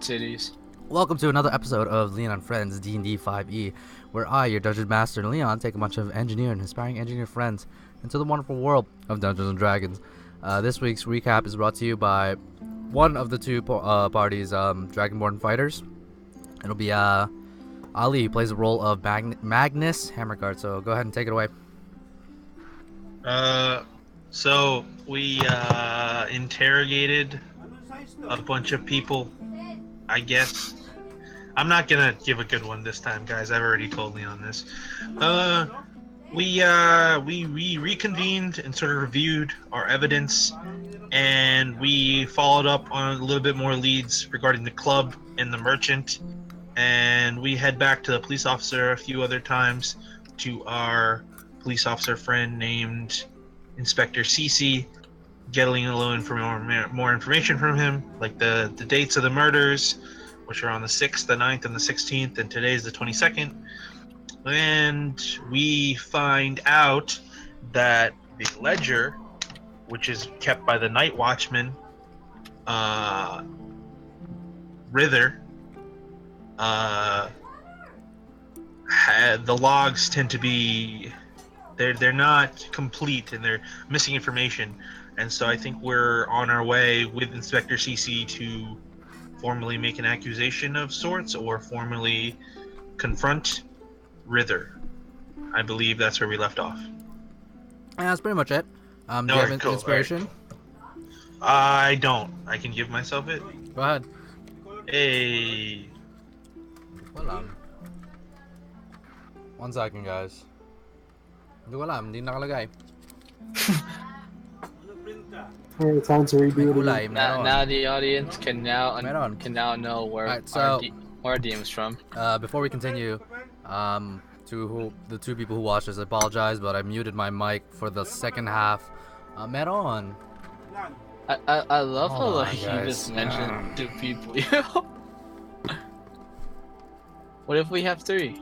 Cities. Welcome to another episode of Leon and Friends D&D 5e, where I, your Dungeon Master Leon, take a bunch of engineer and aspiring engineer friends into the wonderful world of Dungeons and Dragons. This week's recap is brought to you by one of the two parties, Dragonborn Fighters. It'll be Ali, who plays the role of Magnus Hammerguard, so go ahead and take it away. So we interrogated a bunch of people, I guess. I'm not gonna give a good one this time, guys. I've already told Leon this. We reconvened and sort of reviewed our evidence, and we followed up on a little bit more leads regarding the club and the merchant, and we head back to the police officer a few other times to our police officer friend named Inspector Sici, getting a little more information from him, like the dates of the murders, which are on the 6th, the 9th, and the 16th, and today's the 22nd. And we find out that the ledger, which is kept by the night watchman, Rither, the logs tend to be they're not complete and they're missing information, and so I think we're on our way with Inspector Sici to formally make an accusation of sorts or formally confront Rither. I believe that's where we left off. And that's pretty much it. Do you have Cool. inspiration? I don't. I can give myself it. Go ahead. Hey. Hold on. 1 second, guys. Hindi ko alam, hindi nakalagay. Alright, time to redo it Kulay, again. meron. Now the audience can now Meron. know where Alright, so- our DM's from. Before we continue, to the two people who watched this, I apologize, but I muted my mic for the second half. Meron. I love how Hold on, like you guys. just mentioned 2 people. What if we have 3?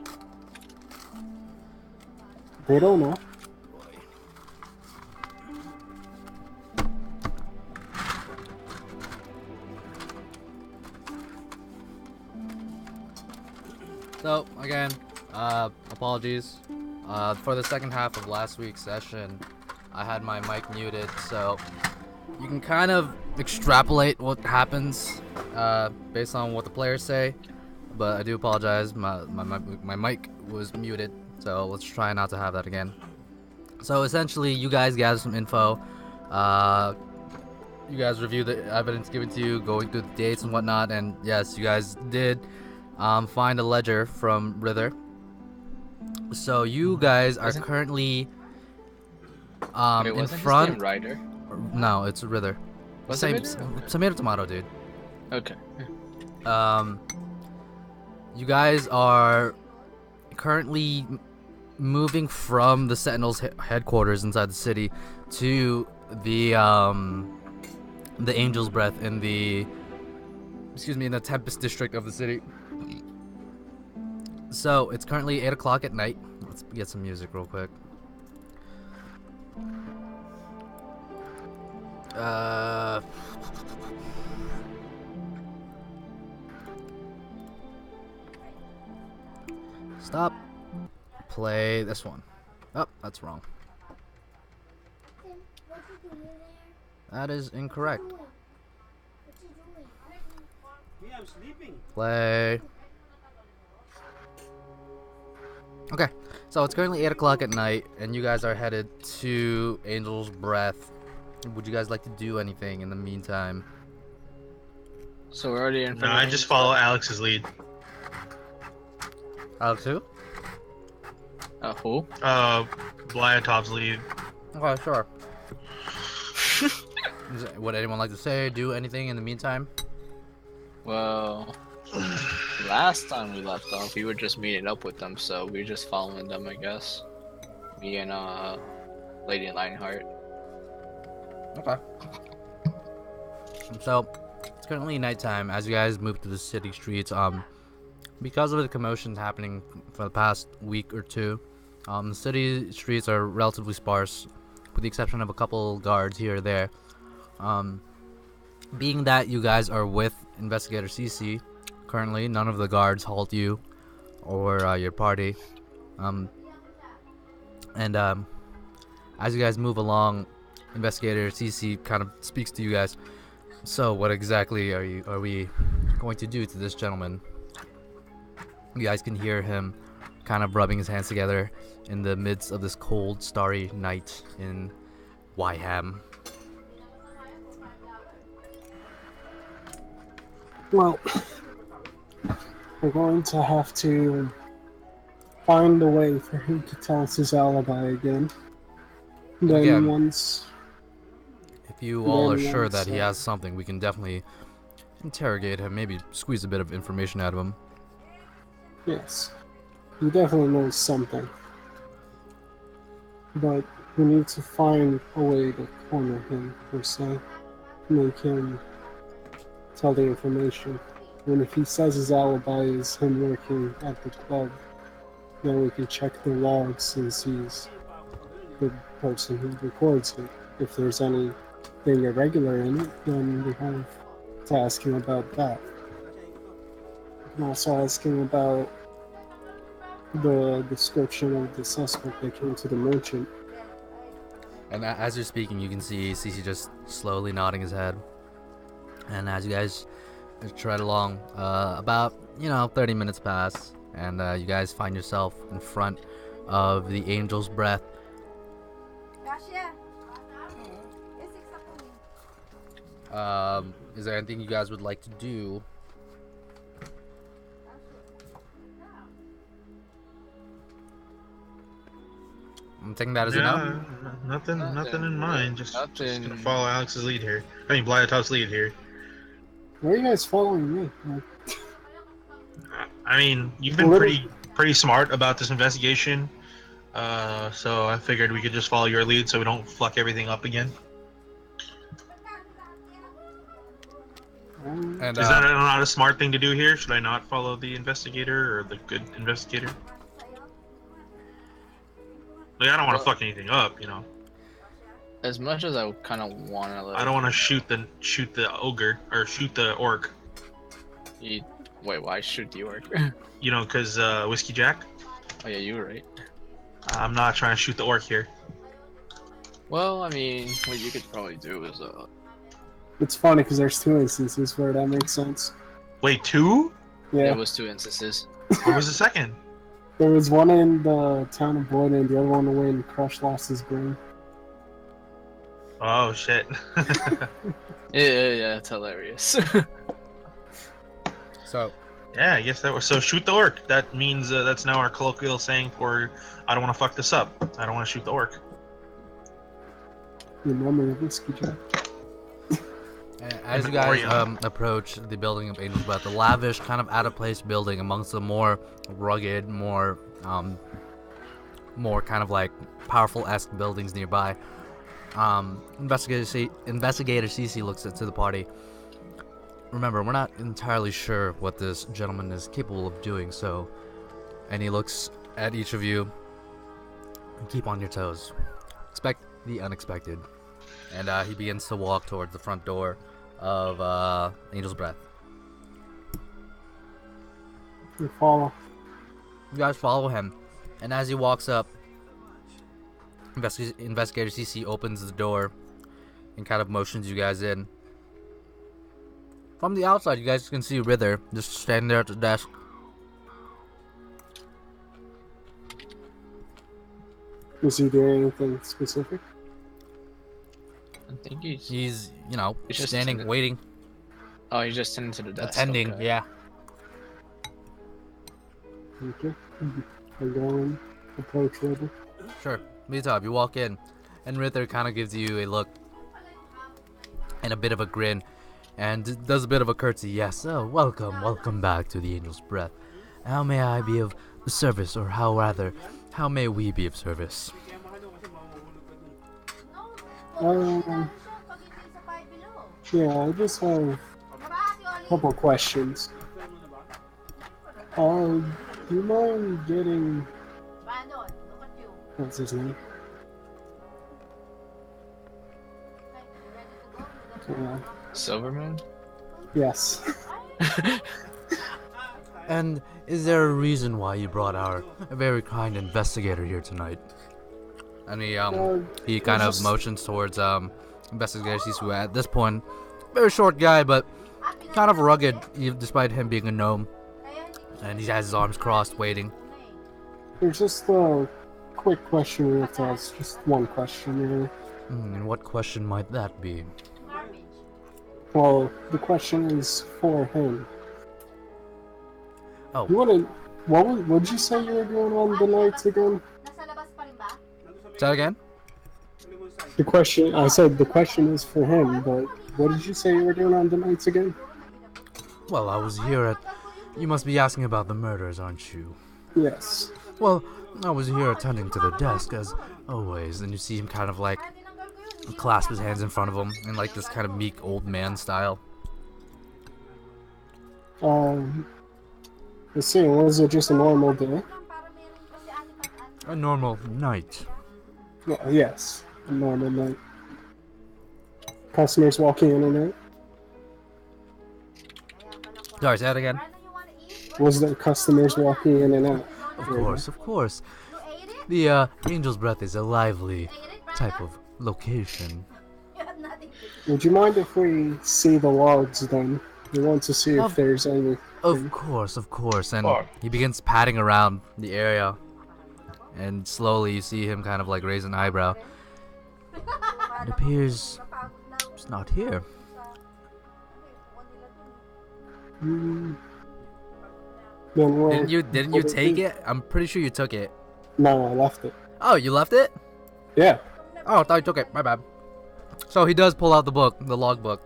They don't know. So, again, apologies. For the second half of last week's session, I had my mic muted, so you can kind of extrapolate what happens based on what the players say, but I do apologize, my mic was muted, so let's try not to have that again. So essentially, you guys gathered some info, you guys reviewed the evidence given to you, going through the dates and whatnot, and yes, you guys did find a ledger from Rither. So you guys are currently Wait, in wasn't front. his name Ryder? No, it's Rither. Was Same, it Rither? tomato, tomato, dude. Okay. You guys are currently moving from the Sentinels' headquarters inside the city to the Angel's Breath in the Tempest district of the city. So it's currently 8 o'clock at night. Let's get some music real quick. Stop. Play this one. Oh, that's wrong. That is incorrect. I'm sleeping. Play. Okay, so it's currently 8 o'clock at night, and you guys are headed to Angel's Breath. Would you guys like to do anything in the meantime? So we're already in No, front I of just follow Alex's lead. Alex, who? Who? Blyatov's lead. Okay, sure. Would anyone like to say, do anything in the meantime? Well, last time we left off, we were just meeting up with them, so we're just following them, I guess. Me and Lady Lionheart. Okay. So, it's currently nighttime as you guys move through the city streets. Because of the commotions happening for the past week or two, the city streets are relatively sparse, with the exception of a couple guards here or there. Being that you guys are with investigator Sici. Currently, none of the guards halt you or your party. As you guys move along, investigator Sici kind of speaks to you guys. So, what exactly are we going to do to this gentleman? You guys can hear him kind of rubbing his hands together in the midst of this cold, starry night in Wiham. Well, we're going to have to find a way for him to tell us his alibi again. Then Again, once... If you all are Then sure once, that he has something, we can definitely interrogate him, maybe squeeze a bit of information out of him. Yes. He definitely knows something. But we need to find a way to corner him, per se. Make him tell the information. And if he says his alibi is him working at the club, then we can check the logs since he's the person who records it. If there's anything irregular in it, then we have to ask him about that. We can also ask him about the description of the suspect that came to the merchant. And as you're speaking, you can see Cici just slowly nodding his head. And as you guys tread along, about 30 minutes pass, and you guys find yourself in front of the Angel's Breath. Is there anything you guys would like to do? I'm thinking that is enough. Nothing in mind. Just gonna Nothing. follow Alex's lead here. I mean, Blyatov's lead here. Why are you guys following me? I mean, you've been pretty smart about this investigation. So I figured we could just follow your lead so we don't fuck everything up again. And Is that not a smart thing to do here? Should I not follow the investigator or the good investigator? Like, I don't want to fuck anything up, As much as I kind of want to, I don't want to shoot the ogre or shoot the orc. Wait, why shoot the orc? Because Whiskey Jack. Oh yeah, you were right. I'm not trying to shoot the orc here. Well, I mean, what you could probably do is It's funny because there's two instances where that makes sense. Wait, two? Yeah, it was 2 instances. What was the second? there was one in the town of Boyd and the other one when Crush lost his brain. Oh shit. Yeah, it's hilarious. so, Yeah, I guess that was so. Shoot the orc. That means that's now our colloquial saying for I don't want to fuck this up. I don't want to shoot the orc. You remember the Whiskey Jack? as you guys approach the building of Angel's Breath, the lavish, kind of out-of-place building amongst the more rugged, more kind of like powerful-esque buildings nearby, Investigator Cici looks to the party. Remember, we're not entirely sure what this gentleman is capable of doing, and he looks at each of you. Keep on your toes. Expect the unexpected. And he begins to walk towards the front door of Angel's Breath. You follow. You guys follow him, and as he walks up, Investigator Cici opens the door and kind of motions you guys in. From the outside, you guys can see Rither just standing there at the desk. Is he doing anything specific? I think he's He's just standing, attending. waiting, Oh, he's just tending to the desk. attending. Okay. Yeah. Okay. I go and approach Rebel. Sure. Blyatov, you walk in, and Rither kind of gives you a look and a bit of a grin, and does a bit of a curtsy. Yes, welcome back to the Angel's Breath. How may I be of service, or how may we be of service? Yeah, I just have a couple questions. Do you mind getting... What's his name? Silverman? Yes. And is there a reason why you brought our very kind investigator here tonight? And he kind of just- motions towards investigator Sici, who at this point, very short guy, but kind of rugged, despite him being a gnome. And he has his arms crossed, waiting. There's just a quick question we have to ask. Just one question, really. And what question might that be? Well, the question is for him. Oh. What'd you say you were doing on the nights again? Say that again? I said the question is for him, but what did you say you were doing on the nights again? Well, I was here at... You must be asking about the murders, aren't you? Yes. Well, I was here attending to the desk, as always, and you see him kind of like clasp his hands in front of him in like this kind of meek old man style. Let's see, was it just a normal day? A normal night. Well, yes, a normal night. Customers walking in and out? Sorry, say that again? Was there customers walking in and out? Of course, of course. The Angel's Breath is a lively type of location. Would you mind if we see the logs then? We want to see if there's any... Of course, and he begins patting around the area, and slowly you see him kind of like raise an eyebrow. It appears it's not here. Then we'll, Didn't you take it? I'm pretty sure you took it. No, I left it. Oh, you left it? Yeah. Oh, I thought you took it. My bad. So he does pull out the book, the log book.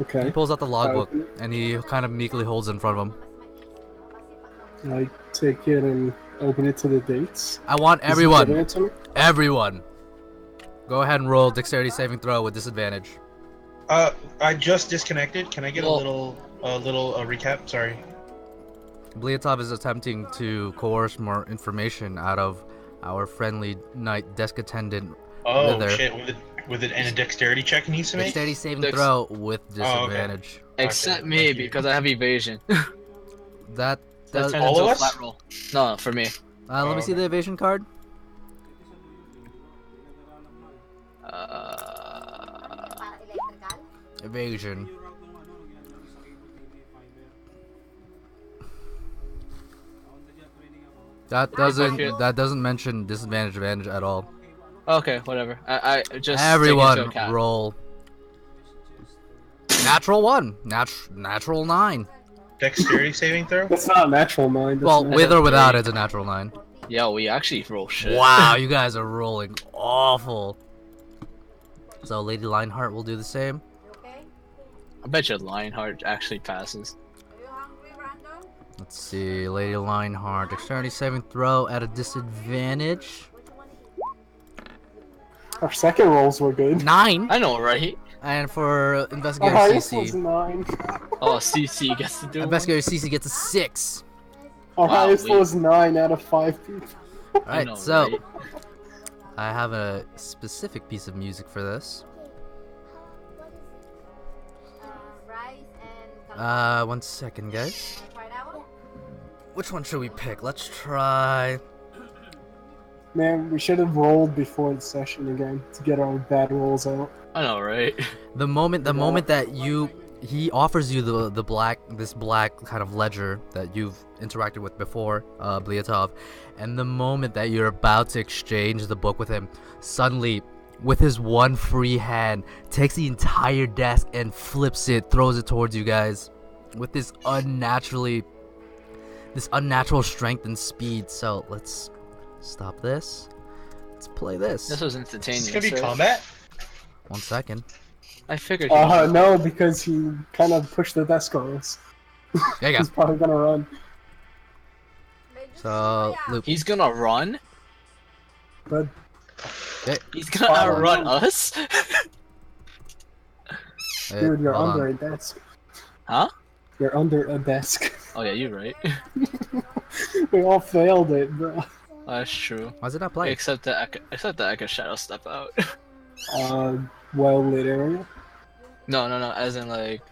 Okay. He pulls out the logbook and he kind of meekly holds it in front of him. I take it and open it to the dates. I want Is he everyone, giving it to me? everyone, go ahead and roll dexterity saving throw with disadvantage. I just disconnected. Can I get a little recap? Sorry. Blyatov is attempting to coerce more information out of our friendly knight desk attendant. Oh Wither. shit! With it and a dexterity check he needs to make. Dexterity saving throw with disadvantage. Except me, because I have evasion. That That does. turns all into of a us? flat roll. No, for me. Let me see the evasion card. Evasion. That doesn't mention disadvantage advantage at all. Okay, whatever. I just Everyone take into account. roll. Natural 1. Natural 9. Dexterity saving throw. That's not a natural mind. Well, with or without, it's a natural 9. Yo, we actually roll shit. Wow, you guys are rolling awful. So Lady Lionheart will do the same. I bet you Lionheart actually passes. Let's see, Lady Lionheart, dexterity saving throw at a disadvantage. Our second rolls were good. 9. I know, right? And for Our investigator highest was Sici, 9. Oh, CC gets to do it. investigator Sici gets a 6. Our Wow, highest we- was 9 out of 5 people. I Alright, know, so right? I have a specific piece of music for this. 1 second, guys. Which one should we pick? Let's try. Man, we should have rolled before the session again to get our bad rolls out. I know, right? The moment that he offers you this black kind of ledger that you've interacted with before, Blyatov, and the moment that you're about to exchange the book with him, suddenly, with his one free hand, takes the entire desk and flips it, throws it towards you guys, with this unnatural strength and speed. So let's stop this. Let's play this. This was Is entertaining. this gonna be sir. combat? 1 second. I figured. No, because he kind of pushed the desk on us. There you He's go. probably gonna run. So loop. He's gonna run. But He's gonna outrun us. dude, you're Hold under on. a desk. Huh? You're under a desk. Oh yeah, you're right. We all failed it, bro. That's true. Why is it not playing? Except that I could shadow step out. well-lit area. No, as in like,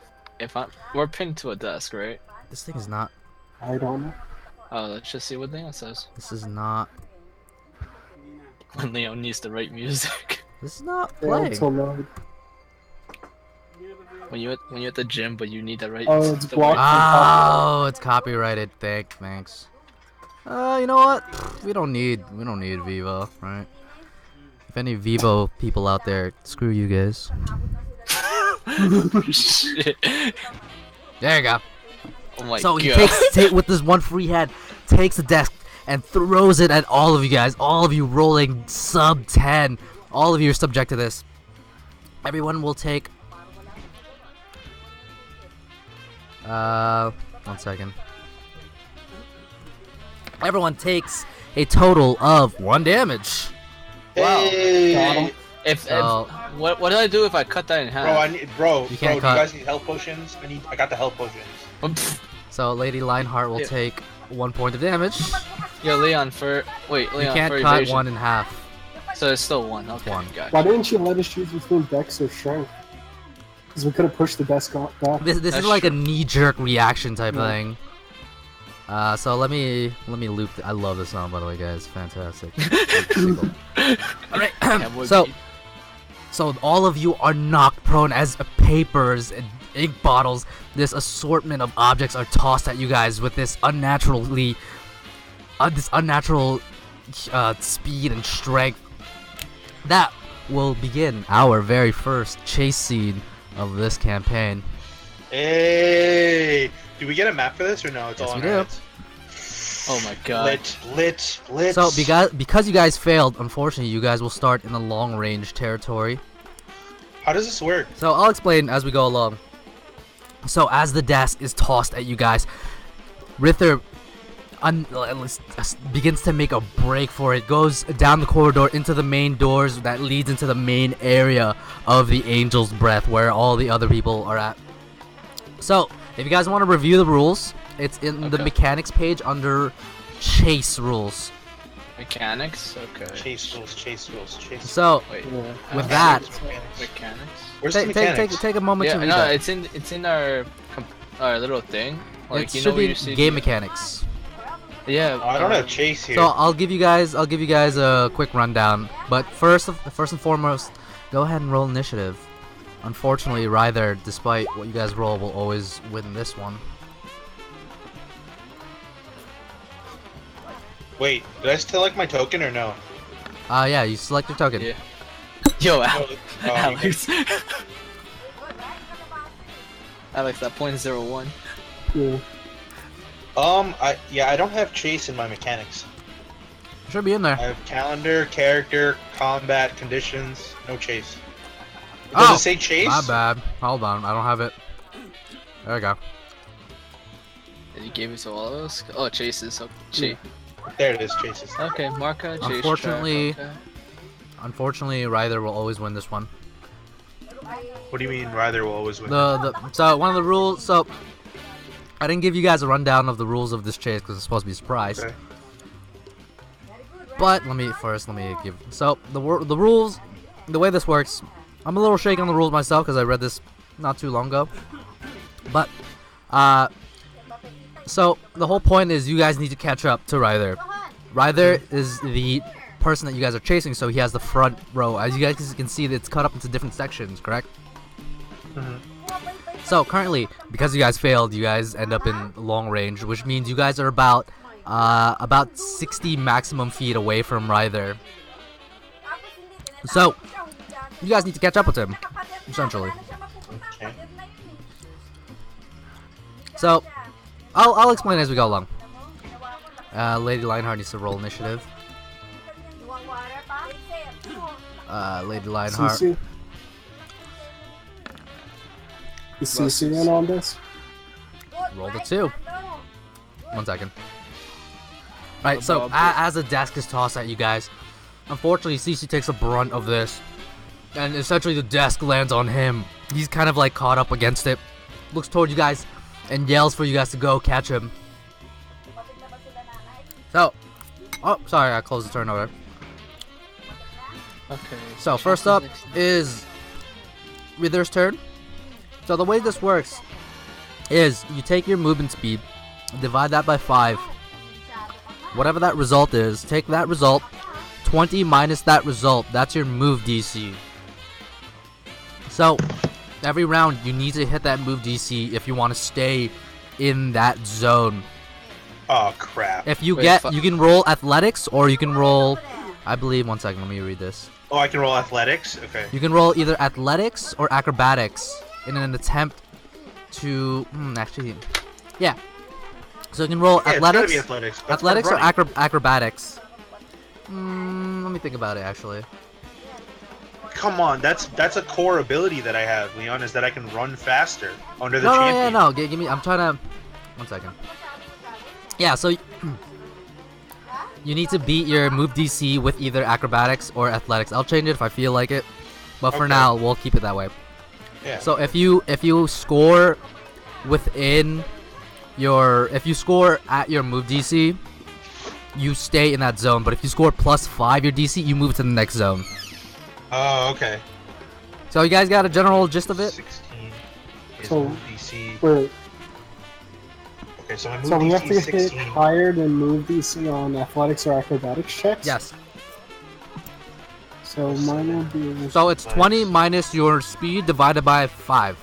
we're pinned to a desk, right? This thing is not. I don't know. Oh, let's just see what Leon says. This is not. When Leon needs the right music. This is not Yeah, playing. it's allowed. When you're at the gym, but you need the right. Oh, it's the blocked. Oh, it's copyrighted. Thanks. You know what? We don't need Vivo, right? If any Vivo people out there, screw you guys. Shit. There you go. Oh my So god. he takes with this one free hand, takes the desk and throws it at all of you guys. All of you rolling sub 10. All of you are subject to this. Everyone will take. 1 second. Everyone takes a total of 1 damage. Wow. Hey. If So- what do I do if I cut that in half? Bro, You do can't you cut. guys need health potions? I got the health potions. So Lady Lionheart will Yeah. take 1 point of damage. Yo, Leon for Leon You can't for cut evasion. 1 in half. So it's still 1. Okay, One. gotcha. Why didn't you let us choose between Dex or Strength? Because we could have pushed the desk back. This is That's like a true. knee-jerk reaction type Yeah. thing. So let me loop. I love this song, by the way, guys. Fantastic. All right. Yeah, would So be. So all of you are knocked prone as papers and ink bottles. This assortment of objects are tossed at you guys with this unnatural speed and strength. That will begin our very first chase scene of this campaign. Hey, do we get a map for this or no? It's Yes, all we on our do. heads. Oh my god. Lit. So because you guys failed, unfortunately, you guys will start in the long range territory. How does this work? So I'll explain as we go along. So as the desk is tossed at you guys, Rither begins to make a break for it, goes down the corridor into the main doors that leads into the main area of the Angel's Breath where all the other people are at. So if you guys want to review the rules, it's in the Okay. mechanics page under chase rules. Mechanics? Okay. Chase rules. So Wait. Yeah. with that, Mechanics? Where's the take mechanics? a moment Yeah, to read no, that. it's in our little thing. Like It you should know be where you see game mechanics. Yeah. Oh, I don't have chase here. So I'll give you guys a quick rundown. But first and foremost, go ahead and roll initiative. Unfortunately, Ryther, despite what you guys roll, will always win this one. Wait, did I select my token or no? Yeah, you select your token. Yeah. Yo, Oh, Alex. Alex, that .01. Yeah. I don't have chase in my mechanics. It should be in there. I have calendar, character, combat, conditions, no chase. Does Oh, it say chase? My bad. Hold on, I don't have it. There we go. And you gave it to all of us? Oh, chases. Oh, chase. There it is, chases. Okay, Marka, chase. Unfortunately- track, okay. Unfortunately, Ryther will always win this one. What do you mean Ryther will always win? So one of the rules. So I didn't give you guys a rundown of the rules of this chase because it's supposed to be a surprise. Okay. But let me give. So the rules, the way this works, I'm a little shaky on the rules myself because I read this not too long ago. But so the whole point is you guys need to catch up to Ryther. Ryther is the person that you guys are chasing, so he has the front row. As you guys can see, it's cut up into different sections, correct? Mhm. So currently, because you guys failed, you guys end up in long range, which means you guys are about 60 maximum feet away from Ryther. So you guys need to catch up with him, essentially. Okay. So I'll explain as we go along. Lady Lionheart needs to roll initiative. Lady Lionheart. CC? Is CC in on this? Roll the 2. 1 second. Alright, so as the desk is tossed at you guys, unfortunately Sici takes the brunt of this. And essentially the desk lands on him. He's kind of like caught up against it. Looks toward you guys and yells for you guys to go catch him. So, oh, sorry, I closed the turn over. Okay. So first up is Wither's turn. So the way this works is you take your movement speed, divide that by 5. Whatever that result is, take that result, 20 minus that result, that's your move DC. So every round you need to hit that move DC if you want to stay in that zone. Oh crap. If you Wait, you can roll athletics or you can roll, I believe, one second, let me read this. Oh, I can roll athletics? Okay. You can roll either athletics or acrobatics in an attempt to, actually, yeah. So you can roll Yeah, athletics, it's gotta be athletics. That's athletics or part of running. acrobatics. Let me think about it actually. Come on, that's a core ability that I have, Leon, is that I can run faster under the No, champion. yeah, no, give me. I'm trying to. One second. Yeah, so you need to beat your move DC with either acrobatics or athletics. I'll change it if I feel like it, but for Okay. now we'll keep it that way. Yeah. So if you score within your, if you score at your move DC, you stay in that zone. But if you score +5 your DC, you move to the next zone. Oh, okay. So you guys got a general gist of it? 16 is So- move DC. Wait, Okay, so my move so we have DC to is hit 16. higher than move DC on athletics or acrobatics checks? Yes. So mine will be... So it's 20 minus your speed divided by 5.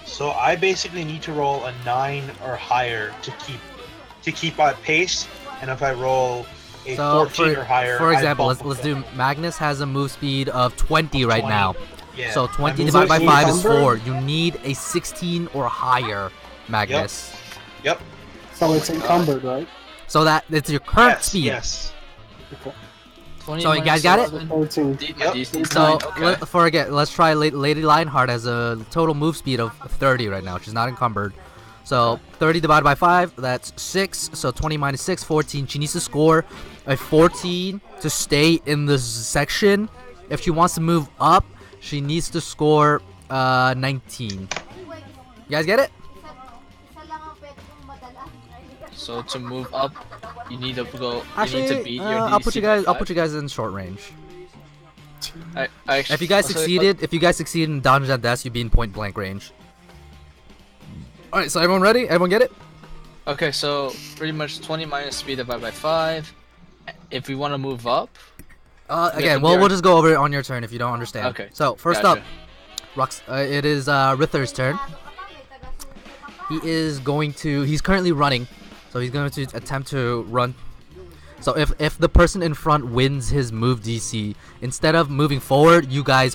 So I basically need to roll a 9 or higher to keep at pace, and if I roll a So 14 or higher, for I example, bump let's with do it. Magnus has a move speed of 20 right 20. now. Yeah. So my 20 move divided by is 5 is encumbered? 4. You need a 16 or higher, Magnus. Yep. So it's my God. encumbered, right? So that it's your current Yes. speed. Yes. Okay. 20 So you guys minus got it? 11. 13. Yep. DC So okay. let's try Lady Lionheart has a total move speed of 30 right now. She's not encumbered. So 30 divided by 5, that's 6. So 20 minus 6, 14. She needs to score a 14 to stay in this section. If she wants to move up, she needs to score 19. You guys get it? So to move up, you need to go. Actually, you need to beat your DC I'll put you guys. I'll by put you guys in short range. 5. I actually, If you guys I'll say- succeeded, in dodging that death, you'd be in point blank range. All right, so everyone ready? Everyone get it? Okay, so pretty much 20 minus speed divided by 5. If we want to move up, Again, to we'll be- just go over it on your turn if you don't understand. Okay, So first gotcha. up, it is Rither's turn. He is going to. He's currently running, so he's going to attempt to run. So if the person in front wins his move DC, instead of moving forward,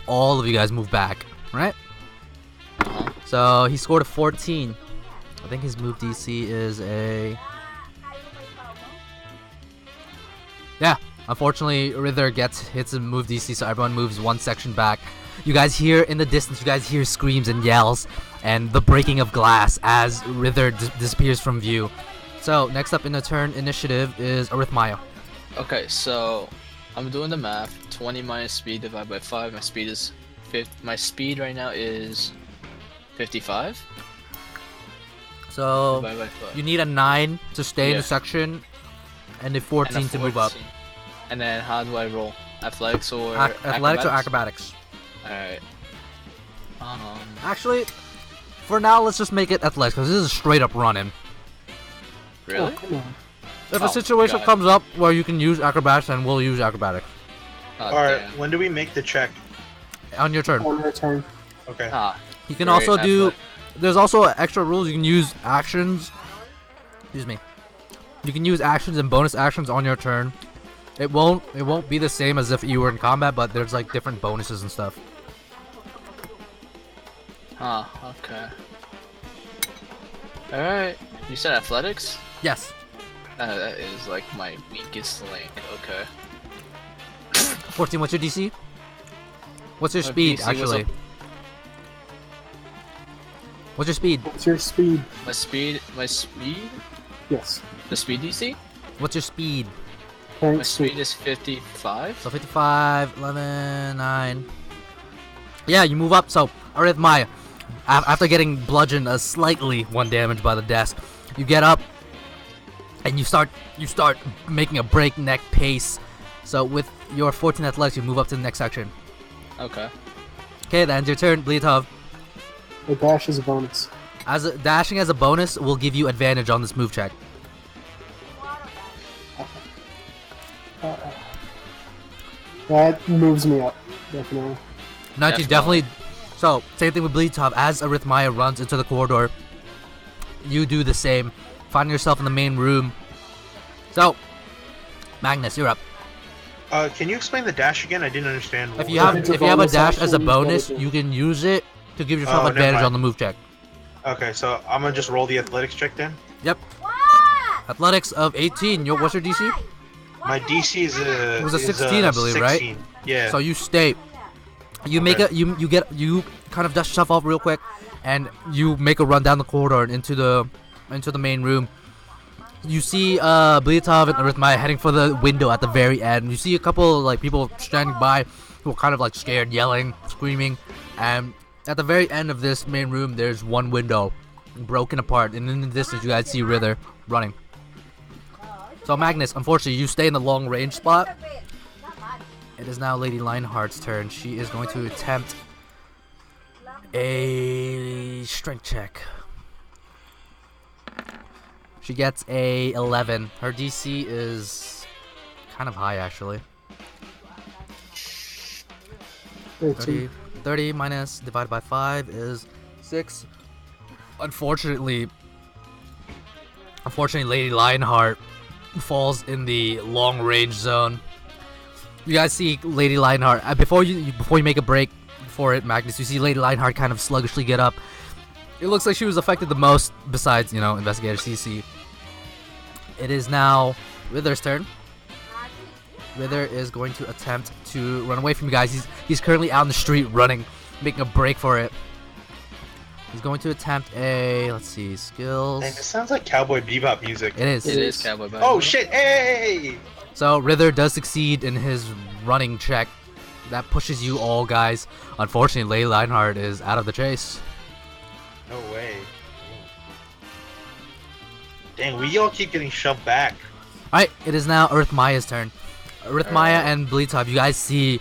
all of you guys move back, right? Uh-huh. So he scored a 14. I think his move DC is a. Yeah, unfortunately, Rither hits a move DC, so everyone moves one section back. You guys hear in the distance, you guys hear screams and yells, and the breaking of glass as Rither disappears from view. So next up in the turn initiative is Arithemaya. Okay, so I'm doing the math. 20 minus speed divided by 5. My speed right now is 55. So Divided by 5. you need a 9 to stay in Yeah. the section, and a 14 And a to move up. 14. And then how do I roll? Athletics or Athletics or acrobatics? Alright. Actually, for now, let's just make it athletics because this is straight up running. Really? Oh, come on. If Oh, a situation God. comes up where you can use acrobatics, then we'll use acrobatics. Oh, Alright, damn. when do we make the check? On your turn. On your turn. Okay. Ah, You can great, also do. athletic. There's also extra rules. You can use actions. Excuse me. You can use actions and bonus actions on your turn. It won't be the same as if you were in combat, but there's like different bonuses and stuff. Okay. Alright. You said athletics? Yes. That is like my weakest link. Okay. 14. What's your DC? What's your My speed DC was actually? up- What's your speed? What's your speed? My speed? Yes. The speed DC? What's your speed? My Current speed speed. is 55. So 55, 11, 9. Yeah, you move up. So Arithemaya, after getting bludgeoned slightly 1 damage by the desk, you get up and you start making a breakneck pace So with your 14 athletics, you move up to the next section. Okay. Okay, that ends your turn, Blyatov. A dash is a bonus. Dashing as a bonus will give you advantage on this move check. That moves me up, definitely. 19 definitely. So, same thing with Blyatov. As Arithemaya runs into the corridor, you do the same. Find yourself in the main room. So, Magnus, you're up. Can you explain the dash again? I didn't understand. If you have a dash as a bonus, you can use it to give yourself Oh, advantage never mind. on the move check. Okay, so I'm gonna just roll the athletics check then. Yep. Athletics of 18. What's your DC? My DC is It was a 16, I believe, 16. right? Yeah. So you stay. You make Okay. you kind of dust yourself off real quick, and you make a run down the corridor and into the main room. You see Blyatov and Arithemaya heading for the window at the very end. You see a couple like people standing by who are kind of like scared, yelling, screaming, and at the very end of this main room, there's one window broken apart, and in the distance you guys see Rither running. So Magnus, unfortunately, you stay in the long range spot. It is now Lady Lionheart's turn. She is going to attempt a strength check. She gets a 11. Her DC is kind of high, actually. 13. 30 minus divided by 5 is 6. Unfortunately, Lady Lionheart falls in the long range zone. You guys see Lady Lionheart before you make a break for it, Magnus. You see Lady Lionheart kind of sluggishly get up. It looks like she was affected the most, besides investigator Sici. It is now Rither's turn. Rither is going to attempt to run away from you guys. He's currently out in the street running, making a break for it. He's going to attempt a, let's see, skills. Man, it sounds like Cowboy Bebop music. It is. It is Cowboy Bebop. Oh shit! Hey! So Rither does succeed in his running check. That pushes you all guys. Unfortunately, Lady Lionheart is out of the chase. No way. Dang, we all keep getting shoved back. Alright, it is now Arithemaya's turn. Arithemaya and Blyatov, you guys see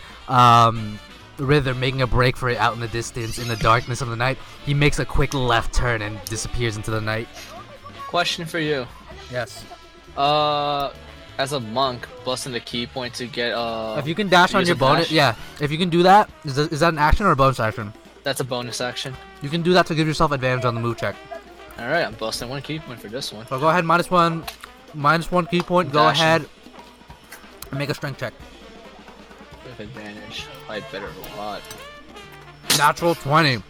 Rither making a break for it out in the distance in the darkness of the night. He makes a quick left turn and disappears into the night. Question for you. Yes. As a monk, busting the key point to get If you can dash on use your a bonus, dash? yeah. If you can do that, is that an action or a bonus action? That's a bonus action. You can do that to give yourself advantage on the move check. All right, I'm busting one key point for this one. So go ahead, minus one key point. Go Dashing. ahead and make a strength check. With advantage, I better a lot. Natural 20.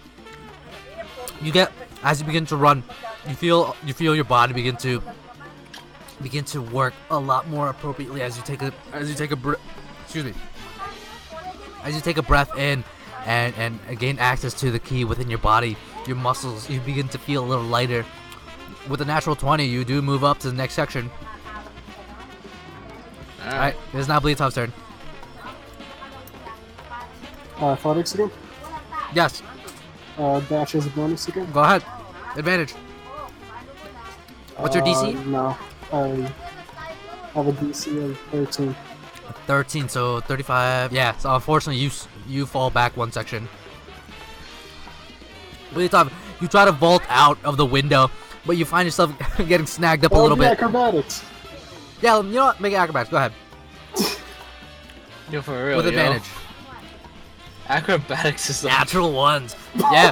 You get, as you begin to run, you feel your body begin to work a lot more appropriately as you take a breath in and gain access to the key within your body. Your muscles, you begin to feel a little lighter. With a natural 20, you do move up to the next section. Alright, it is now Blyathov's turn. Athletics again? Yes, Dash as a bonus again? go ahead. Advantage. What's your DC? No. I have a DC of 13. 13, so 35. Yeah, so unfortunately you fall back one section. Blyatov, you try to vault out of the window, but you find yourself getting snagged up a little bit. Acrobatics. Yeah, you know what? Make it acrobatics. Go ahead. Yo, for real, With advantage. Acrobatics is the Natural ones. Yeah,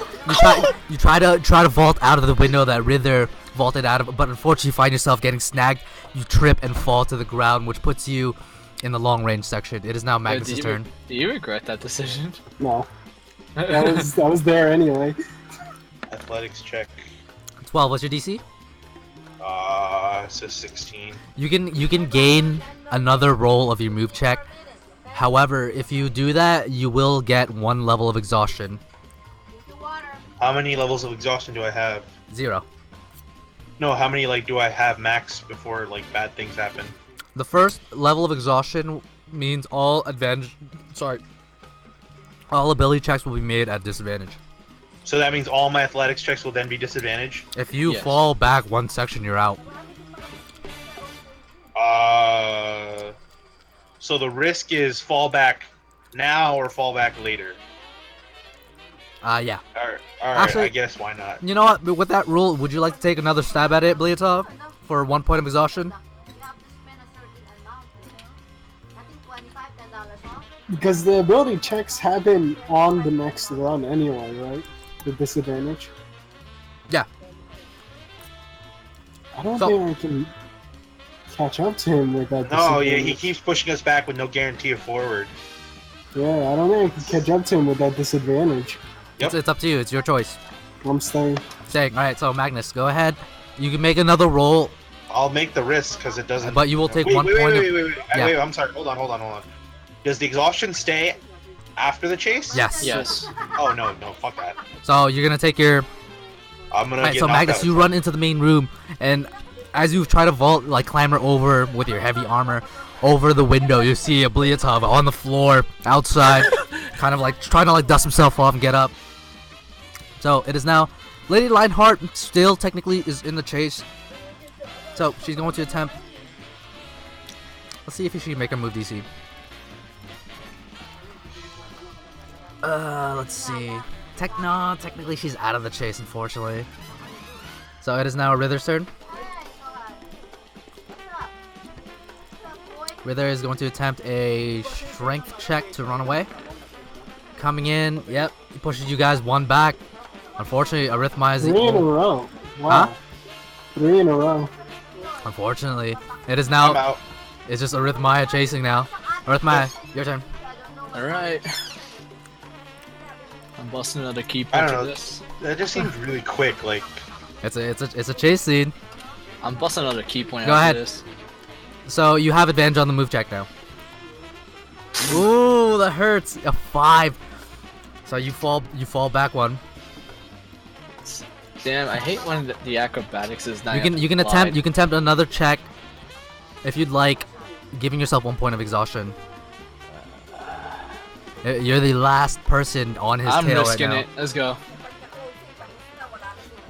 you try to vault out of the window that Rither vaulted out of, but unfortunately you find yourself getting snagged. You trip and fall to the ground, which puts you in the long range section. It is now Magnus' turn. Do you regret that decision? No. That was there anyway. Athletics check. 12. What's your DC? It says 16. You can gain another roll of your move check. However, if you do that, you will get 1 level of exhaustion. How many levels of exhaustion do I have? 0. No, how many do I have max before bad things happen? The first level of exhaustion means all ability checks will be made at disadvantage. So that means all my athletics checks will then be disadvantaged? If you Yes. fall back one section, you're out. So the risk is fall back now or fall back later. Yeah. All right. Actually, I guess why not? You know what? With that rule, would you like to take another stab at it, Blyatov, for 1 point of exhaustion? Because the ability checks happen on the next run anyway, right? The disadvantage. Yeah. I don't think I can catch up to him with that No, disadvantage. yeah, he keeps pushing us back with no guarantee of forward. Yeah, I don't think I can catch up to him with that disadvantage. Yep. It's up to you. It's your choice. I'm staying. Staying. All right. So Magnus, go ahead. You can make another roll, I'll make the risk because it doesn't. but you will take wait, 1 wait, point. Wait, Yeah. wait, I'm sorry. Hold on. Does the exhaustion stay after the chase? Yes. Yes. Oh no, fuck that. So you're gonna take your. I'm gonna. Alright, Get so knocked Magnus, out. you run into the main room, and as you try to vault, like clamber over with your heavy armor over the window, you see a Blyatov on the floor outside, kind of like trying to like dust himself off and get up. So it is now Lady Lionheart still technically is in the chase. So she's going to attempt. Let's see if she can make her move DC. Let's see. Technically she's out of the chase, unfortunately. So it is now Rither's turn. Rither is going to attempt a strength check to run away. Coming in, yep, he pushes you guys one back. Unfortunately, Arithemaya is the 3 in a only... row. Wow. Huh? 3 in a row. Unfortunately, it is I'm now. out. It's just Arithemaya chasing now. Arithemaya, your turn. Alright. I'm busting another key I punch don't of know. this. That just seems really quick. Like, It's a chase scene. I'm busting another key point Go after ahead. this. So you have advantage on the move check now. Ooh, that hurts. A 5. So you fall back one. Damn, I hate when the acrobatics is not. You can attempt another check if you'd like, giving yourself 1 point of exhaustion. You're the last person on his I'm tail right risking now. it. Let's go.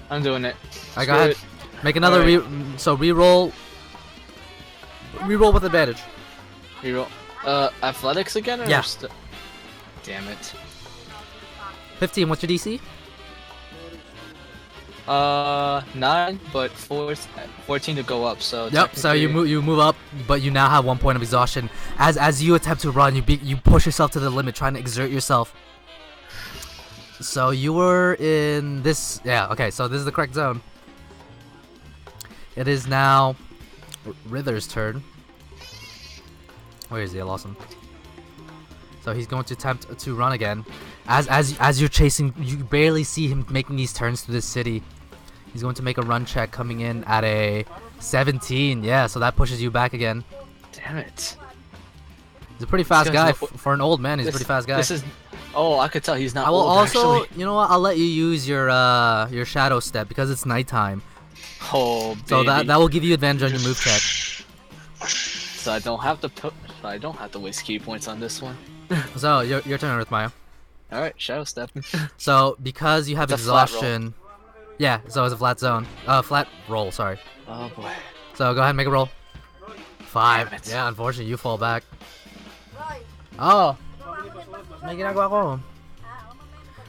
I'm doing it. I Screw go ahead. it. Make another Alright. reroll with advantage. Reroll. Athletics again? Or Yeah. Damn it. 15. What's your DC? 9, but 14 to go up. So. Yep. So you technically- move up, but you now have 1 point of exhaustion. As you attempt to run, you push yourself to the limit, trying to exert yourself. So you were in this. Yeah. Okay. So this is the correct zone. It is now Rither's turn. Where is he? I lost him. So he's going to attempt to run again. As you're chasing, you barely see him making these turns through the city. He's going to make a run check, coming in at a 17. Yeah, so that pushes you back again. Damn it. He's a pretty fast This guy's guy. no- For an old man, he's a pretty fast guy. This is. Oh, I could tell he's not I will old, also, actually. you know what? I'll let you use your shadow step because it's nighttime. Oh, baby. So that will give you advantage on your move check. So I don't have to put. I don't have to waste key points on this one. So your turn, Arithemaya. All right, shadow step. So because you have It's a flat roll. exhaustion, yeah. So it's a flat zone. Flat roll. Sorry. Oh boy. So go ahead and make a roll. 5. Damn it. Yeah, unfortunately you fall back. Oh. May ginagawa ko.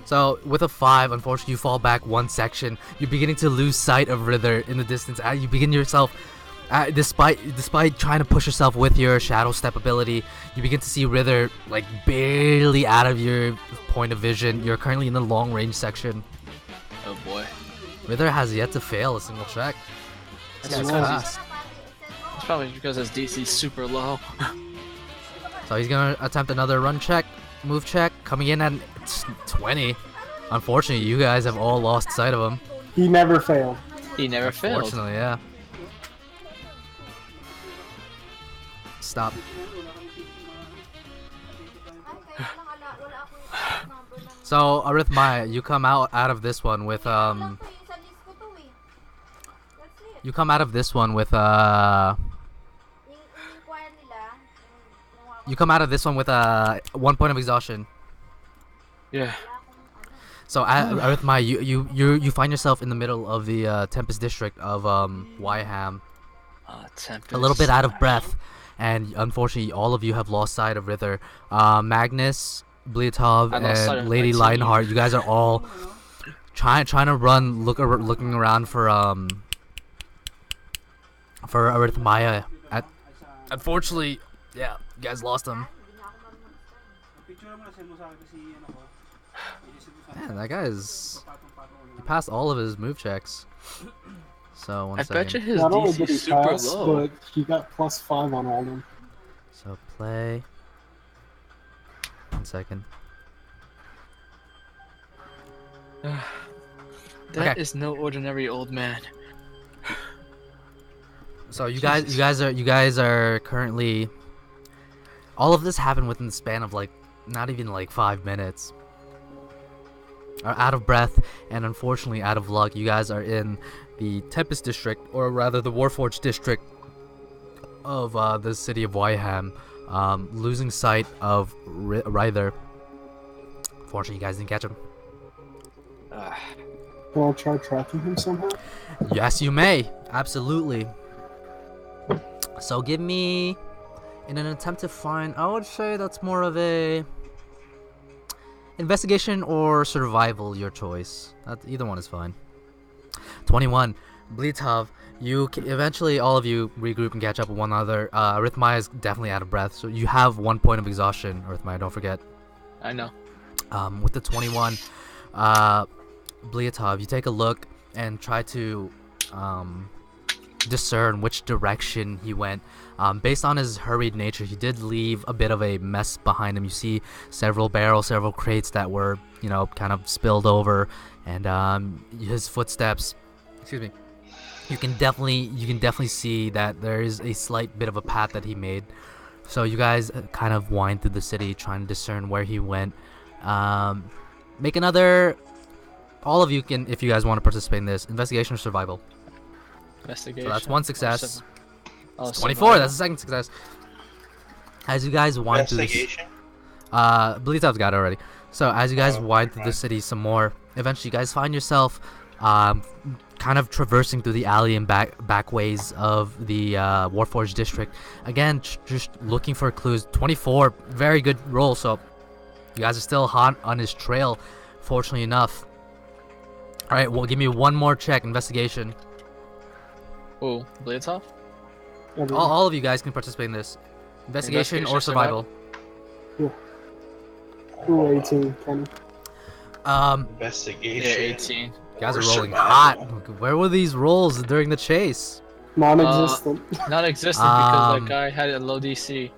So with a 5, unfortunately you fall back one section. You're beginning to lose sight of Rither in the distance. You begin yourself, despite trying to push yourself with your shadow step ability, you begin to see Rither like barely out of your point of vision. You're currently in the long range section. Oh boy. Rither has yet to fail a single check. That's This guy's because fast. It's probably because his DC's super low. So he's gonna attempt another run check, move check, coming in at 20. Unfortunately, you guys have all lost sight of him. He never failed. He never failed. Unfortunately, yeah. Stop. So Arithemaya, you come out of this one with You come out of this one with You come out of this one with 1 point of exhaustion. Yeah. So Arithemaya, you find yourself in the middle of the Tempest district of Wiham, Tempest. a little bit out of breath, and unfortunately, all of you have lost sight of Rither. Magnus, Blyatov, I lost sight and of Lady my team. Lionheart. You guys are all trying to run, looking around for Arithemaya. Unfortunately, yeah, you guys lost him. Man, that guy he passed all of his move checks. So one I second. bet you his Not only DC did he is super pass, low. but he got +5 on all of them. So play. 1 second. That Okay. is no ordinary old man. So you guys are currently. All of this happened within the span of like not even like 5 minutes. Are out of breath and unfortunately out of luck. You guys are in the Tempest district, or rather the Warforged district of the city of Wiham, losing sight of Ryther. Fortunately, you guys didn't catch him. Can I try tracking him somehow? Yes, you may. Absolutely. So give me, in an attempt to find, I would say that's more of a investigation or survival, your choice. Either one is fine. 21. Blyatov, eventually all of you regroup and catch up with one another. Arithemaya is definitely out of breath, so you have 1 point of exhaustion, Arithemaya, don't forget. I know. With the 21, Blyatov, you take a look and try to discern which direction he went. Based on his hurried nature, he did leave a bit of a mess behind him. You see several barrels, several crates that were, kind of spilled over, and his footsteps. Excuse me. You can definitely see that there is a slight bit of a path that he made. So you guys kind of wind through the city, trying to discern where he went. Make another. All of you can, if you guys want to participate in this, investigation or survival. Investigation. So that's 1 success. Oh, 24. That's the second success. As you guys wind through this, Investigation. Blyathov's got it already. So as you guys wind through the city some more, eventually you guys find yourself kind of traversing through the alley and back ways of the Warforged district. Again, just looking for clues. 24, very good roll. So you guys are still hot on his trail, fortunately enough. All right, well, give me one more check, investigation. Oh, Blyatov? All of you guys can participate in this. Investigation or survival. Yeah. Ooh, 18, Kenny. Investigation. Yeah, 18. You guys Or are rolling survival. hot. Where were these rolls during the chase? Non-existent. Non-existent because that guy had a low DC.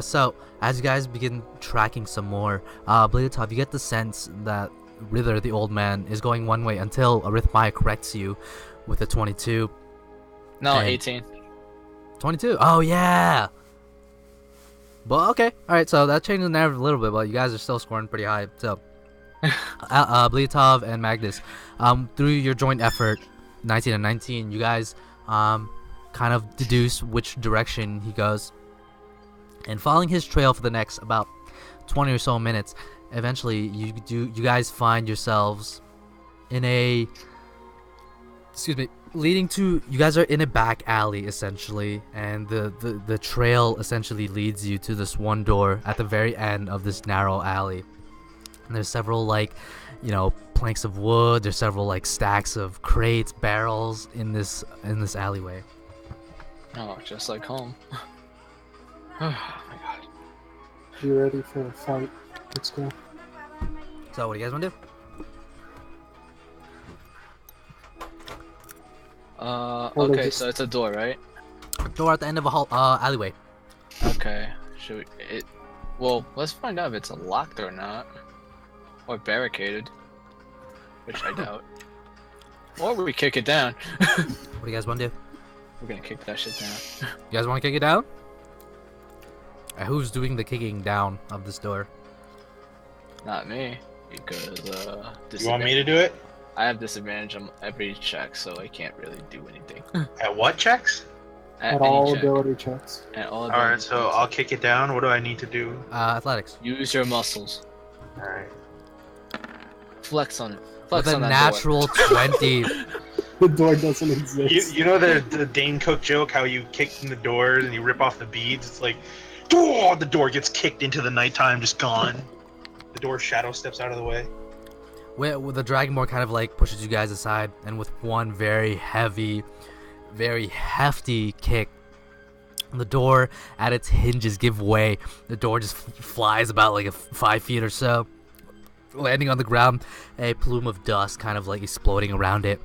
So as you guys begin tracking some more, Blyatov, you get the sense that Rither, the old man, is going one way until Arithemaya corrects you with a 22. No, And- 18. 22. Oh yeah. But okay, all right. So that changes the narrative a little bit, but you guys are still scoring pretty high. So, Blyatov and Magnus, through your joint effort, 19 and 19, you guys kind of deduce which direction he goes, and following his trail for the next about 20 or so minutes, eventually you guys find yourselves in a. Excuse me. Leading to, you guys are in a back alley essentially, and the trail essentially leads you to this one door at the very end of this narrow alley. And there's several planks of wood. There's several stacks of crates, barrels in this alleyway. Oh, just like home. Oh my god. You ready for a fight? Let's go. So what do you guys want to do? Okay, so it's a door, right? Door at the end of a alleyway. Okay. Well, let's find out if it's locked or not. Or barricaded. Which I doubt. Or we kick it down. What do you guys want to do? We're gonna kick that shit down. You guys want to kick it down? Who's doing the kicking down of this door? Not me. Because, You want me to do it? I have disadvantage on every check, so I can't really do anything. At what checks? At any all check. ability checks. At all All right, ability so checks. I'll kick it down. What do I need to do? Athletics. Use your muscles. All right. Flex on it. Flex With a on that natural 20. The door doesn't exist. You know the Dane Cook joke, how you kick in the doors and you rip off the beads? It's like, oh, the door gets kicked into the nighttime, just gone. The door shadow steps out of the way. Where the Dragonborn kind of like pushes you guys aside, and with one very heavy, very hefty kick, the door at its hinges give way. The door just flies about like 5 feet or so, landing on the ground, a plume of dust kind of like exploding around it,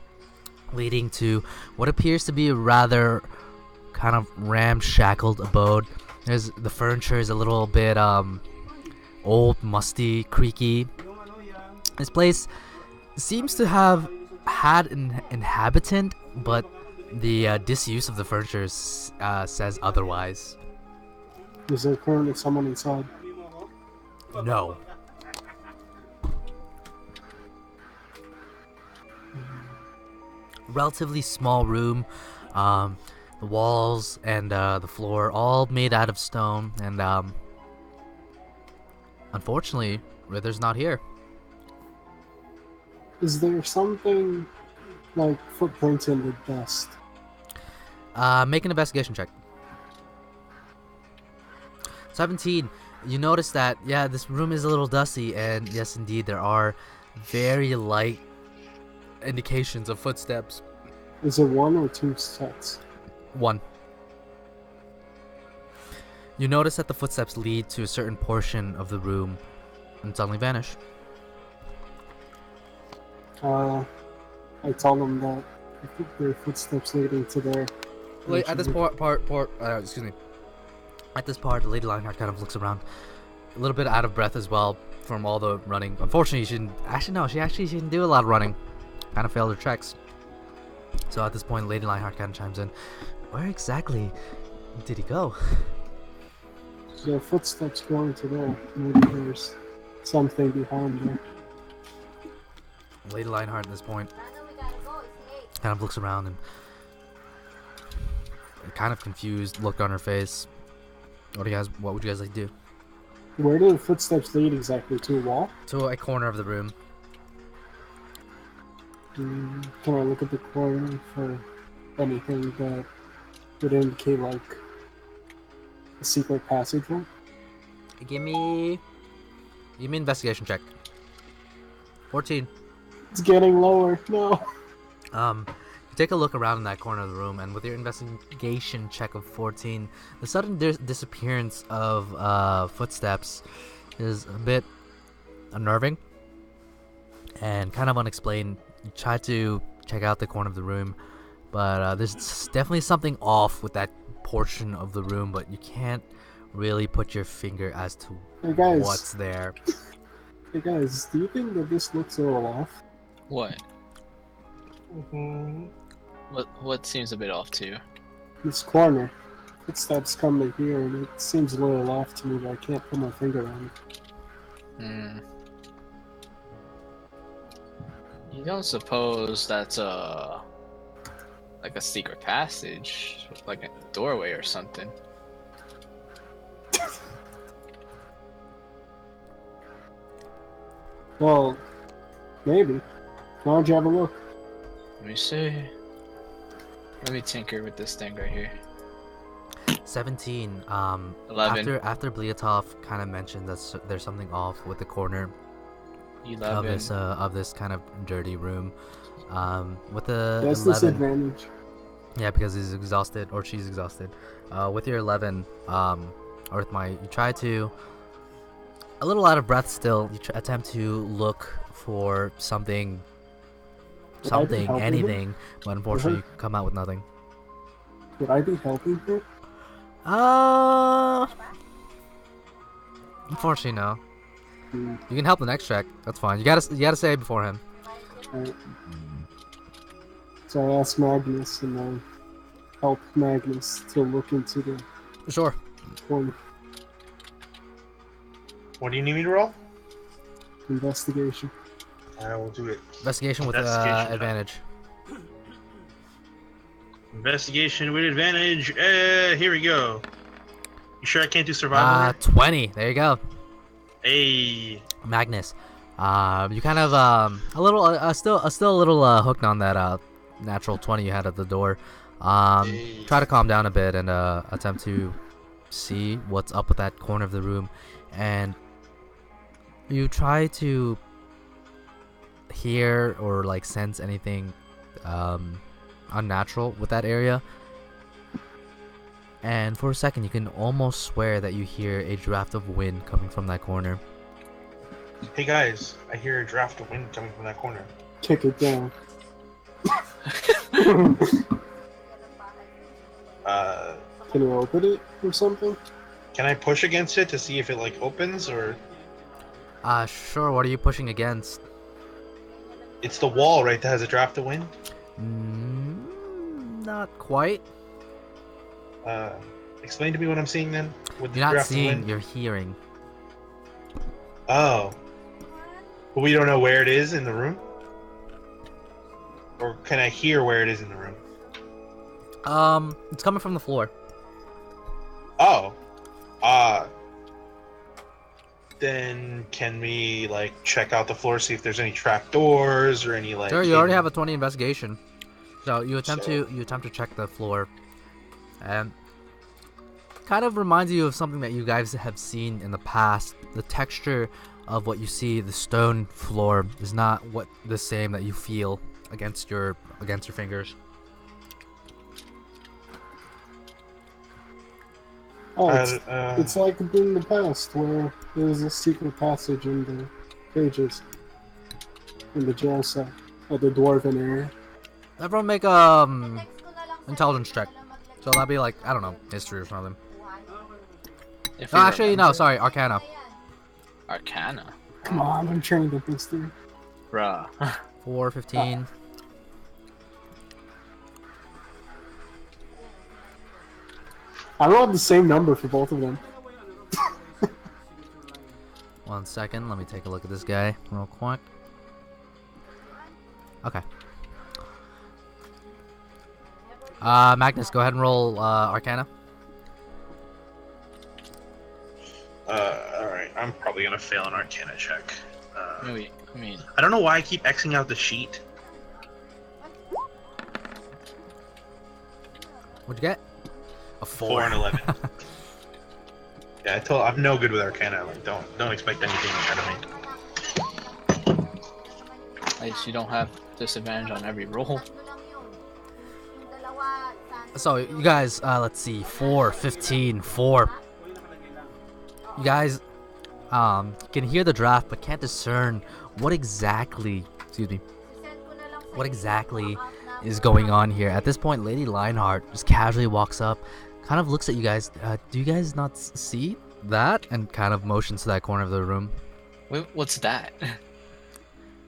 leading to what appears to be a rather kind of ramshackled abode. The furniture is a little bit old, musty, creaky. This place seems to have had an inhabitant, but the disuse of the furniture says otherwise. Is there currently someone inside? No. Relatively small room. The walls and the floor all made out of stone, and unfortunately, Rither's not here. Is there something like footprints in the dust? Make an investigation check. 17. You notice that, yeah, this room is a little dusty, and yes, indeed, there are very light indications of footsteps. Is it 1 or 2 sets? 1. You notice that the footsteps lead to a certain portion of the room and suddenly vanish. I tell them that there are footsteps leading to their... Wait, at this excuse me. At this part, Lady Lionheart kind of looks around, a little bit out of breath as well from all the running. Unfortunately, she didn't do a lot of running. Kind of failed her checks. So at this point, Lady Lionheart kind of chimes in. Where exactly did he go? There are footsteps going to there. Maybe there's something behind there. Lady Lionheart at this point kind of looks around and kind of confused look on her face. What would you guys like to do? Where do the footsteps lead exactly? To a wall? To a corner of the room. Can I look at the corner for anything that would indicate like a secret passageway? Give me investigation check. 14. It's getting lower. No. You take a look around in that corner of the room, and with your investigation check of 14, the sudden disappearance of footsteps is a bit unnerving and kind of unexplained. You try to check out the corner of the room, but there's definitely something off with that portion of the room, but you can't really put your finger as to what's there. Hey guys, do you think that this looks a little off? What? What seems a bit off to you? This corner. Footsteps come to here, and it seems a little off to me, but I can't put my finger on it. You don't suppose that's like a secret passage, like a doorway or something? Well, maybe. Why don't you have a look? Let me see. Let me tinker with this thing right here. 17. 11. After Blyatov kind of mentioned that there's something off with the corner 11. of this kind of dirty room. With the That's 11, disadvantage. yeah, because he's exhausted or she's exhausted. With your 11, Arithemaya, you try to, a little out of breath still, you attempt to look for something, anything, but unfortunately you come out with nothing. Would I be helping her? Unfortunately no. You can help the next check. That's fine. You gotta say it before him. Right. So I ask Magnus, and I help Magnus to look into the Sure. corner. What do you need me to roll? Investigation. I will do it. Investigation with Investigation. advantage. Investigation with advantage. Here we go. You sure I can't do survival? 20. There you go. Hey. Magnus. You kind of a little still a little hooked on that natural 20 you had at the door. Try to calm down a bit and attempt to see what's up with that corner of the room, and you try to hear or like sense anything unnatural with that area, and for a second you can almost swear that you hear a draft of wind coming from that corner. Hey guys, I hear a draft of wind coming from that corner. Kick it down. Can you open it or something? Can I push against it to see if it like opens, or? Sure. What are you pushing against? It's the wall, right, that has a draft of wind? Not quite. Explain to me what I'm seeing then? With the You're not draft of seeing, wind? you're hearing. Oh. But we don't know where it is in the room? Or can I hear where it is in the room? It's coming from the floor. Oh. Then can we, like, check out the floor, see if there's any trap doors or any, like... Sure, you already have a 20 investigation. So you attempt So- to check the floor. And kind of reminds you of something that you guys have seen in the past. The texture of what you see, the stone floor, is not the same that you feel against your fingers. Oh, it's like in the past where there was a secret passage in the cages in the jail cell at the dwarven area. Everyone make intelligence check. So that'd be like, I don't know, history or something. If No, you actually, no, remember. sorry, Arcana. Arcana. Come on, I'm trained in history. Bruh. 4, 15. I rolled the same number for both of them. 1 second, let me take a look at this guy real quick. Okay. Magnus, go ahead and roll Arcana. Alright, I'm probably gonna fail an Arcana check. I mean, I don't know why I keep Xing out the sheet. What'd you get? A 4 and 11. Yeah, I'm no good with Arcana. Like, don't expect anything out of me. at least you don't have disadvantage on every roll. So, you guys, let's see, 4, 15, 4. You guys, can hear the draft, but can't discern what exactly is going on here. At this point, Lady Lionheart just casually walks up, kind of looks at you guys. Do you guys not see that? And kind of motions to that corner of the room. Wait, what's that?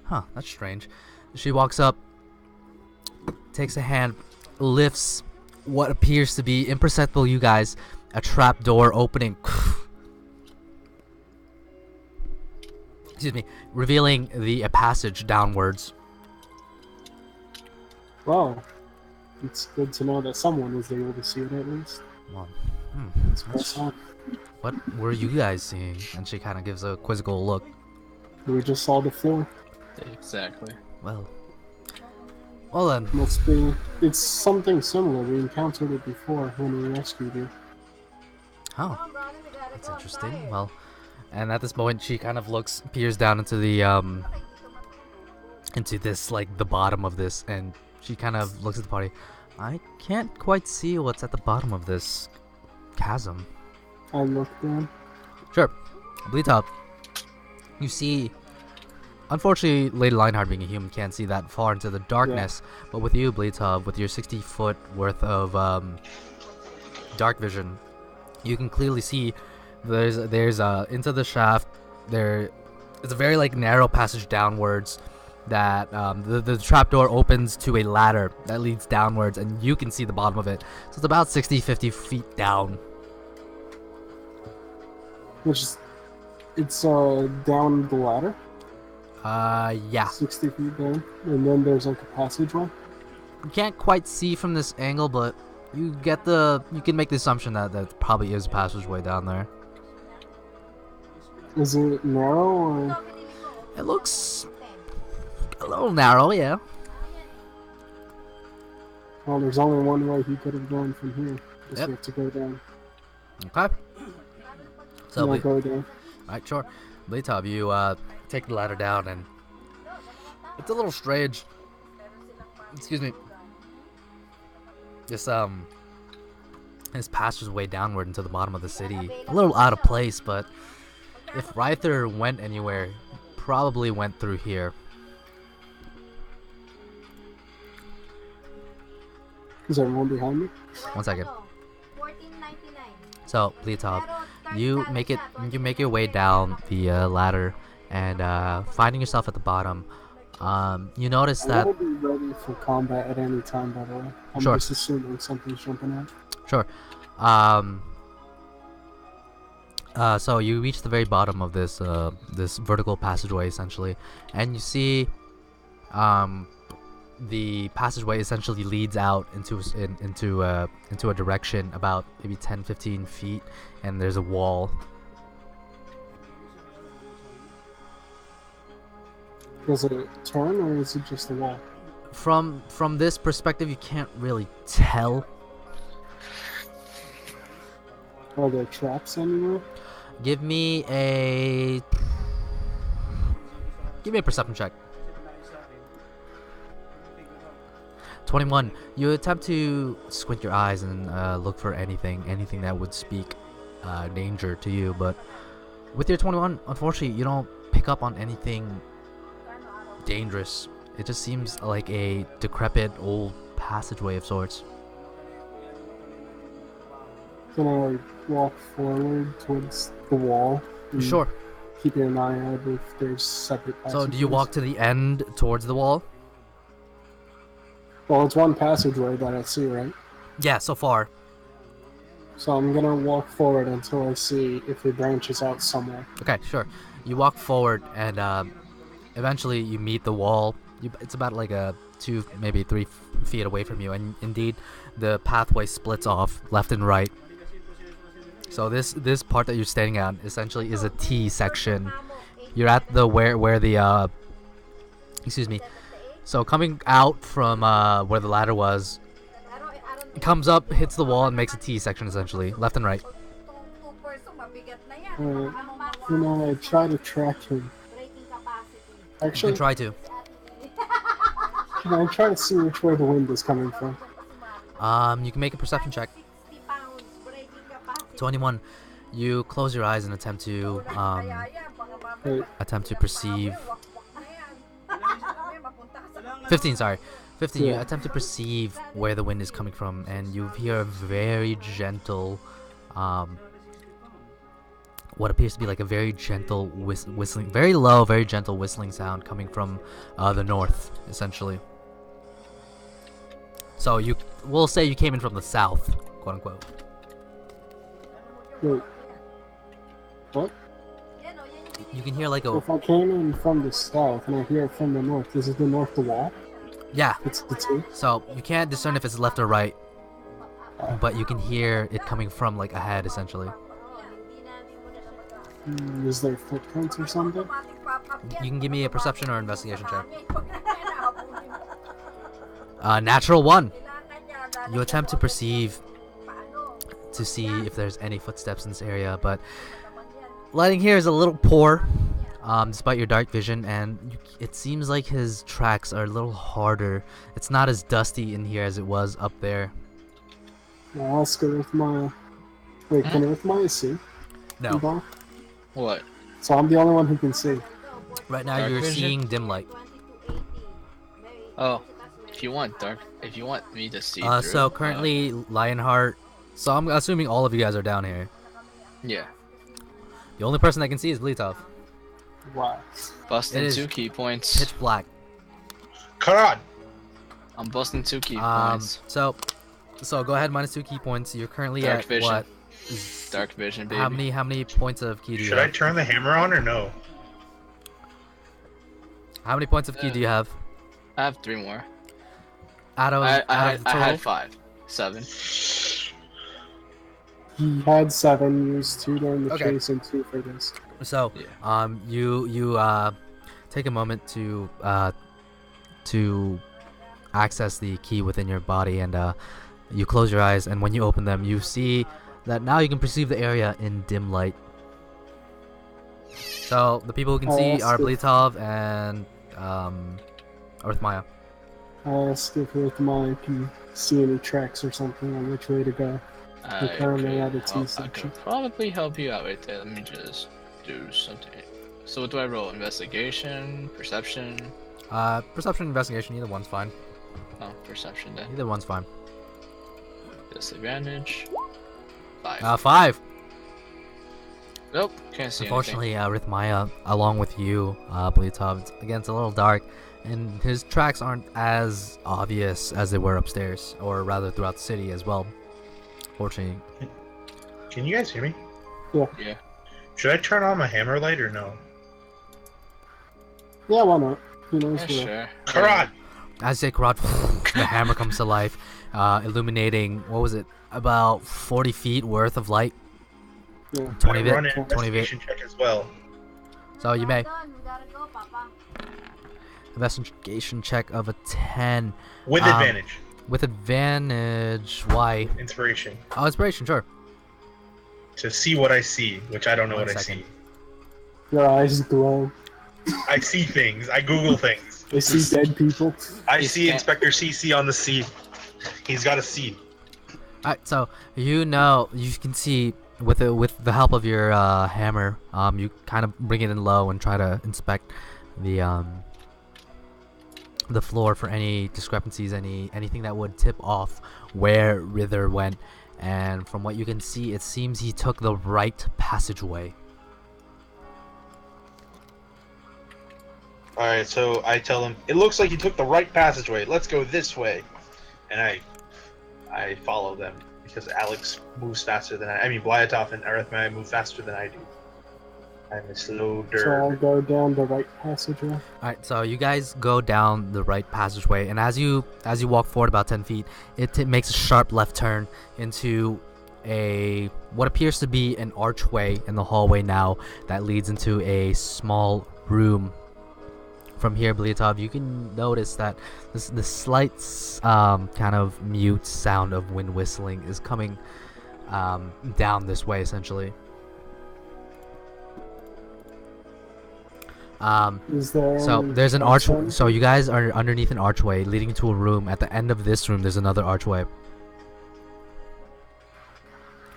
Huh, that's strange. She walks up, takes a hand, lifts what appears to be imperceptible, you guys, a trap door opening. Excuse me, revealing a passage downwards. Well, it's good to know that someone was able to see it at least. Well, Press on. what were you guys seeing? And she kind of gives a quizzical look. We just saw the floor. Exactly. Well then. Must be. It's something similar. We encountered it before when we rescued you. Oh, that's interesting. Well, and at this moment, she kind of peers down into the into this, like, the bottom of this, and she kind of looks at the party. I can't quite see what's at the bottom of this chasm. I looked down. Sure. Blyatov, you see, unfortunately, Lady Lionheart, being a human, can't see that far into the darkness, but with you, Blyatov, with your 60-foot worth of dark vision, you can clearly see there's into the shaft. It's a very, like, narrow passage downwards that the trapdoor opens to a ladder that leads downwards, and you can see the bottom of it. So it's about 50 feet down. It's down the ladder. Yeah. 60 feet down, and then there's like a passageway. You can't quite see from this angle, but you can make the assumption that that probably is a passageway down there. Is it narrow or? It looks a little narrow, yeah. Well, there's only one way he could have gone from here. Just Yep. have to go down. Okay. So, I'll go down. alright, sure. Blyatov, you take the ladder down, and it's a little strange. Excuse me. This passageway downward into the bottom of the city. A little out of place, but if Ryther went anywhere, probably went through here. Is there one behind me? 1 second. So, Blyatov, you make your way down the ladder, and finding yourself at the bottom, you notice I that. will be ready for combat at any time, by the way. I'm Sure. just assuming something's jumping out. Sure. So you reach the very bottom of this this vertical passageway essentially, and you see the passageway essentially leads out into a direction about maybe 10-15 feet, and there's a wall. Does it turn, or is it just a wall? From this perspective, you can't really tell. Are there traps anywhere? Give me a perception check. 21. You attempt to squint your eyes and look for anything that would speak danger to you, but with your 21, unfortunately, you don't pick up on anything dangerous. It just seems like a decrepit old passageway of sorts. Can I walk forward towards the wall? and Sure. Keeping an eye out if there's separate passages. So do you walk to the end towards the wall? Well, it's one passageway that I see, right? Yeah, so far. So I'm gonna walk forward until I see if it branches out somewhere. Okay, sure. You walk forward, and eventually you meet the wall. It's about like 2, maybe 3 feet away from you, and indeed, the pathway splits off left and right. So this part that you're standing on essentially is a T section. You're at the where the excuse me. So coming out from where the ladder was, it comes up, hits the wall, and makes a T section essentially, left and right. I try to track him. You Actually, can try to. I try to see which way the wind is coming from. You can make a perception check. 21. You close your eyes and attempt to perceive. 15. Sorry, 15. You Yeah. attempt to perceive where the wind is coming from, and you hear a very gentle, what appears to be like a very gentle whistling, very low, very gentle whistling sound coming from the north, essentially. So we'll say you came in from the south, quote unquote. Wait. What? You can hear like So a if I came in from the south and I hear it from the north, is it the north the wall? yeah. It's the two? So you can't discern if it's left or right, but you can hear it coming from like ahead, essentially. Is there footprints or something? You can give me a perception or investigation check. Natural 1. You attempt to perceive, to see if there's any footsteps in this area, but lighting here is a little poor, despite your dark vision, and it seems like his tracks are a little harder. It's not as dusty in here as it was up there. I'll ask Arithemaya. Wait, can Arithemaya see? No. Involved? What? So I'm the only one who can see. Right now Dark you're vision? seeing dim light. Oh, if you want me to see. So through, currently Lionheart. So I'm assuming all of you guys are down here. yeah, The only person that can see is Blyatov. Wow. busting It is 2 key points. Pitch black. Cut on. I'm busting 2 key points. So go ahead, minus 2 key points. You're currently Dark at vision. what? Dark vision, baby. How many points of key do you Should I have? turn the hammer on or no? How many points of key do you have? I have 3 more. Out of I the total? had 5, 7. He had 7, used 2 during the Okay. chase and 2 for this. So, Yeah. you take a moment to access the key within your body, and you close your eyes, and when you open them, you see that now you can perceive the area in dim light. So the people who can see are Blyatov and Arithemaya. I'll ask if Arithemaya can see any tracks or something on which way to go. We're currently at a T I section. could probably help you out right there. Let me just do something. So what do I roll? Investigation? Perception? Perception, investigation, either one's fine. Oh, perception then. Either one's fine. Disadvantage. 5. 5. Nope, can't see Unfortunately, Arithemaya, along with you, Blyatov, again, it's a little dark, and his tracks aren't as obvious as they were upstairs, or rather throughout the city as well. Fortunately. Can you guys hear me? Yeah. Should I turn on my hammer light or no? Yeah, why not? Who knows? Yeah, sure. Karat! As you say Karat, the hammer comes to life, illuminating, what was it, about 40 feet worth of light. Yeah. 20 I run an 20 bit. investigation check as well. So you may. Investigation check of a 10. With advantage. With advantage, why? Inspiration. Oh, inspiration, sure. To see what I see, which I don't know what I see. Your eyes glow. I see things. I Google things. I see dead people. I see Inspector Sici on the sea. He's got a C. Alright, so you can see with the help of your hammer, you kind of bring it in low and try to inspect the floor for any discrepancies, anything that would tip off where Rither went. And from what you can see, it seems he took the right passageway. Alright, so I tell him, it looks like you took the right passageway. Let's go this way. And I follow them because Alex moves faster than I mean, Blyatov and Arithemaya move faster than I do. I'm a slow So I'll go down the right passageway. Alright, so you guys go down the right passageway, and as you walk forward about 10 feet, it makes a sharp left turn into what appears to be an archway in the hallway now that leads into a small room. From here, Blyatov, you can notice that the slight kind of mute sound of wind whistling is coming down this way, essentially. So there's an archway. So you guys are underneath an archway leading to a room. At the end of this room, there's another archway.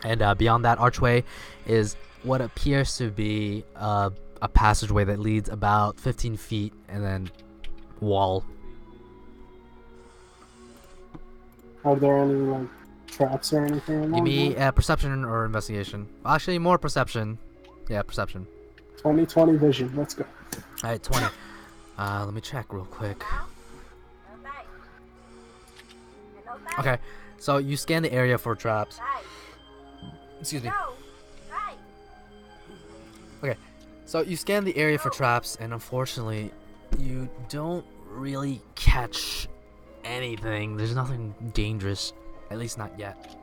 And beyond that archway is what appears to be a passageway that leads about 15 feet and then wall. Are there any traps or anything along Give me there? perception or investigation. Actually, more perception. Yeah, perception. 20/20 vision. Let's go. Alright, 20. Let me check real quick. Okay, so you scan the area for traps. Excuse me. Okay, so you scan the area for traps, and unfortunately, you don't really catch anything. There's nothing dangerous, at least not yet.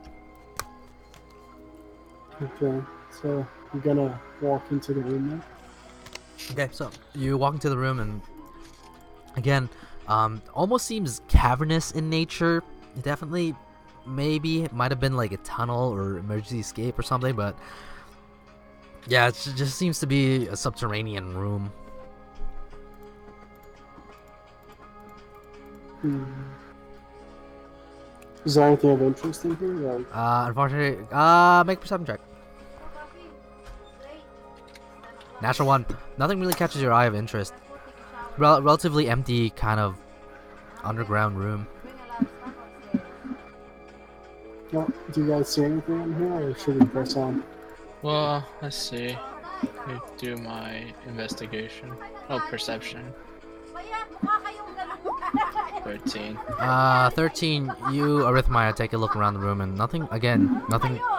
Okay, so I'm gonna walk into the room now. Okay, so you walk into the room, and again, almost seems cavernous in nature. Definitely, maybe it might have been like a tunnel or emergency escape or something, but yeah, it just seems to be a subterranean room. Is there anything of interest in here? Unfortunately, make a perception check. Natural 1. Nothing really catches your eye of interest. Relatively empty, kind of underground room. No, do you guys see anything in here, or should we press on? Well, let's see. Let me do my investigation. Oh, perception. 13. 13. You, Arithemaya, take a look around the room, and nothing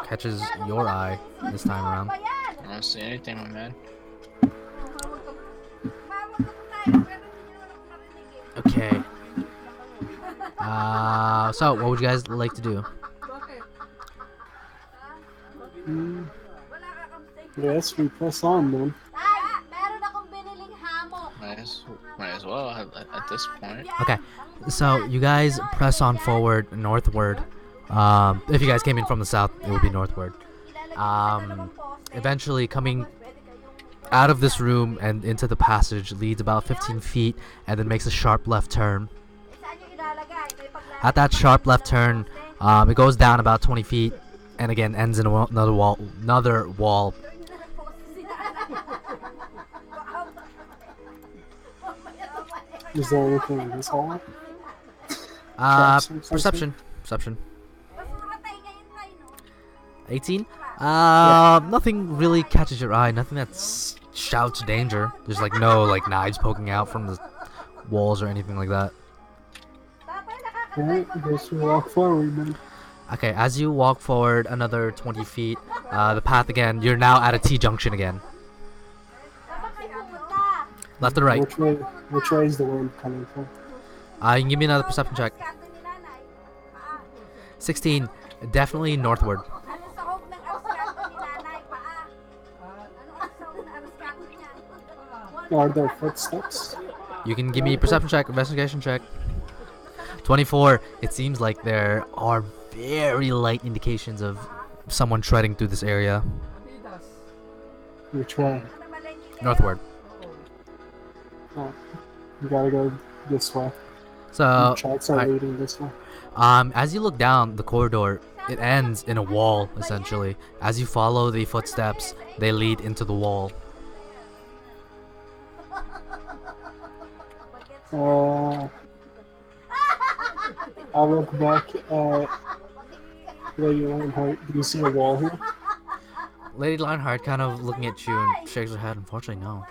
catches your eye this time around. I don't see anything, my man. Okay. So what would you guys like to do? Yes, we press on then. Might as well at this point. Okay, so you guys press on forward northward. If you guys came in from the south, it would be northward. Eventually coming out of this room and into the passage leads about 15 feet and then makes a sharp left turn. At that sharp left turn, it goes down about 20 feet and again ends in another wall. Is there anything in this hall? Perception. 18. Nothing really catches your eye. Nothing that shouts danger. There's like no like knives poking out from the walls or anything like that. Alright, I guess we walk forward then. Okay, as you walk forward another 20 feet, the path again. You're now at a T-junction again. Left or right? Which way is the wind coming from? You can give me another perception check. 16. Definitely northward. Are there footsteps? You can give me a perception check, investigation check. 24. It seems like there are very light indications of someone treading through this area. Which way? Northward. Oh, you gotta go this way. So, Charts are leading this way. as you look down the corridor, it ends in a wall, essentially. As you follow the footsteps, they lead into the wall. I'll look back at Lady Lionheart. Do you see a wall here? Lady Lionheart kind of looking at you and shakes her head. Unfortunately, no.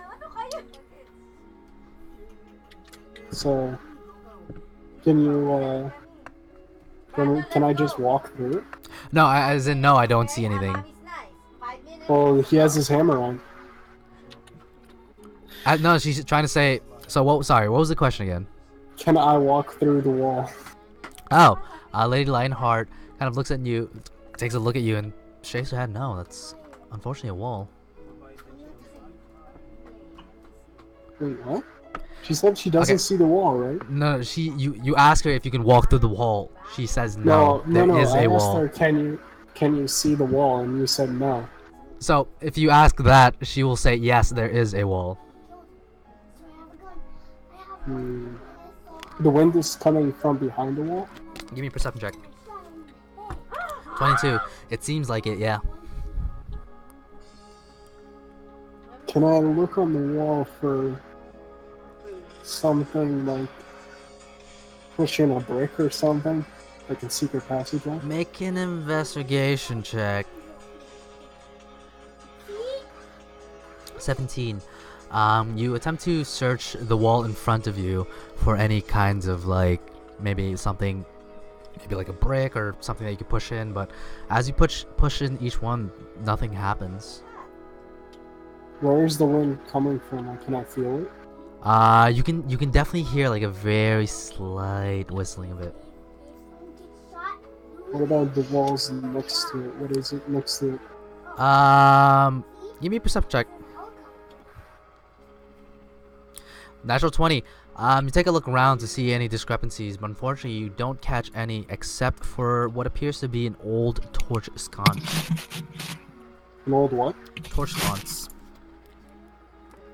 So, can I just walk through it? No, as in no, I don't see anything. Well, he has his hammer on. No, she's trying to say. So what? Sorry, what was the question again? Can I walk through the wall? Oh, Lady Lionheart kind of looks at you, takes a look at you, and shakes her head. No, that's unfortunately a wall. Wait, what? She said she doesn't see the wall, right? No, you ask her if you can walk through the wall. She says no. No. There is I a asked wall. her, can you see the wall? And you said no. So if you ask that, she will say yes, there is a wall. The wind is coming from behind the wall? Give me a perception check. 22. It seems like it, yeah. Can I look on the wall for something like pushing a brick or something? Like a secret passageway? Make an investigation check. 17. You attempt to search the wall in front of you for any kinds of like maybe something, maybe like a brick or something that you could push in, but as you push in each one, nothing happens. Where is the wind coming from? Can I feel it? You can definitely hear like a very slight whistling of it. What about the walls next to it? What is it next to it? Give me a perception check. Natural 20. You take a look around to see any discrepancies, but unfortunately you don't catch any except for what appears to be an old torch sconce. An old what? Torch sconce.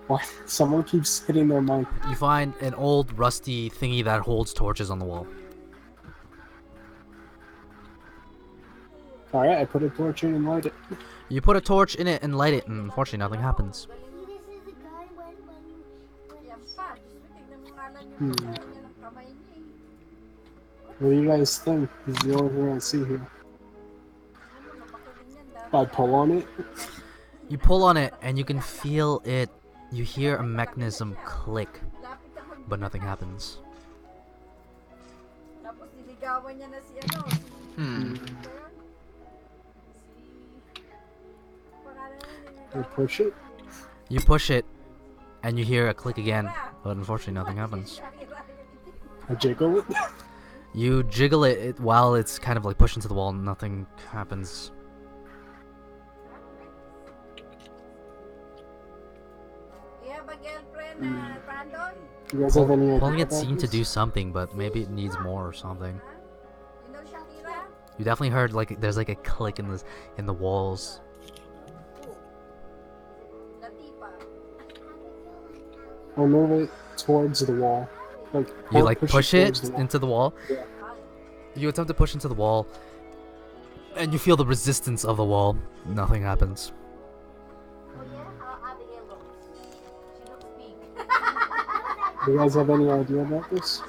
What? Someone keeps hitting their mic. You find an old rusty thingy that holds torches on the wall. Alright, I put a torch in and light it. You put a torch in it and light it, and unfortunately nothing happens. What do you guys think? This is the only thing I see here. I pull on it. You pull on it and you can feel it. You hear a mechanism click, but nothing happens. I push it. You push it and you hear a click again, but unfortunately nothing happens. I jiggle it. You jiggle it while it's kind of like pushed into the wall and nothing happens. You guys have any idea Pulling it about seemed to this? do something, but maybe it needs more or something. You definitely heard like there's like a click in the walls. I'll move it towards the wall. You like push it towards the wall. into the wall. Yeah. You attempt to push into the wall, and you feel the resistance of the wall. Nothing happens. Do you guys have any idea about this?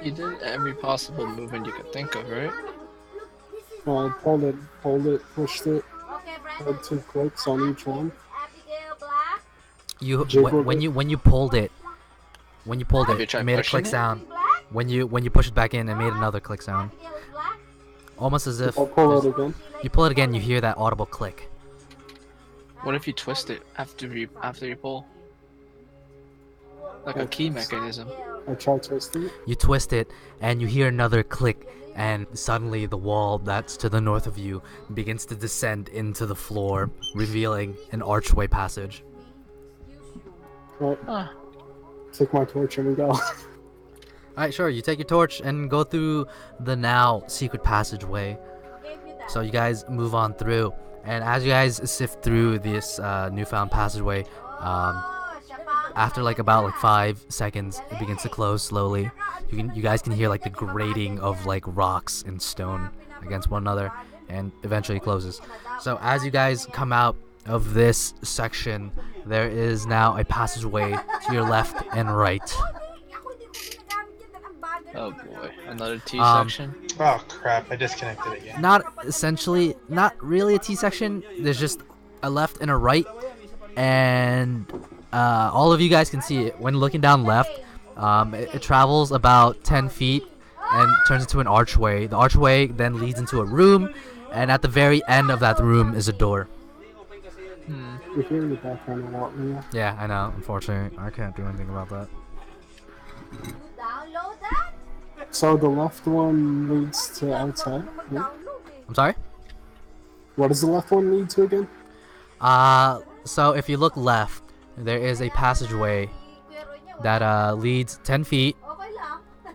You did every possible movement you could think of, right? I pulled it, pushed it, had 2 clicks on each one. When you pulled it, Have you it tried made a pushing click it? sound. When you push it back in, it made another click sound. Almost as if I'll pull it again. you pull it again, you hear that audible click. What if you twist it after you pull? Like a key mechanism. I tried twisting it. You twist it, and you hear another click, and suddenly the wall that's to the north of you begins to descend into the floor, revealing an archway passage. Right. Huh. Take my torch and we go. Alright, sure, you take your torch and go through the now secret passageway. So you guys move on through, and as you guys sift through this newfound passageway, after like about 5 seconds, it begins to close slowly. You guys can hear like the grating of like rocks and stone against one another, and eventually closes. So as you guys come out of this section, there is now a passageway to your left and right. Oh boy, another T Um, section. Oh crap! I disconnected again. Not really a T section. There's just a left and a right, and all of you guys can see it when looking down left. It travels about 10 feet and turns into an archway. The archway then leads into a room, and at the very end of that room is a door. You're hearing the background a lot, Leah. Yeah, I know. Unfortunately, I can't do anything about that. So the left one leads to outside. Yeah? I'm sorry? What does the left one lead to again? So if you look left, there is a passageway that leads 10 feet.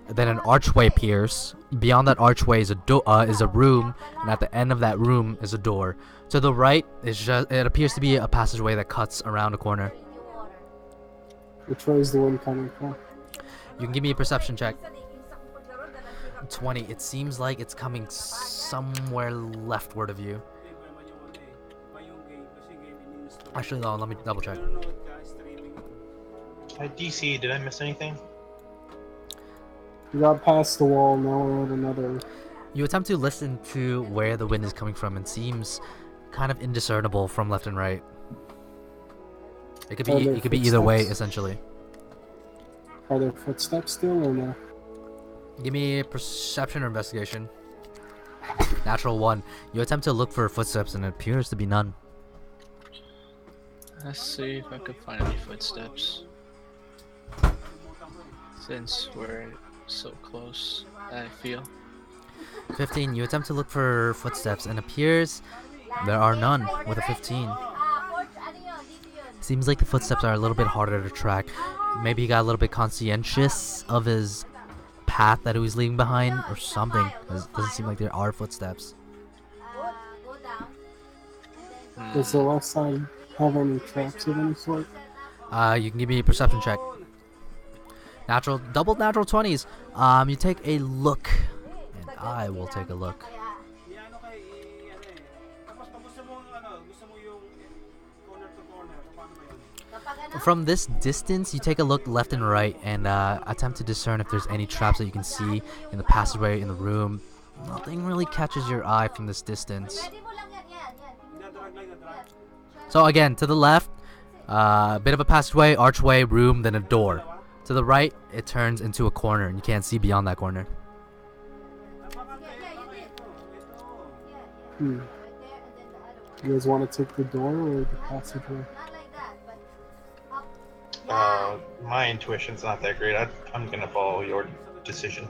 Then an archway appears. Beyond that archway is a room, and at the end of that room is a door. To the right it appears to be a passageway that cuts around a corner. Which way is the wind coming from? You can give me a perception check. 20. It seems like it's coming somewhere leftward of you. Actually, no, let me double check. DC, did I miss anything? We got past the wall, now we're at another. You attempt to listen to where the wind is coming from, and seems kind of indiscernible from left and right. It could be either way, essentially. Are there footsteps still or no? Give me a perception or investigation. Natural 1. You attempt to look for footsteps, and it appears to be none. Let's see if I could find any footsteps. Since we're so close, I feel. 15. You attempt to look for footsteps, and appears there are none with a 15. Seems like the footsteps are a little bit harder to track. Maybe he got a little bit conscientious of his path that he was leaving behind or something. It doesn't seem like there are footsteps. Does the left side have any traps of any sort? You can give me a perception check. Double natural 20s. You take a look, and I will take a look. From this distance, you take a look left and right and attempt to discern if there's any traps that you can see in the passageway, in the room. Nothing really catches your eye from this distance. So again, to the left, a bit of a passageway, archway, room, then a door. To the right, it turns into a corner, and you can't see beyond that corner. You guys want to take the door or the passageway? My intuition's not that great. I'm gonna follow your decision.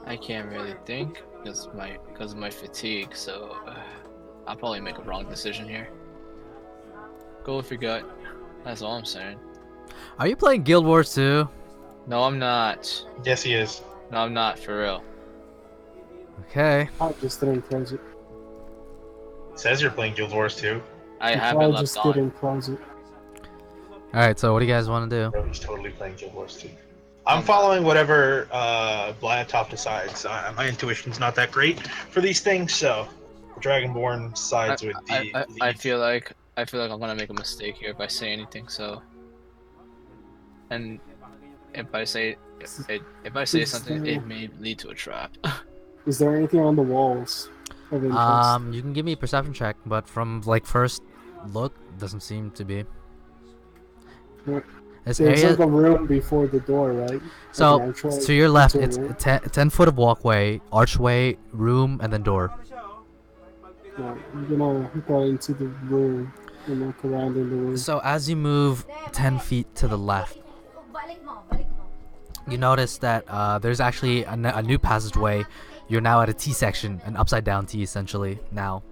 I can't really think because of my fatigue, so I'll probably make a wrong decision here. Go with your gut. That's all I'm saying. Are you playing Guild Wars 2? No, I'm not. Yes, he is. No, I'm not, for real. Okay. I just didn't close it. It says you're playing Guild Wars 2. I have I it left just on. didn't close it. Alright, so what do you guys want to do? Bro, he's totally playing Guild Wars 2. I'm following whatever Blyatov decides. My intuition's not that great for these things, so Dragonborn sides with the I lead. feel like I'm gonna make a mistake here if I say anything. So, and if I say something, it may lead to a trap. Is there anything on the walls of interest? You can give me a perception check, but from like first look, doesn't seem to be. What? This There's area. like a room before the door, right? So Like an archway to your left, into a it's room? 10 foot of walkway, archway, room, and then door. No, I'm gonna go into the room and look around in the room. So as you move 10 feet to the left, you notice that there's actually a new passageway. You're now at a T section, an upside down T essentially now.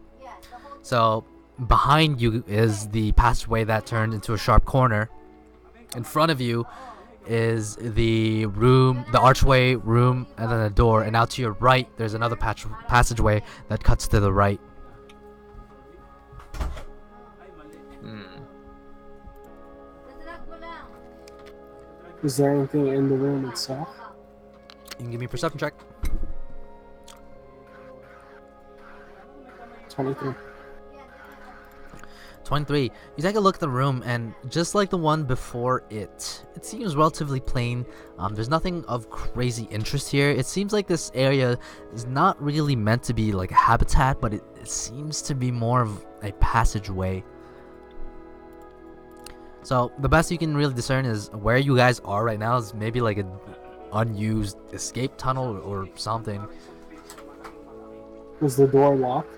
So behind you is the passageway that turned into a sharp corner. In front of you is the room, the archway, room, and then a door. And out to your right, there's another passageway that cuts to the right. Is there anything in the room itself? You can give me a perception check. 23. 23. You take a look at the room, and just like the one before it seems relatively plain. There's nothing of crazy interest here. It seems like this area is not really meant to be like a habitat, but it seems to be more of a passageway. So the best you can really discern is where you guys are right now is maybe like an unused escape tunnel or something. Was the door locked?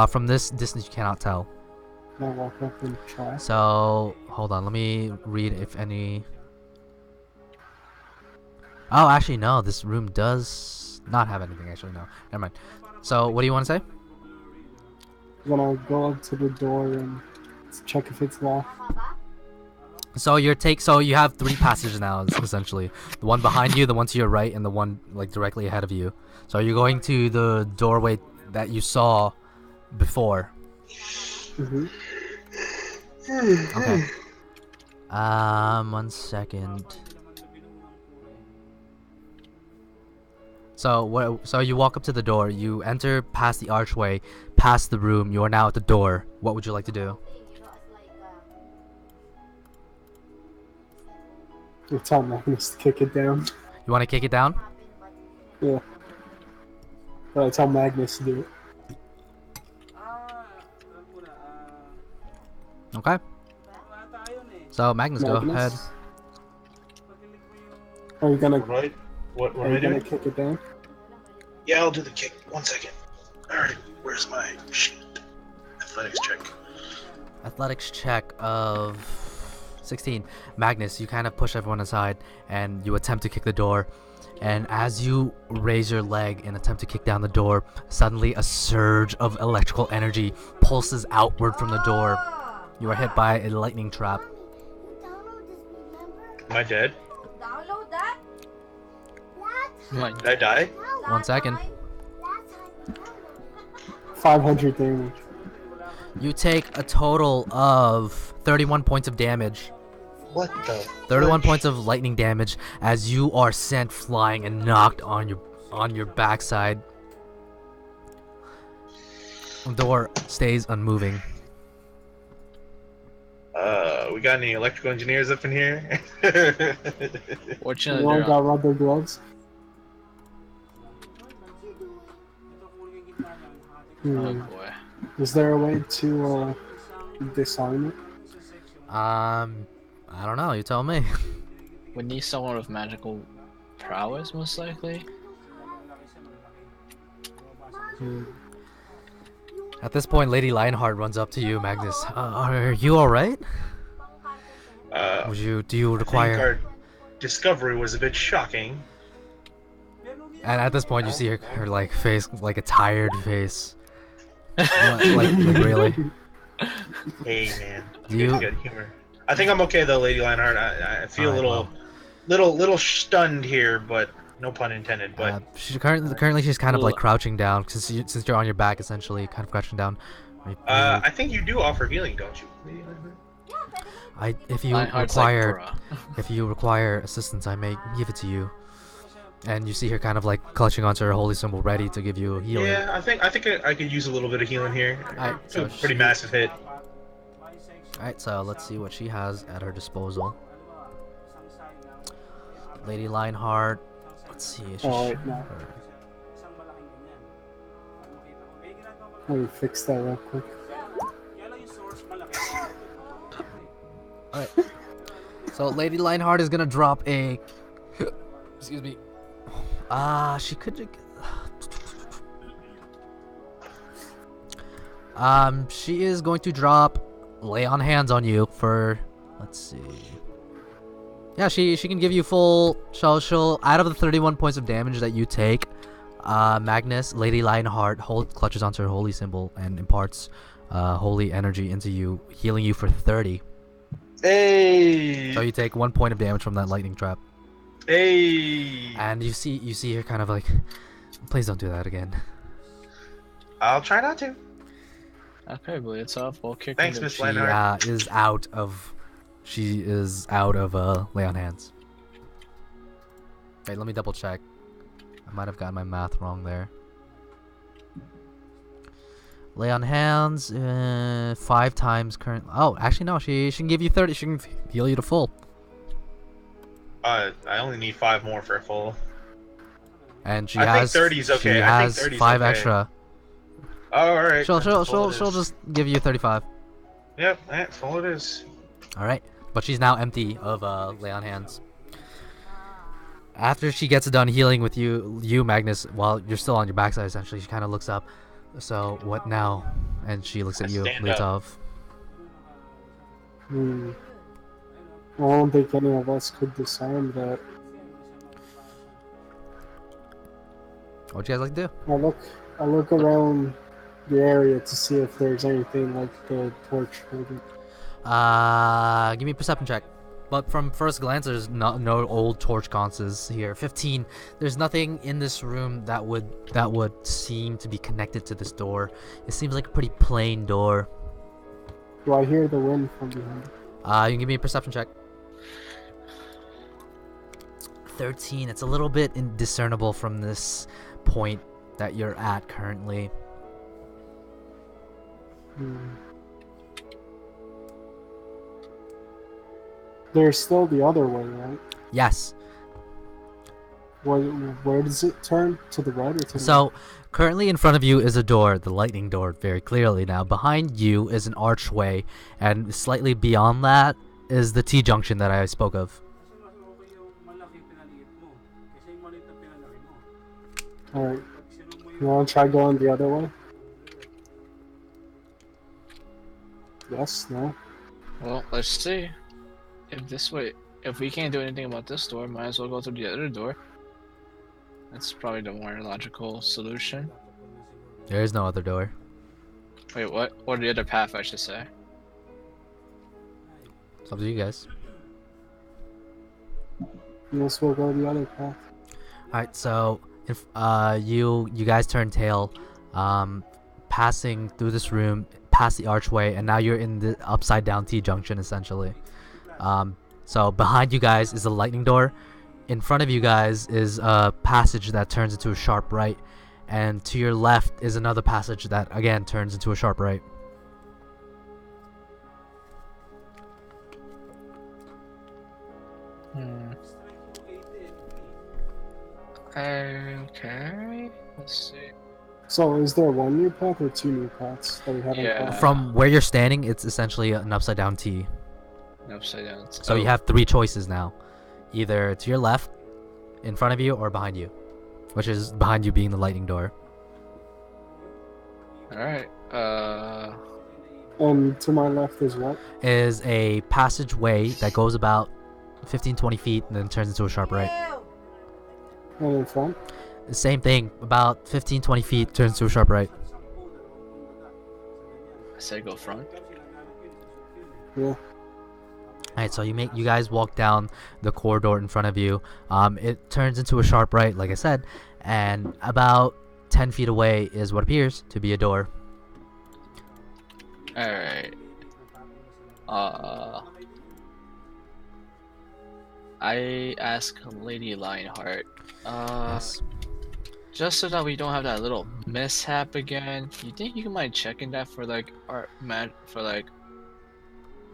From this distance, you cannot tell. Can I walk up and try? So hold on, let me read if any. Oh, actually no, this room does not have anything. Actually, no, never mind. So what do you want to say? I'm gonna go up to the door and check if it's locked. So you have 3 passages now essentially. The one behind you, the one to your right, and the one like directly ahead of you. So you're going to the doorway that you saw before. Mm-hmm. Okay. 1 second. So you walk up to the door, you enter past the archway, past the room, you are now at the door. What would you like to do? I'll tell Magnus to kick it down. You want to kick it down? Yeah. But I tell Magnus to do it. Okay. So Magnus, go ahead. Are you gonna? Right? What Are am you I gonna doing? kick it down? Yeah, I'll do the kick. 1 second. Alright, where's my shit? Athletics check. Athletics check of 16. Magnus, you kind of push everyone aside and you attempt to kick the door. And as you raise your leg and attempt to kick down the door, suddenly a surge of electrical energy pulses outward from the door. You are hit by a lightning trap. Am I dead? My Did I die? 1 second. 500 damage. You take a total of 31 points of damage. What the? 31 points of lightning damage as you are sent flying and knocked on your backside. The door stays unmoving. We got any electrical engineers up in here? fortunately, You all they're got rubber gloves? oh Hmm. boy. Is there a way to disarm it? I don't know. You tell me. We need someone with magical prowess, most likely. Hmm. At this point, Lady Lionheart runs up to you, Magnus. Are you all right? Do you require? discovery was a bit shocking. And at this point, you see her like face, like a tired face. like really? Hey man, You- good humor. I think I'm okay though, Lady Lionheart. I feel a Alright, little stunned here, but no pun intended. But she's currently she's kind of like crouching down since you're on your back, essentially, kind of crouching down. I think you do offer healing, don't you, Lady Lionheart? If you require assistance, I may give it to you. And you see her kind of like clutching onto her holy symbol, ready to give you a healing. Yeah, I think I could use a little bit of healing here. Alright, It's so a pretty massive hit. Alright, so let's see what she has at her disposal. Lady Lionheart. Let's see. Alright, now. Let me fix that real quick. Alright. So Lady Lionheart is gonna drop a. Excuse me. She could. She is going to drop lay on hands on you for. Let's see. Yeah, she can give you full. She'll out of the 31 points of damage that you take. Magnus, Lady Lionheart clutches onto her holy symbol and imparts holy energy into you, healing you for 30. Hey! So you take 1 point of damage from that lightning trap. Hey! And you see her kind of like, please don't do that again. I'll try not to. Okay, Blyatov, we'll kick Thanks, him. Miss She Lionheart. is out of lay on hands. Wait, let me double check. I might have gotten my math wrong there. Lay on hands, 5 times current. Oh, actually no, she can give you 30. She can heal you to full. I only need 5 more for a full. And she I has. think 30's okay. She I think has 30's 5 okay. extra. All right. She'll Full it is. just give you 35. Yep, that's full it is. All right, but she's now empty of lay on hands. After she gets done healing with you Magnus, while you're still on your backside, essentially, she kind of looks up. So what now? And she looks at you, Stand up. Blyatov. I don't think any of us could disarm that. What you guys like to do? I look around the area to see if there's anything like the torch holder. Give me a perception check. But from first glance, there's no old torch sconces here. 15. There's nothing in this room that would seem to be connected to this door. It seems like a pretty plain door. Do I hear the wind from behind? You can give me a perception check. 13. It's a little bit indiscernible from this point that you're at currently. There's still the other way, right? Yes. Where does it turn? To the right or to the So, currently in front of you is a door, the lightning door, very clearly now. Behind you is an archway, and slightly beyond that is the T-junction that I spoke of. Alright. You want to try going the other way? Yes? No? Well, let's see. If we can't do anything about this door, might as well go through the other door. That's probably the more logical solution. There is no other door. Wait, what? Or the other path, I should say. It's up to you guys. Yes, we'll go the other path. Alright, so if you guys turn tail, passing through this room, past the archway, and now you're in the upside down T-junction essentially. So behind you guys is a lightning door. In front of you guys is a passage that turns into a sharp right, and to your left is another passage that again turns into a sharp right. Okay. Let's see. So, is there one new path or 2 new paths that we haven't Yeah. found? From where you're standing, it's essentially an upside down T. Upside down. So you have 3 choices now. Either to your left, in front of you, or behind you. Which is behind you being the lightning door. Alright. And to my left is what? Is a passageway that goes about 15-20 feet, and then turns into a sharp right. And in front? The same thing, about 15-20 feet, turns to a sharp right. I said go front. Yeah. Alright, so you guys walk down the corridor in front of you. It turns into a sharp right, like I said, and about 10 feet away is what appears to be a door. Alright. I ask Lady Lionheart, Yes. just so that we don't have that little mishap again, you think you mind checking that for like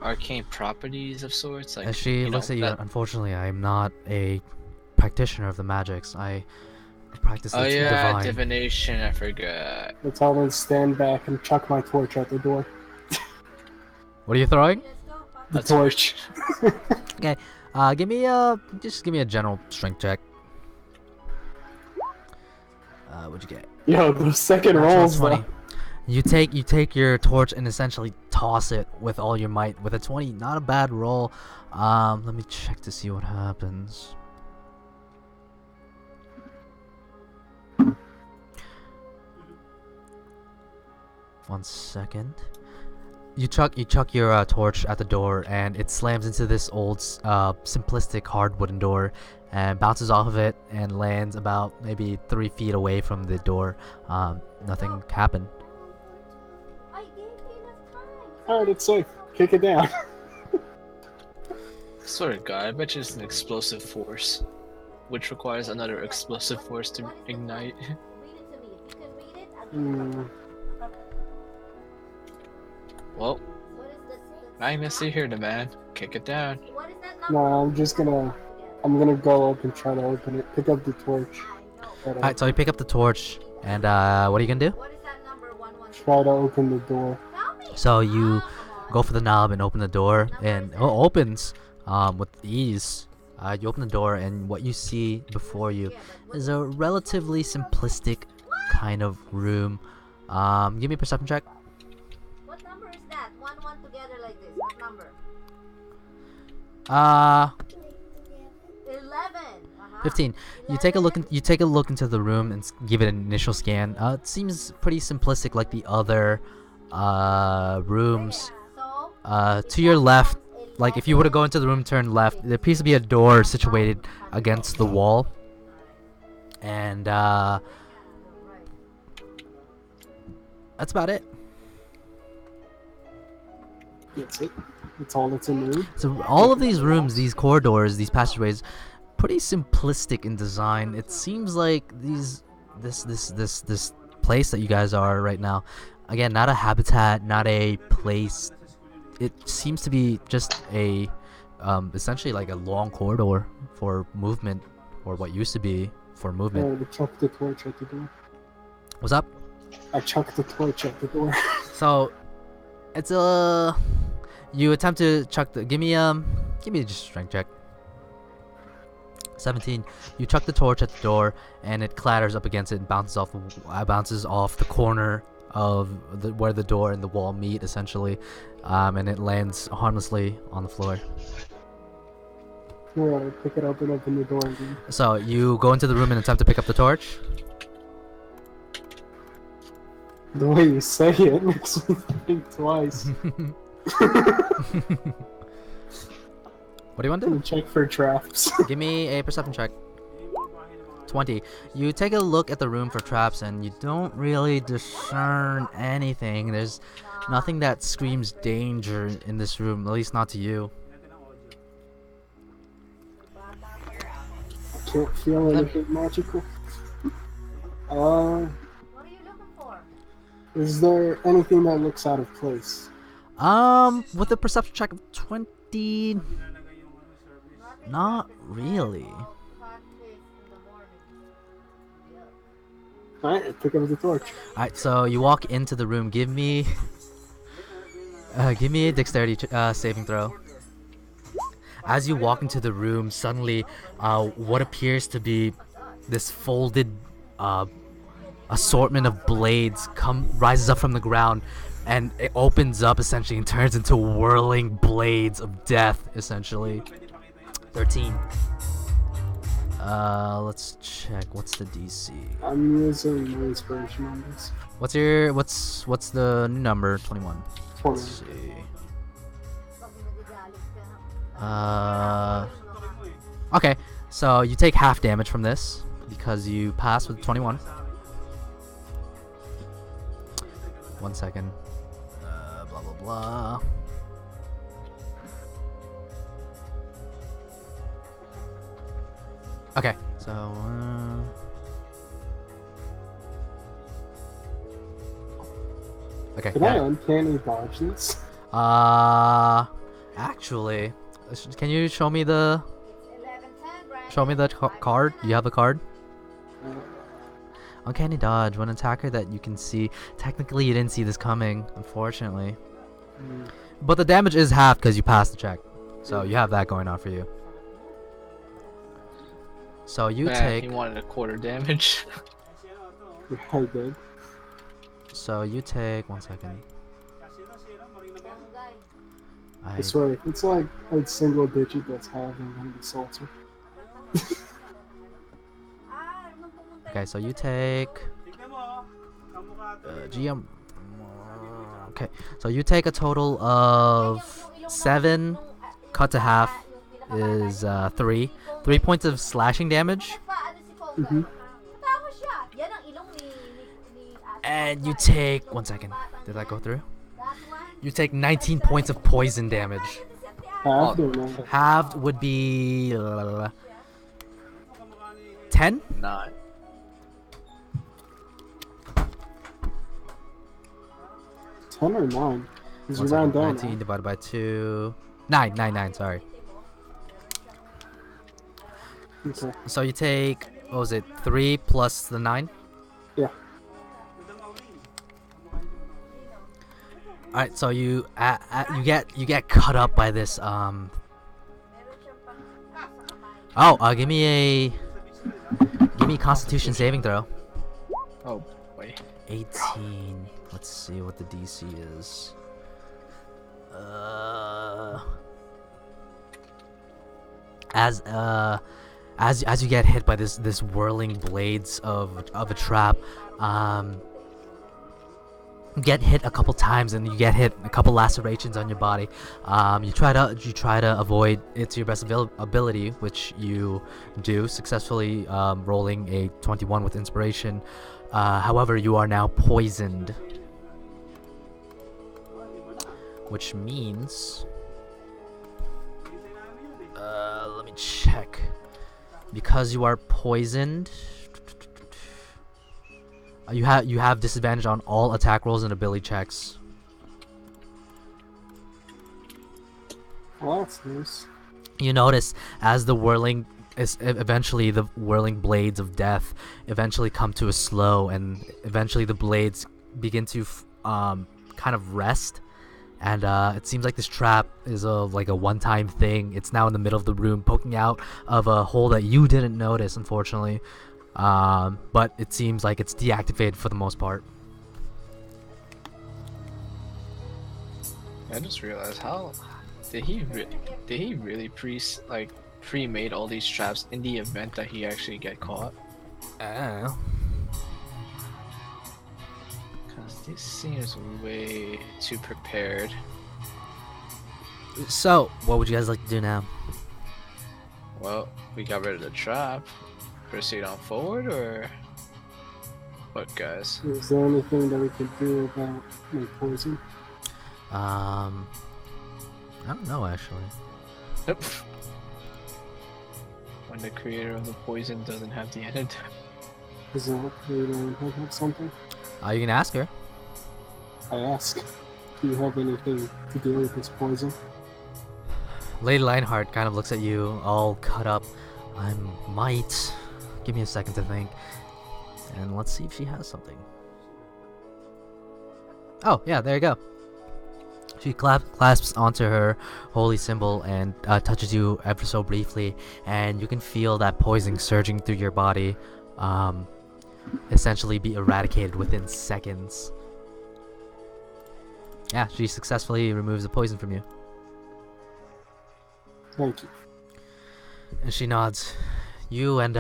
arcane properties of sorts? Like, As she looks at you, unfortunately, I'm not a practitioner of the magics. I practice Oh the yeah, divine. divination, I forgot. Let's all then stand back and chuck my torch out the door. What are you throwing? The torch. Okay. Give me a general strength check. What'd you get? Yo, those second Natural rolls, 20. though. You take your torch and essentially toss it with all your might. With a 20, not a bad roll. Let me check to see what happens. One second. You chuck your torch at the door, and it slams into this old, simplistic hard wooden door, and bounces off of it and lands about maybe 3 feet away from the door. Nothing happened. Alright, it's safe. Kick it down. Swear to God, I bet you it's an explosive force, which requires another explosive force to ignite. Well, Magnus, you hear the man. Kick it down. No, I'm gonna go up and try to open it. Pick up the torch. Alright, so you pick up the torch, and what are you gonna do? Try to open the door. So you go for the knob and open the door, and it opens with ease. You open the door, and what you see before you is a relatively simplistic kind of room. Give me a perception check. What number is that? One together like this. What number? 11. 15. You take a look into the room and give it an initial scan. It seems pretty simplistic, like the other rooms. To your left, like if you were to go into the room, turn left, there appears to be a door situated against the wall, and that's about it. That's it. That's all that's in the room. So all of these rooms, these corridors, these passageways, pretty simplistic in design. It seems like this place that you guys are right now, again, not a habitat, not a place. It seems to be just a essentially like a long corridor for movement, or what used to be for movement. I chucked the torch at the door. What's up? I chucked the torch at the door. So it's you attempt to chuck the give me just a strength check. 17. You chuck the torch at the door, and it clatters up against it and bounces off the corner of where the door and the wall meet, essentially, and it lands harmlessly on the floor. Yeah, pick it up and open the door again. So you go into the room and attempt to pick up the torch. The way you say it makes me think twice. What do you want to do? Check for traps. Give me a perception check. 20. You take a look at the room for traps, and you don't really discern anything. There's nothing that screams danger in this room, at least not to you. Can't feel anything magical. What are you looking for? Is there anything that looks out of place? With a perception check of 20, not really. Alright, pick up the torch. Alright, so you walk into the room. Give me a dexterity saving throw. As you walk into the room, suddenly, what appears to be this folded assortment of blades rises up from the ground, and it opens up essentially and turns into whirling blades of death, essentially. 13. Let's check. What's the DC? I'm using my inspiration on this. What's the new number? 21. 20. Let's see. Okay, so you take half damage from this because you pass with 21. 1 second. Blah blah blah. Okay, so okay. Can I uncanny dodge this? Actually, can you show me the card? You have the card? Uncanny dodge. When an attacker that you can see. Technically, you didn't see this coming, unfortunately. But the damage is half because you passed the check. So you have that going on for you. So you take. He wanted a quarter damage. I did. So you take 1 second. I swear, it's like a single digit that's having one of the salter. Okay, so you take GM. Okay, so you take a total of 7. Cut to half is 3. 3 points of slashing damage. Mm-hmm. And you take 1 second. Did that go through? You take 19 points of poison damage. Halved or not? Halved would be 10. 9. 10 or 9? Because you 1 round second, down. 19 divided by 2. 9. Sorry. Okay. So you take, what was it, 3 plus the 9? Yeah. Alright, so you get cut up by this give me a Constitution saving throw. Oh boy. 18. Let's see what the DC is. As you get hit by this whirling blades of a trap, get hit a couple times and you get hit a couple lacerations on your body. You try to avoid it to your best ability, which you do successfully, rolling a 21 with inspiration. However, you are now poisoned, which means let me check. Because you are poisoned, you have disadvantage on all attack rolls and ability checks. Well, that's nice. You notice as the whirling blades of death eventually come to a slow, and eventually the blades begin to kind of rest. And it seems like this trap is like a one-time thing. It's now in the middle of the room, poking out of a hole that you didn't notice, unfortunately. But it seems like it's deactivated for the most part. I just realized how did he really pre-made all these traps in the event that he actually get caught? This seems way too prepared. So, what would you guys like to do now? Well, we got rid of the trap. Proceed on forward, or what, guys? Is there anything that we could do about my poison? I don't know actually. Nope. When the creator of the poison doesn't have the antidote. Is that you have something? You can ask her. I ask, do you have anything to deal with this poison? Lady Lionheart kind of looks at you, all cut up. I might. Give me a second to think. And let's see if she has something. Oh, yeah, there you go. She clasps onto her holy symbol and touches you ever so briefly. And you can feel that poison surging through your body. Essentially be eradicated within seconds. Yeah, she successfully removes the poison from you. Thank you. And she nods. You and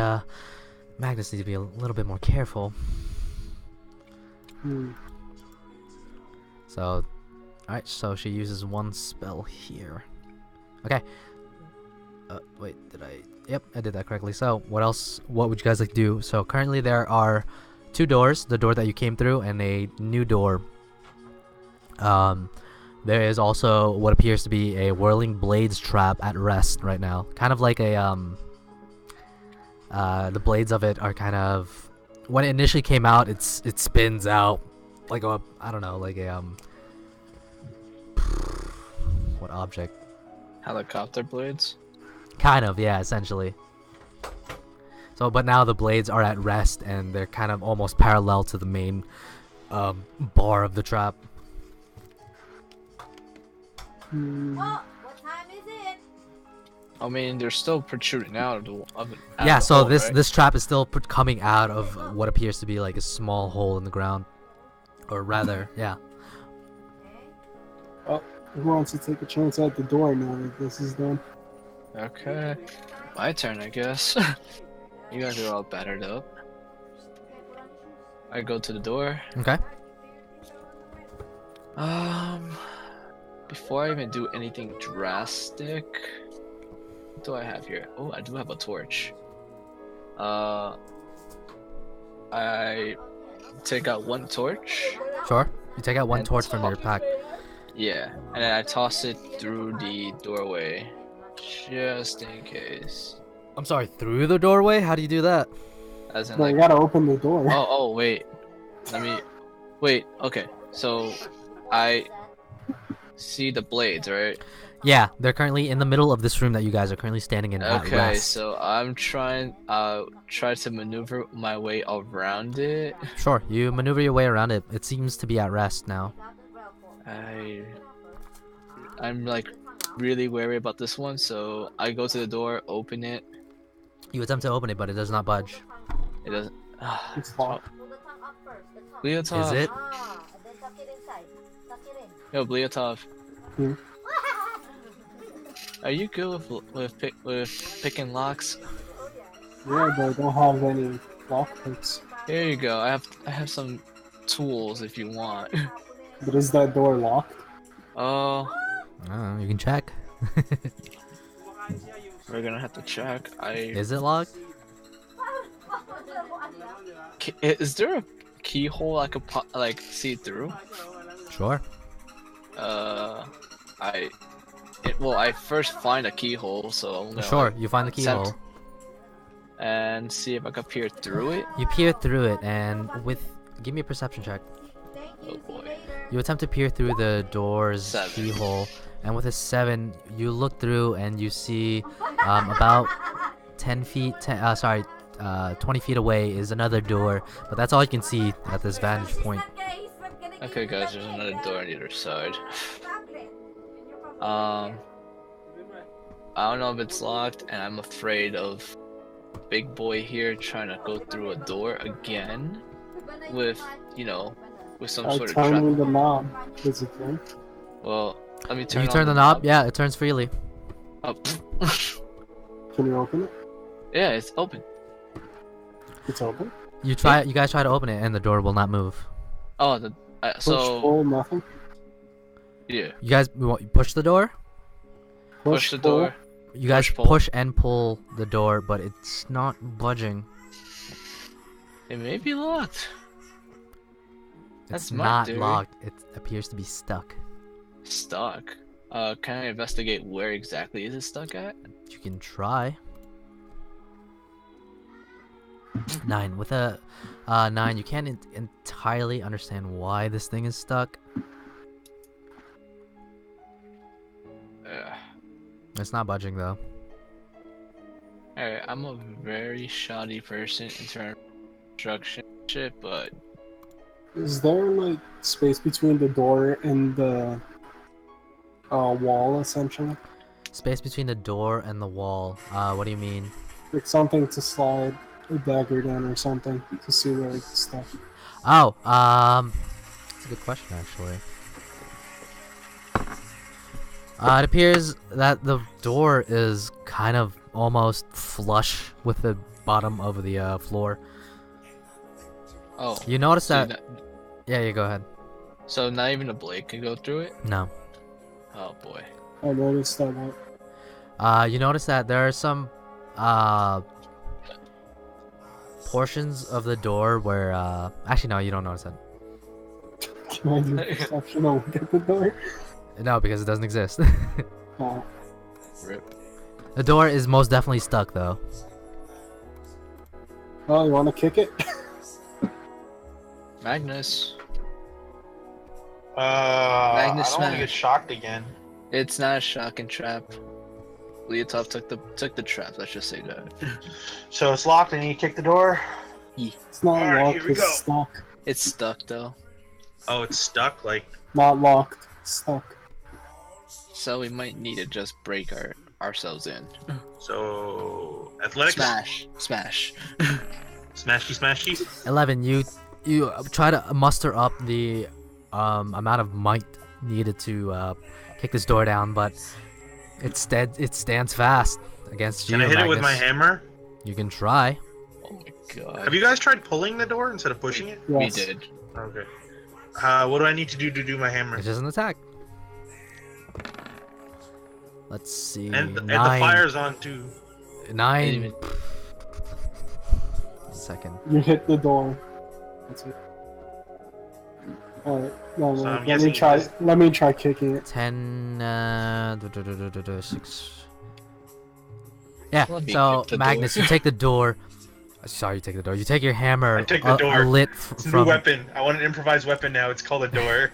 Magnus need to be a little bit more careful. So, alright, so she uses one spell here. Okay. Wait, did I? Yep, I did that correctly. So, what else? What would you guys like to do? So, currently there are 2 doors. The door that you came through and a new door. There is also what appears to be a whirling blades trap at rest right now. Kind of like a, the blades of it are kind of... When it initially came out, it spins out like a... I don't know, like a, what object? Helicopter blades? Kind of, yeah, essentially. So, but now the blades are at rest and they're kind of almost parallel to the main bar of the trap. Oh, what time is it? I mean, they're still protruding out of it. Yeah, so this trap is still coming out of what appears to be like a small hole in the ground. Or rather, yeah. Oh, who wants to take a chance at the door now that this is done? Okay. My turn, I guess. You guys are all battered up. I go to the door. Okay. Before I even do anything drastic, what do I have here? Oh, I do have a torch. I take out one torch. Sure. You take out one And torch from your pack. Yeah, and then I toss it through the doorway, just in case. I'm sorry, through the doorway? How do you do that? As in, No, like, you gotta open the door. oh, wait. Wait, okay. So, I see the blades, right? Yeah, they're currently in the middle of this room that you guys are currently standing in at Okay, rest. so I'm try to maneuver my way around it. Sure, you maneuver your way around it. It seems to be at rest now. I'm like really wary about this one, so I go to the door, open it. You attempt to open it, but it does not budge. It doesn't. It's locked. Pull the tongue up first. The tongue. Blyatov. Is it? Ah, and then tuck it inside. Tuck it in. Yo, Blyatov. Hmm? Are you good with picking locks? Yeah, but I don't have any lockpicks. Here you go. I have some tools if you want. But is that door locked? Oh, You can check. we're gonna have to check. Is it locked? Is there a keyhole I could like see through? Sure. I first find a keyhole, so I'm gonna, Sure, like, you find the keyhole. attempt and see if I can peer through it. You peer through it, and give me a perception check. Thank Oh you, boy. see you later. You attempt to peer through the door's 7. keyhole, and with a 7, you look through and you see about 20 feet away is another door, but that's all you can see at this vantage point. Okay, guys, there's another door on either side. I don't know if it's locked, and I'm afraid of big boy here trying to go through a door again with, with some I sort of turn trap. on the knob. Does it turn? Well, let me turn You on turn the knob? Yeah, it turns freely. Oh, Can you open it? yeah, it's open. It's open. You guys try to open it, and the door will not move. Oh, Push, so pull, nothing. yeah, You guys push the door? push the pull. door. You guys Push, pull. push and pull the door, but it's not budging. It may be locked. It's That's my not theory. locked. It appears to be stuck. Stuck. Can I investigate where exactly is it stuck at? You can try. 9. With a 9, you can't entirely understand why this thing is stuck. It's not budging though. Alright, I'm a very shoddy person in terms of construction shit, but Is there like space between the door and the wall, essentially? Space between the door and the wall. What do you mean? Like something to slide a dagger down or something to see where it's stuck. Oh, that's a good question actually. It appears that the door is kind of almost flush with the bottom of the floor. Oh. You notice so that? Yeah, go ahead. So not even a blade can go through it? No. Oh boy. I noticed that. You notice that there are some portions of the door where actually no, you don't notice that. Can I do perception and look at the door? No, because it doesn't exist. Oh. Rip. The door is most definitely stuck though. Oh, you want to kick it? Magnus. I Magnus don't want to smash. get shocked again. It's not a shock and trap. Blyatov took the trap, let's just say that. So it's locked and you kick the door? It's not Alright, locked, here we it's go. stuck. It's stuck though. Oh, it's stuck? Like, Not locked, stuck. So we might need to just break ourselves in. so... Athletics? Smash. Smashy, smashy? 11. You try to muster up the amount of might needed to kick this door down, but it stands fast against you. Can I hit it with my Magnus. hammer? You can try. Oh my god. Have you guys tried pulling the door instead of pushing it? We Yes. did. Okay. What do I need to do my hammer? It's just an attack. Let's see. And the 9. fire's on too. 9. Even- Second. You hit the door. That's it. Alright, no, So I'm let guessing me try. this- Let me try kicking it. 10. 6. Yeah. Let me So kick the Magnus, door. you take the door. Sorry, you take the door. You take your hammer. I take the door. A lit It's a new from. weapon. I want an improvised weapon now. It's called a door.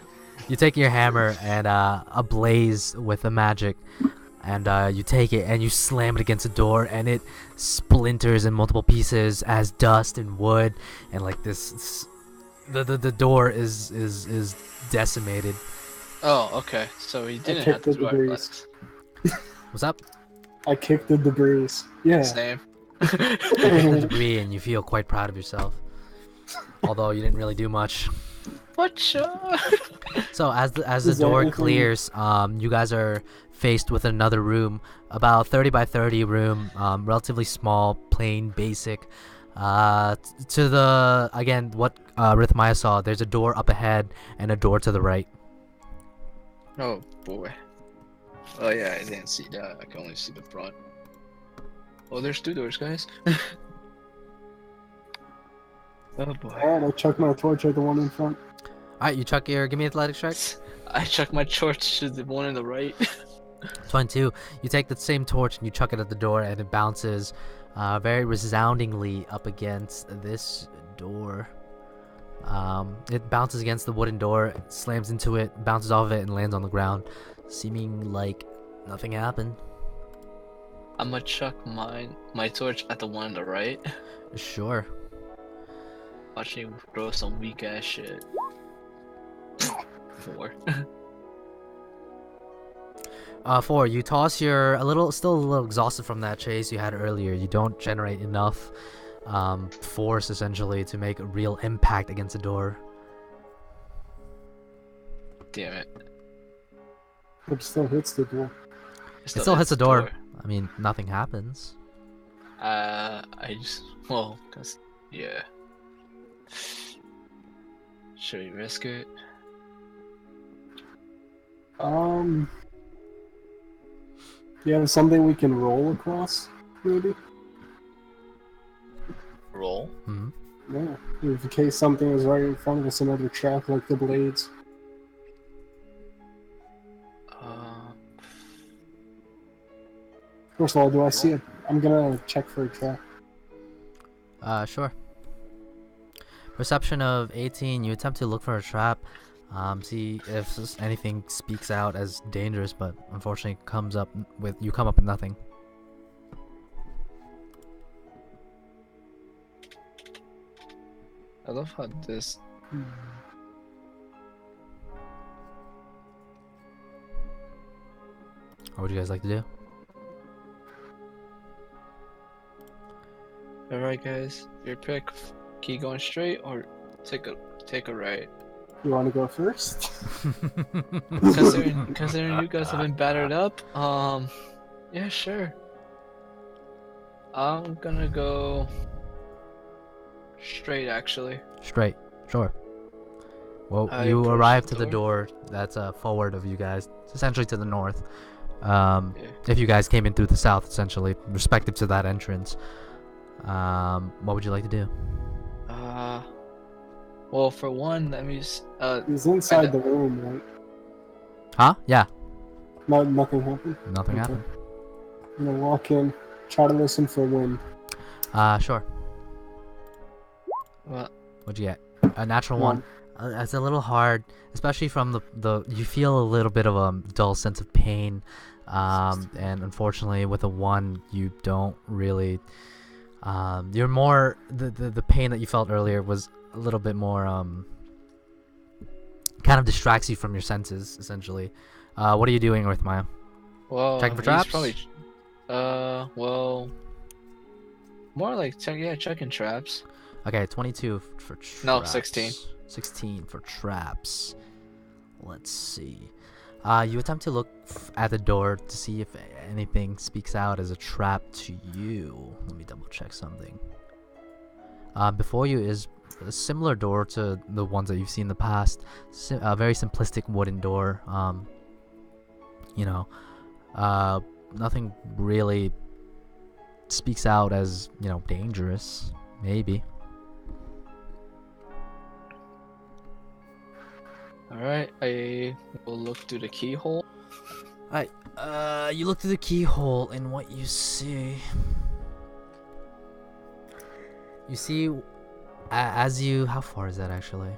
You take your hammer and ablaze with the magic, and you take it and you slam it against the door, and it splinters in multiple pieces as dust and wood, and like this. The door is decimated. Oh, okay. So he didn't have kicked to the do debris. athletics. What's up? I kicked the debris. Yeah. Same. Debris, and you feel quite proud of yourself, although you didn't really do much. What? So as the Is there door anything- clears, you guys are faced with another room, about 30 by 30 room, relatively small, plain, basic. To the again, what Arithemaya saw, there's a door up ahead and a door to the right. Oh boy. Oh yeah, I didn't see that. I can only see the front. Oh, there's 2 doors, guys. Oh boy. Alright, I chucked my torch at the one in front. All right, you chuck your give me athletics check. I chucked my torch to the one on the right. 22. You take the same torch and you chuck it at the door, and it bounces very resoundingly up against this door. It bounces against the wooden door, slams into it, bounces off of it, and lands on the ground, seeming like nothing happened. I'm gonna chuck my torch at the one on the right. Sure. Watch him throw some weak ass shit. 4. 4. You toss your still a little exhausted from that chase you had earlier. You don't generate enough force essentially to make a real impact against the door. Damn it. It still hits the door. It still hits the door. I mean, nothing happens. I just yeah. Should we risk it? Yeah, something we can roll across, maybe? Roll. Hmm. Yeah, in case something is right in front of us, another trap like the blades. First of all, do I see it? I'm gonna check for a trap. Sure. Perception of 18. You attempt to look for a trap. See if anything speaks out as dangerous, but unfortunately you come up with nothing. I love how this. What would you guys like to do? Alright, guys, your pick. Keep going straight or take a right. You want to go first? Considering you guys have been battered up, yeah, sure. I'm gonna go straight, actually. Straight. Sure. Well, I you approach arrive the to the door that's forward of you guys, essentially to the north. Yeah. If you guys came in through the south, essentially, respective to that entrance. What would you like to do? Well, for one, let me. He's inside the room, right? Huh? Yeah. No, nothing happened. Nothing Okay. happened. I'm gonna walk in, try to listen for wind. Sure. Well, What'd you get? A natural one. It's a little hard, especially from the. You feel a little bit of a dull sense of pain, and unfortunately, with a 1, you don't really. You're more the pain that you felt earlier was a little bit more kind of distracts you from your senses, essentially. What are you doing, Arithemaya? well, Checking for he's traps? Probably, well, more like checking traps. Okay, 22 for traps. No, 16. 16 for traps. Let's see. You attempt to look at the door to see if anything speaks out as a trap to you. Let me double check something. Before you is a similar door to the ones that you've seen in the past. A very simplistic wooden door. You know, nothing really speaks out as, you know, dangerous. Maybe. Alright, I will look through the keyhole. Alright, you look through the keyhole and what you see. You see, as you... How far is that actually?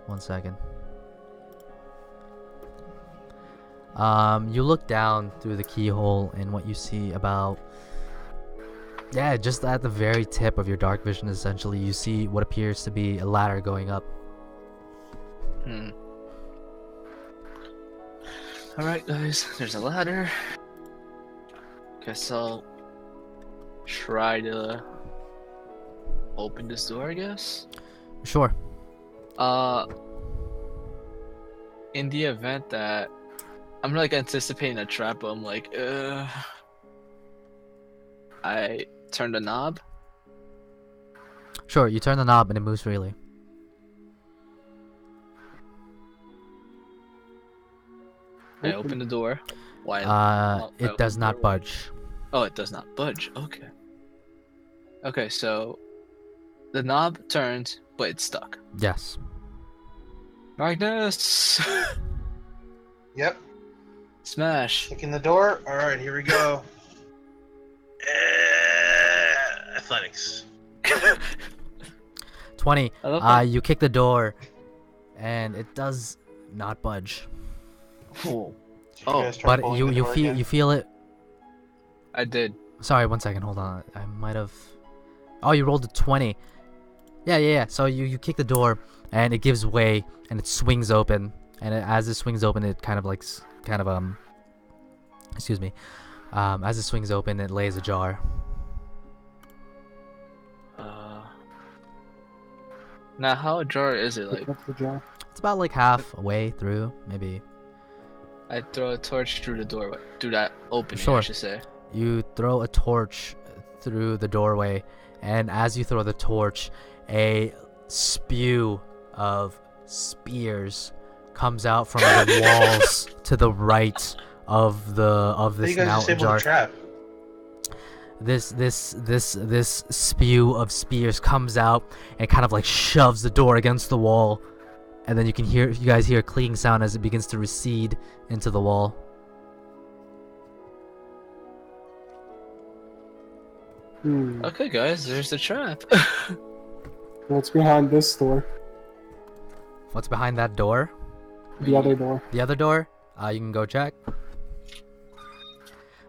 1 second. You look down through the keyhole and what you see about... Yeah, just at the very tip of your dark vision, essentially, you see what appears to be a ladder going up. Alright, guys, there's a ladder. Guess I'll try to open this door, I guess. Sure. In the event that I'm like anticipating a trap, but I'm like, I turn the knob. Sure, you turn the knob and it moves freely. I open the door. It does not budge. Oh, it does not budge. Okay. Okay, so the knob turns, but it's stuck. Yes. Magnus! Yep. Smash. Kicking the door. All right, here we go. Athletics. 20. I love that. You kick the door, and it does not budge. Oh. Did you guys try But pulling you the door again? feel it. I did. Sorry, 1 second. Hold on. I might have. Oh, you rolled a 20. Yeah. So you kick the door, and it gives way, and it swings open. And as it swings open, it excuse me. As it swings open, it lays ajar. Now, how ajar is it? Like, Pick up the jar. It's about like halfway through, maybe. I throw a torch through the doorway, through that opening, Sure. I should say. You throw a torch through the doorway, and as you throw the torch, a spew of spears comes out from the walls to the right of this You guys now disabled the ajar. trap. This spew of spears comes out and kind of like shoves the door against the wall, and then you guys hear a clicking sound as it begins to recede into the wall. Okay, guys, there's the trap. What's behind this door? What's behind that door? The other door. The other door? You can go check.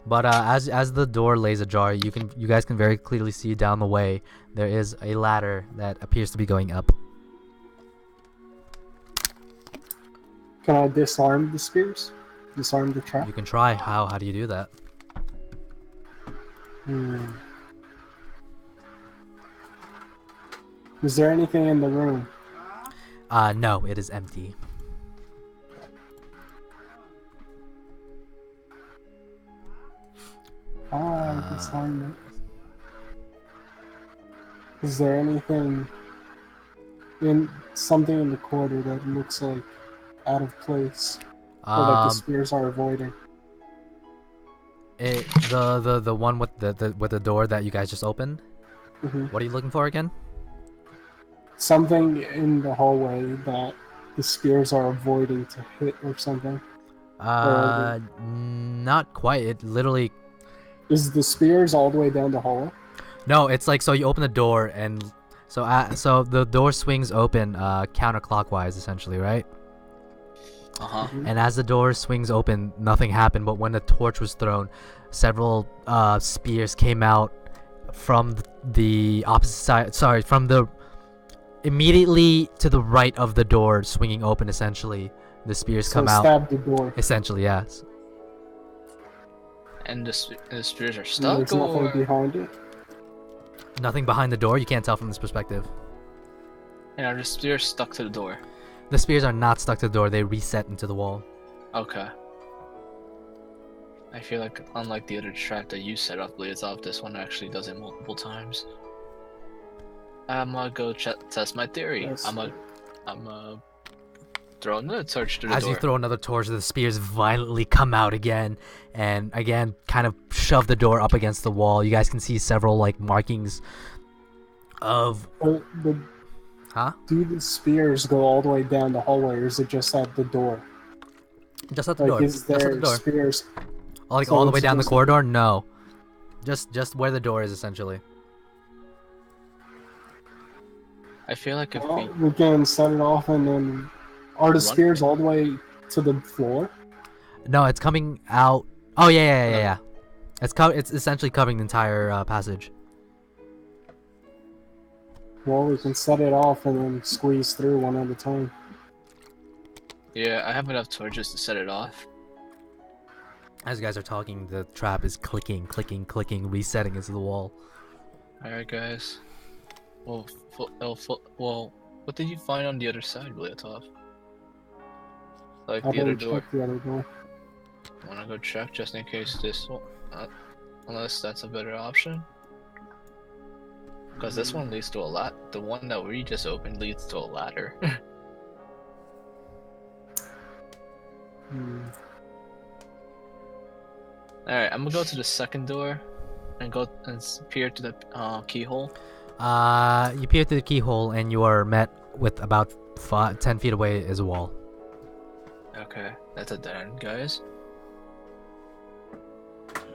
But as the door lays ajar, you guys can very clearly see down the way there is a ladder that appears to be going up. Can I disarm the spears? Disarm the trap? You can try. How do you do that? Is there anything in the room? No, it is empty. I can find it. Is there anything in something in the corridor that looks like out of place, or that the spears are avoiding? The one with the door that you guys just opened. Mm-hmm. What are you looking for again? Something in the hallway that the spears are avoiding to hit or something. Not quite. It literally. Is the spears all the way down the hallway? No, it's like so you open the door and so the door swings open counterclockwise essentially, right? Uh-huh. And as the door swings open, nothing happened. But when the torch was thrown, several spears came out from the opposite side. Sorry, from the immediately to the right of the door swinging open. Essentially, the spears come out. Stab the door. Essentially, yes. And the spears are And stuck, there's nothing behind it. Nothing behind the door. You can't tell from this perspective. And are the spears stuck to the door? The spears are not stuck to the door. They reset into the wall. Okay. I feel like, unlike the other trap that you set up, Blyatov, this one actually does it multiple times. I'm gonna go test my theory. Yes. I'm gonna throw another torch to the As door. you throw another torch, the spears violently come out again, and again kind of shove the door up against the wall. You guys can see several like markings of. Huh? Do the spears go all the way down the hallway, or is it just at the door? Just at the Like, door. is Just at the there door. spears? Like So all the way it's down the just- corridor? No. Just where the door is essentially. I feel like if Well, we can set it off, and then are the Run? spears all the way to the floor? No, it's coming out. Oh yeah. It's essentially covering the entire passage. Well, we can set it off and then squeeze through one at a time. Yeah, I have enough torches to set it off. As you guys are talking, the trap is clicking, resetting into the wall. Alright, guys. Well, what did you find on the other side, Blyatov? Like I the other didn't door. check the other door. Wanna go check just in case this one, unless that's a better option? Because this one leads to a lot. The one that we just opened leads to a ladder. Alright, I'm gonna go to the second door and go and peer to the keyhole. You peer through the keyhole and you are met with about 10 feet away is a wall. Okay, that's a dead end, guys.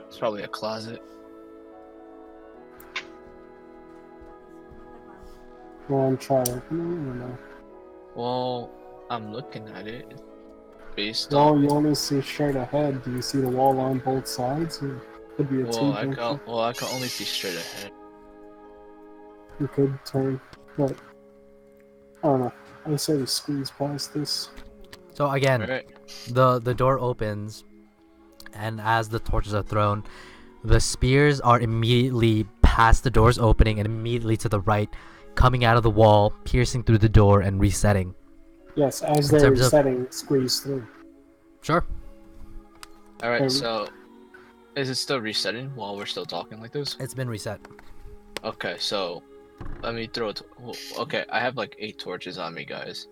It's probably a closet. Well, I'm trying to open it or no? Well, I'm looking at it. Based Well, on you only see straight ahead. Do you see the wall on both sides? Or could be a I T-junction. can only see straight ahead. You could turn, but I don't know. I say we squeeze past this. So again, Alright. the door opens, and as the torches are thrown, the spears are immediately past the door's opening and immediately to the right, coming out of the wall, piercing through the door and resetting. Yes, as In they're terms of- resetting, squeeze through. Sure. Alright, so is it still resetting while we're still talking like this? It's been reset. Okay, so let me throw it. Okay, I have like 8 torches on me, guys.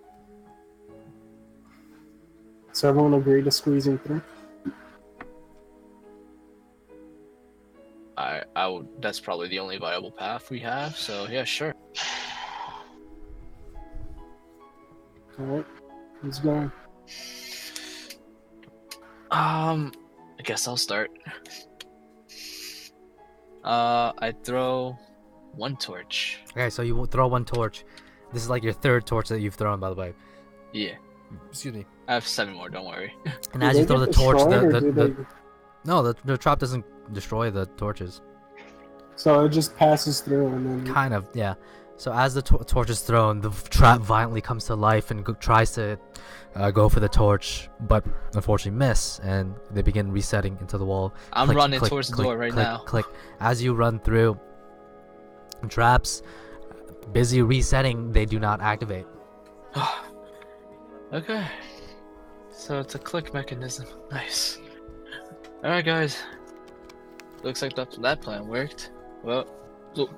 So everyone agree to squeezing through? I would. That's probably the only viable path we have. So yeah, sure. Alright, who's going? I guess I'll start. I throw 1 torch. Okay, so you throw 1 torch. This is like your 3rd torch that you've thrown, by the way. Yeah, Excuse me. I have 7 more. Don't worry. And Do as they you throw get the torch, destroyed, or do the trap doesn't destroy the torches. So it just passes through and then... Kind of, yeah. So as the torch is thrown, the trap violently comes to life and tries to go for the torch, but unfortunately miss, and they begin resetting into the wall. I'm Click, running click, towards the click, door right click, now. Click. As you run through, traps busy resetting, they do not activate. Okay. So it's a click mechanism. Nice. Alright, guys. Looks like that plan worked. Well, look,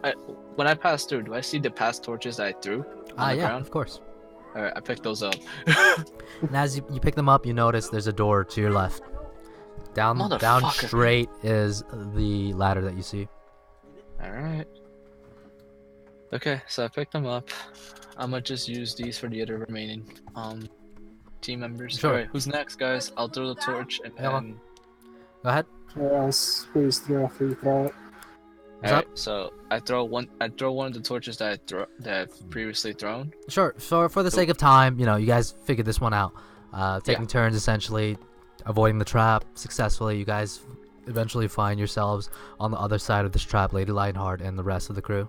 when I pass through, do I see the past torches that I threw on the Yeah, ground? of course. All right, I picked those up. And as you pick them up, you notice there's a door to your left. Down Motherfucker. straight is the ladder that you see. All right. Okay, so I picked them up. I'm gonna just use these for the other remaining team members. Sure. All right, who's next, guys? I'll throw the torch and Hello. then. Go ahead. I'll squeeze through after you throw it. What's Alright, up? so I throw one of the torches that I've previously thrown. Sure. So for the sake of time, you guys figured this one out. Taking turns, essentially, avoiding the trap successfully. You guys eventually find yourselves on the other side of this trap, Lady Lionheart and the rest of the crew.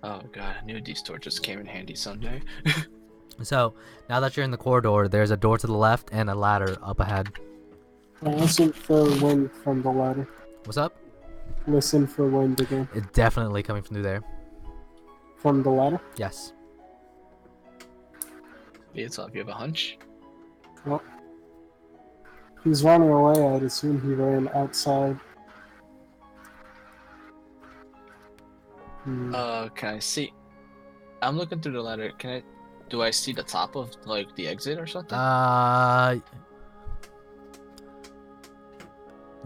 Oh god, I knew these torches came in handy someday. So now that you're in the corridor, there's a door to the left and a ladder up ahead. Listen for wind from the ladder. What's up? Listen for wind again. It's definitely coming from through there. From the ladder? Yes. Blyatov, you have a hunch? Well, he's running away. I'd assume he ran outside. Can I see? I'm looking through the ladder. Do I see the top of like the exit or something?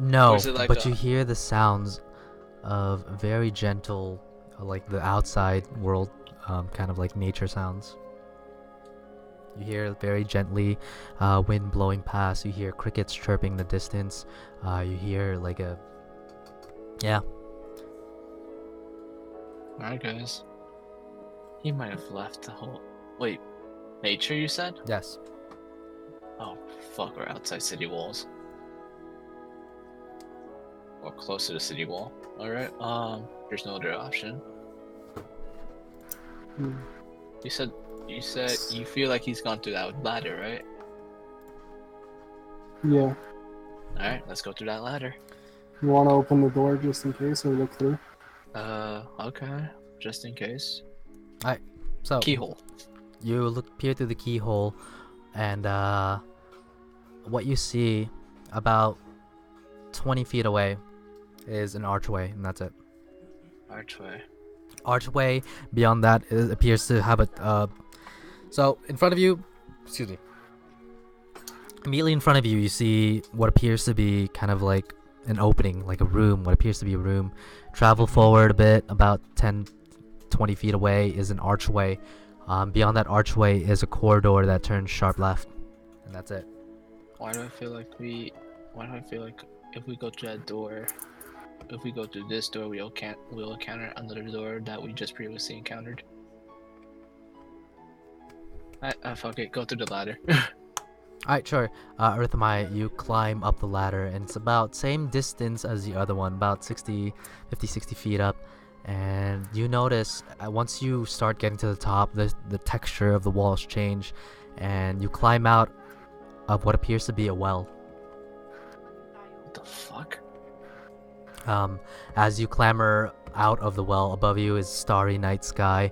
No, Or is it like but a- you hear the sounds of very gentle, like the outside world, kind of like nature sounds. You hear very gently wind blowing past. You hear crickets chirping in the distance. You hear like a... Yeah. Alright, guys. He might have left the whole. Wait, nature? You said? Yes. Oh fuck! We're outside city walls. Or close to the city wall. Alright, there's no other option. Hmm. You said you feel like he's gone through that ladder, right? Yeah. Alright, let's go through that ladder. You want to open the door just in case or look through? Okay. Just in case. So Keyhole. you peer through the keyhole, and what you see about 20 feet away is an archway, and that's it. Archway. Beyond that, it appears to have a. So in front of you, excuse me. Immediately in front of you, you see what appears to be kind of like an opening, like a room. What appears to be a room. Travel forward a bit, about 10-20 feet away is an archway. Beyond that archway is a corridor that turns sharp left, and that's it. Why do I feel like if we go through that door, if we go through this door, we'll encounter another door that we just previously encountered? Fuck it, go through the ladder. Alright, sure. Arithemaya, you climb up the ladder, and it's about same distance as the other one, about 60 feet up. And you notice once you start getting to the top, the texture of the walls change, and you climb out of what appears to be a well. What the fuck? As you clamber out of the well, above you is starry night sky,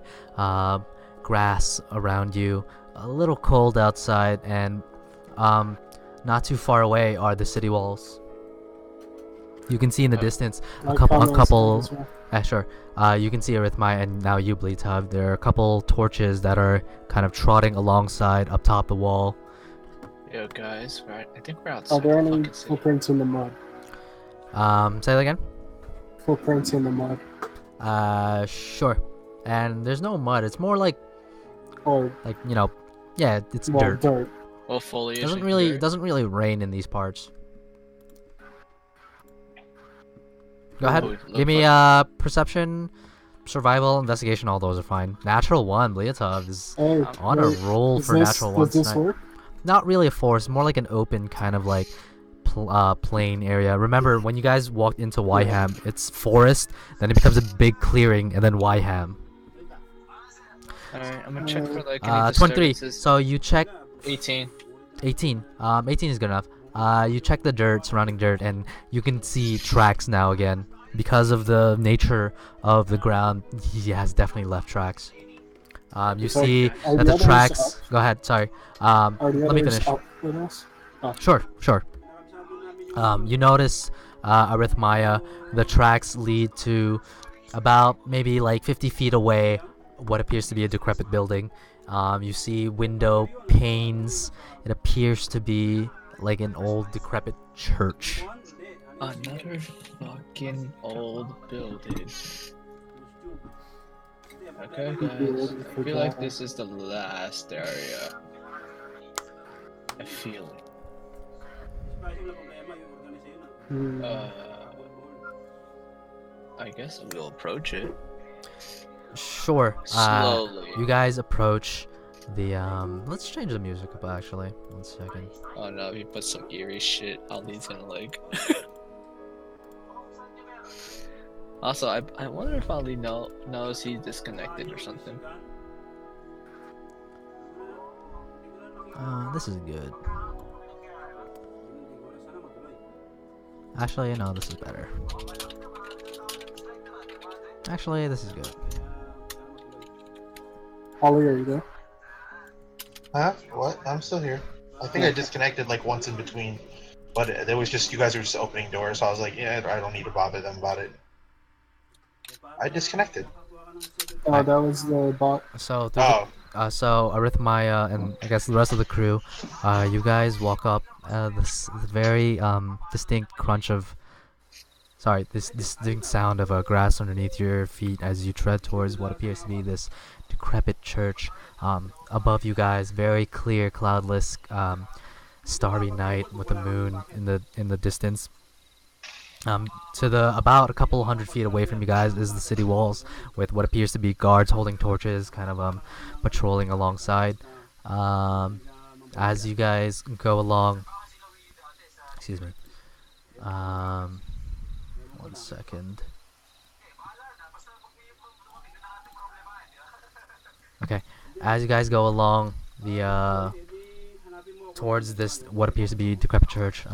grass around you, a little cold outside, and not too far away are the city walls. You can see in the distance a couple. Sure. You can see Arithemaya and now you, Blyatov. There are a couple torches that are kind of trotting alongside up top the wall. Yo, guys, right? I think we're outside. Are there the any fucking city. footprints in the mud? Say that again? Footprints in the mud. Sure. And there's no mud. It's more like Or, yeah, it's well, dirt. dirt. Well, foliage. It doesn't really rain in these parts. Go ahead. Look Give me perception, survival, investigation. All those are fine. Natural one. Blyatov is Hey, on a wait, roll for natural Does ones this tonight. work? Not really a forest, more like an open kind of like plain area. Remember when you guys walked into Wiham, it's forest, then it becomes a big clearing, and then Wiham. Alright, I'm gonna check for like any 23. disturbances. So you check 18. 18. 18 is good enough. You check the dirt, surrounding dirt, and you can see tracks now again. Because of the nature of the ground, he has definitely left tracks. You So, see are that the the others tracks... Go ahead, sorry. Are the Let me others finish. up with us? Sure. You notice Arithemaya, the tracks lead to about maybe like 50 feet away, what appears to be a decrepit building. You see window panes. It appears to be like an old decrepit church. Another fucking old building. Okay, Be guys. ready I for feel like that. this is the last area. I feel it. Hmm. I guess we'll approach it. Sure. Slowly. You guys approach the let's change the music up actually. 1 second. Oh no, he put some eerie shit. Ali's gonna like. Also, I wonder if Ali knows he's disconnected or something. This is good. Actually, no, this is better. Actually, this is good. Ollie, are you there? Huh? What? I'm still here. I think I disconnected like once in between, but there was just you guys were just opening doors, so I was like, yeah, I don't need to bother them about it. I disconnected. Oh, that was the bot. So Oh, so Arithemaya and I guess the rest of the crew, you guys walk up this very distinct crunch of, sorry, this distinct sound of grass underneath your feet as you tread towards what appears to be this decrepit church. Above you guys, very clear, cloudless, starry night with the moon in the distance. To the about a couple 100 feet away from you guys is the city walls, with what appears to be guards holding torches, kind of patrolling alongside. As you guys go along, excuse me. 1 second. Okay, as you guys go along the towards this what appears to be decrepit church,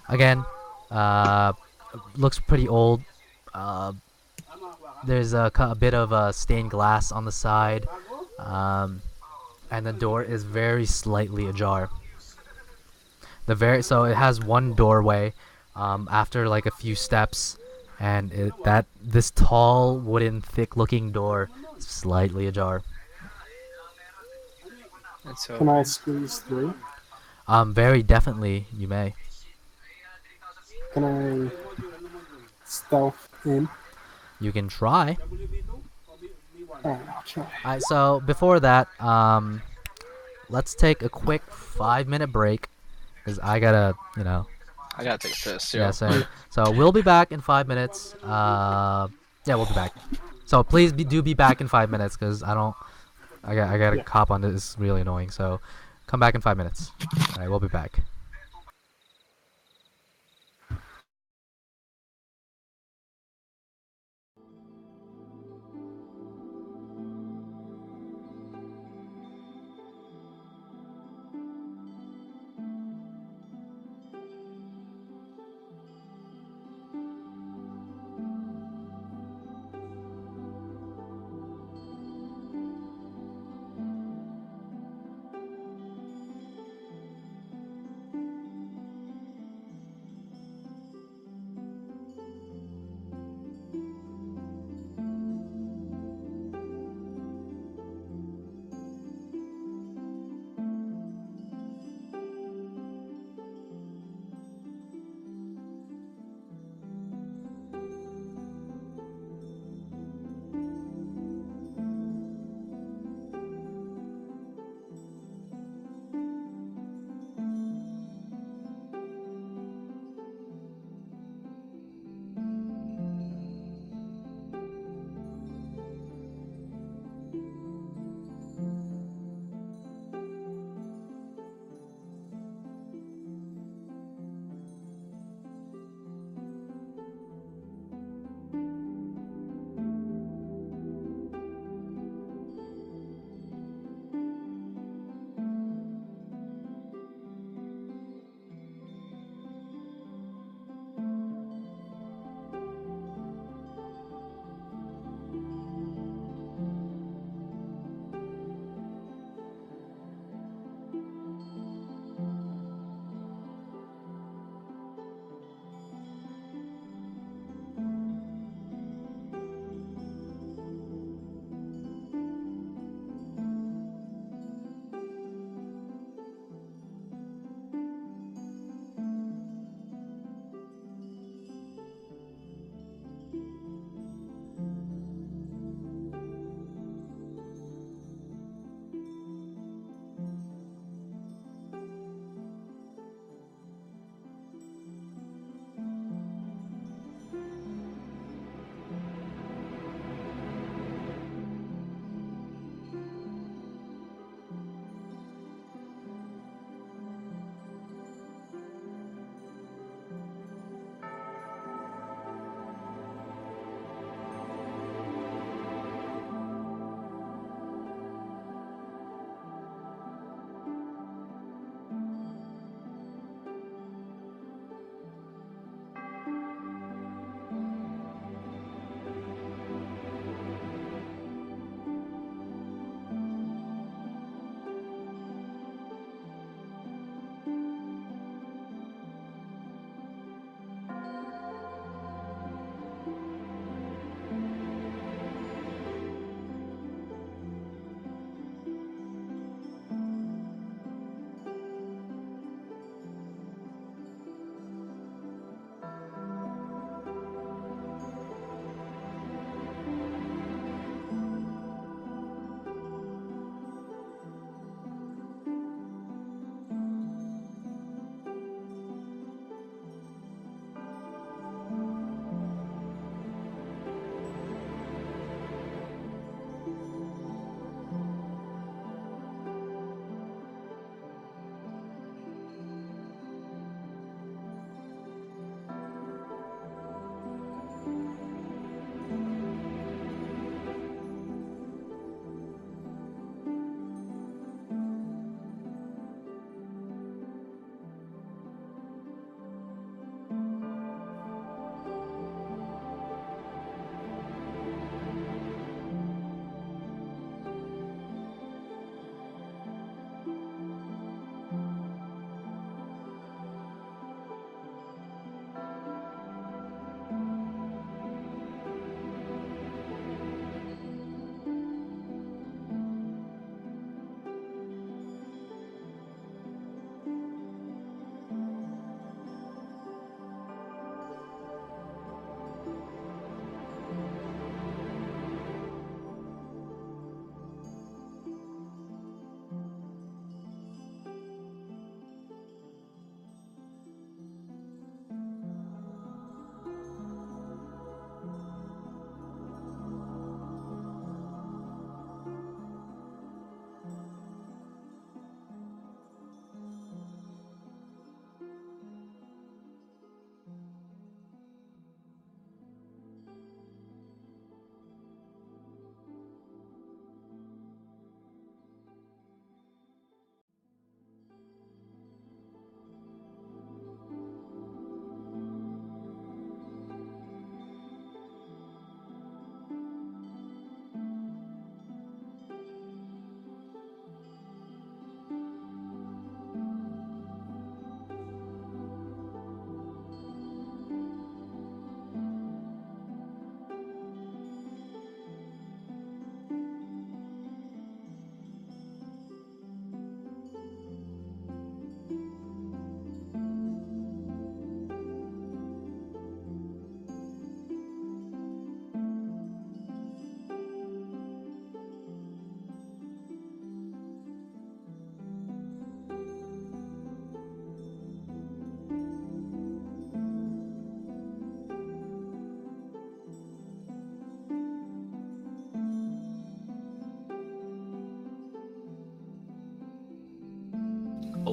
again, looks pretty old. There's a bit of stained glass on the side, and the door is very slightly ajar. So it has one doorway, after like a few steps, and this tall wooden thick-looking door is slightly ajar. Let's Can hope. I squeeze through? Very definitely you may. Can I stealth in? You can try. Alright, I'll try. So before that, let's take a quick 5-minute break, because I gotta, I gotta take a piss, yeah, yo. same. So we'll be back in 5 minutes. Yeah, we'll be back. So please do be back in 5 minutes, because I got a Yeah. cop on this. It's really annoying. So come back in 5 minutes. All right, we'll be back.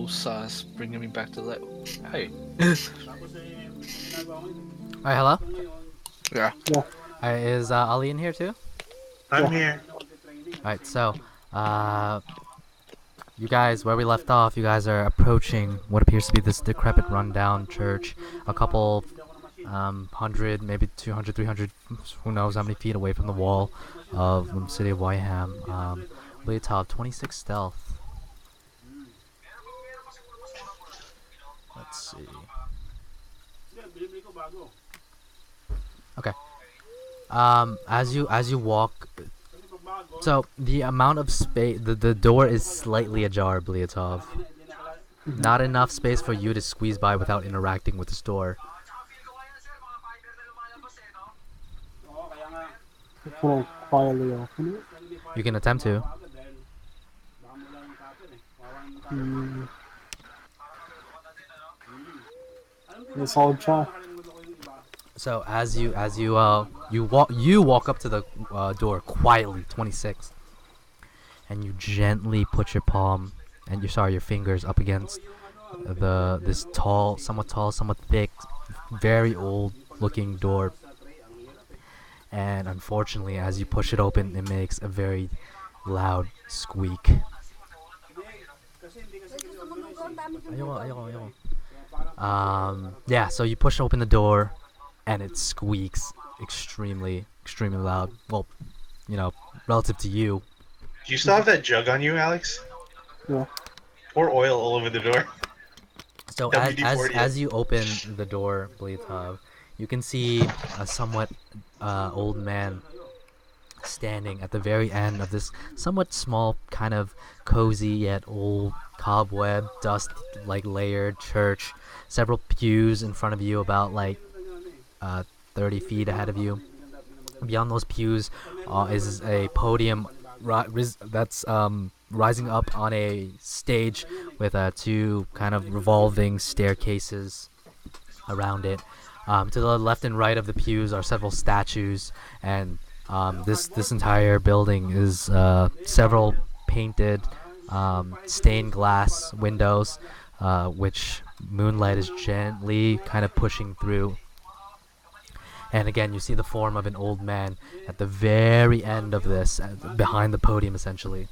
so sus, bringing me back to that. Hey. Alright, hello? Yeah. Is Ali in here too? I'm here. Alright, so, you guys, where we left off, you guys are approaching what appears to be this decrepit, rundown church. A couple, 100, maybe 200, 300, who knows how many feet away from the wall of the city of Wiham. Blyatov, 26 stealth. Let's see. Okay. As you walk, so the amount of space, the door is slightly ajar, Blyatov. Not enough space for you to squeeze by without interacting with this door. Can I quietly open it? You can attempt to. Hmm. Yes, I'll try. So as you walk up to the door quietly, 26, and you gently put your palm and your fingers up against this somewhat tall, somewhat thick, very old looking door. And unfortunately, as you push it open, it makes a very loud squeak. Yeah, so you push open the door, and it squeaks extremely loud. Well, relative to you. Do you still have that jug on you, Alex? Yeah. Pour oil all over the door. So WD-40 as you open the door, Blyatov, you can see a somewhat old man standing at the very end of this somewhat small, kind of cozy yet old, cobweb, dust layered church. Several pews in front of you, about 30 feet ahead of you. Beyond those pews is a podium that's rising up on a stage with two kind of revolving staircases around it. To the left and right of the pews are several statues, and this entire building is several painted stained glass windows, which moonlight is gently kind of pushing through. And again, you see the form of an old man at the very end of this, behind the podium, essentially.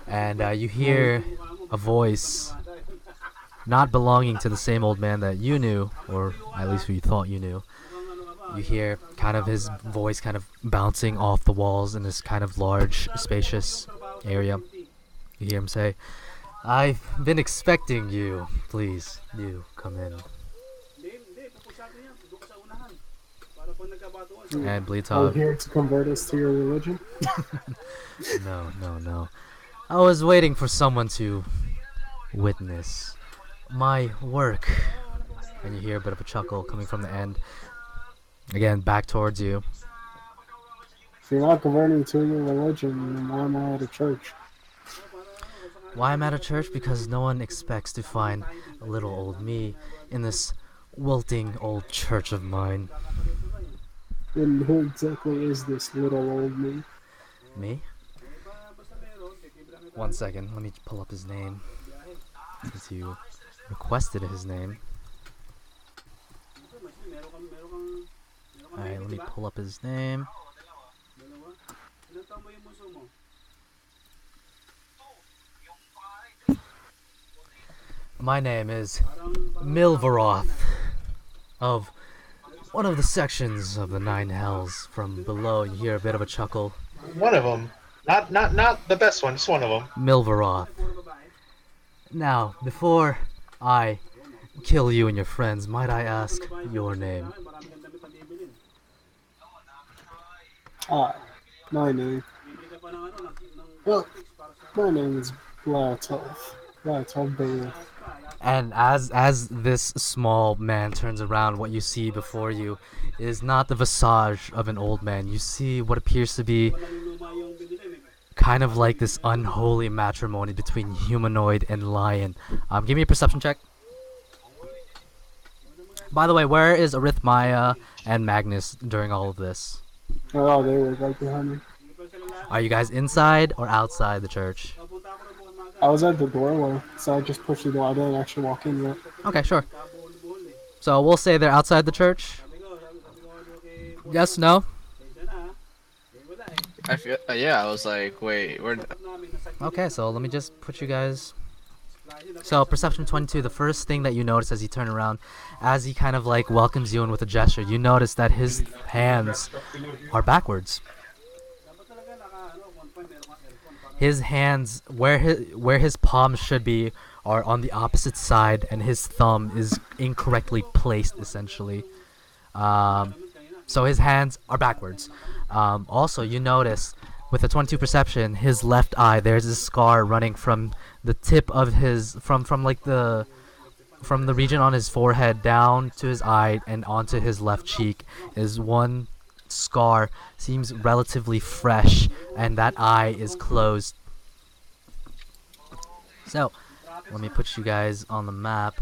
And you hear a voice not belonging to the same old man that you knew, or at least who you thought you knew. You hear kind of his voice kind of bouncing off the walls in this kind of large, spacious area. You hear him say, "I've been expecting you. Please, do come in." And Are you Blyatov, here to convert us to your religion? No. I was waiting for someone to witness my work. And you hear a bit of a chuckle coming from the end. Again, back towards you. If you're not converting to your religion, then why am I at a church? Why I'm at a church? Because no one expects to find a little old me in this wilting old church of mine. And who exactly is this little old me? Me? 1 second, let me pull up his name. Since you requested his name. Alright, let me pull up his name. My name is Milvaroth, of one of the sections of the Nine Hells. From below, you hear a bit of a chuckle. One of them. Not the best one, just one of them. Milvaroth. Now, before I kill you and your friends, might I ask your name? My name. Well, my name is Blyatov. Blyatov Bailey. And as this small man turns around, what you see before you is not the visage of an old man. You see what appears to be kind of like this unholy matrimony between humanoid and lion. Give me a perception check. By the way, where is Arithemaya and Magnus during all of this? Oh, they were right behind me. Are you guys inside or outside the church? I was at the doorway, so I just pushed the door. I didn't actually walk in yet. Okay, sure. So we'll say they're outside the church. Yes, no? I feel. Yeah, I was like, wait, where? Okay, so let me just put you guys. So perception 22, the first thing that you notice as you turn around, as he kind of like welcomes you in with a gesture, you notice that his hands are backwards. His hands, where his palms should be, are on the opposite side, and his thumb is incorrectly placed, essentially. So his hands are backwards. Also, you notice with a 22 perception, his left eye, there's a scar running from the tip of his, from the region on his forehead down to his eye and onto his left cheek is one scar. Seems relatively fresh, and that eye is closed. So, let me put you guys on the map.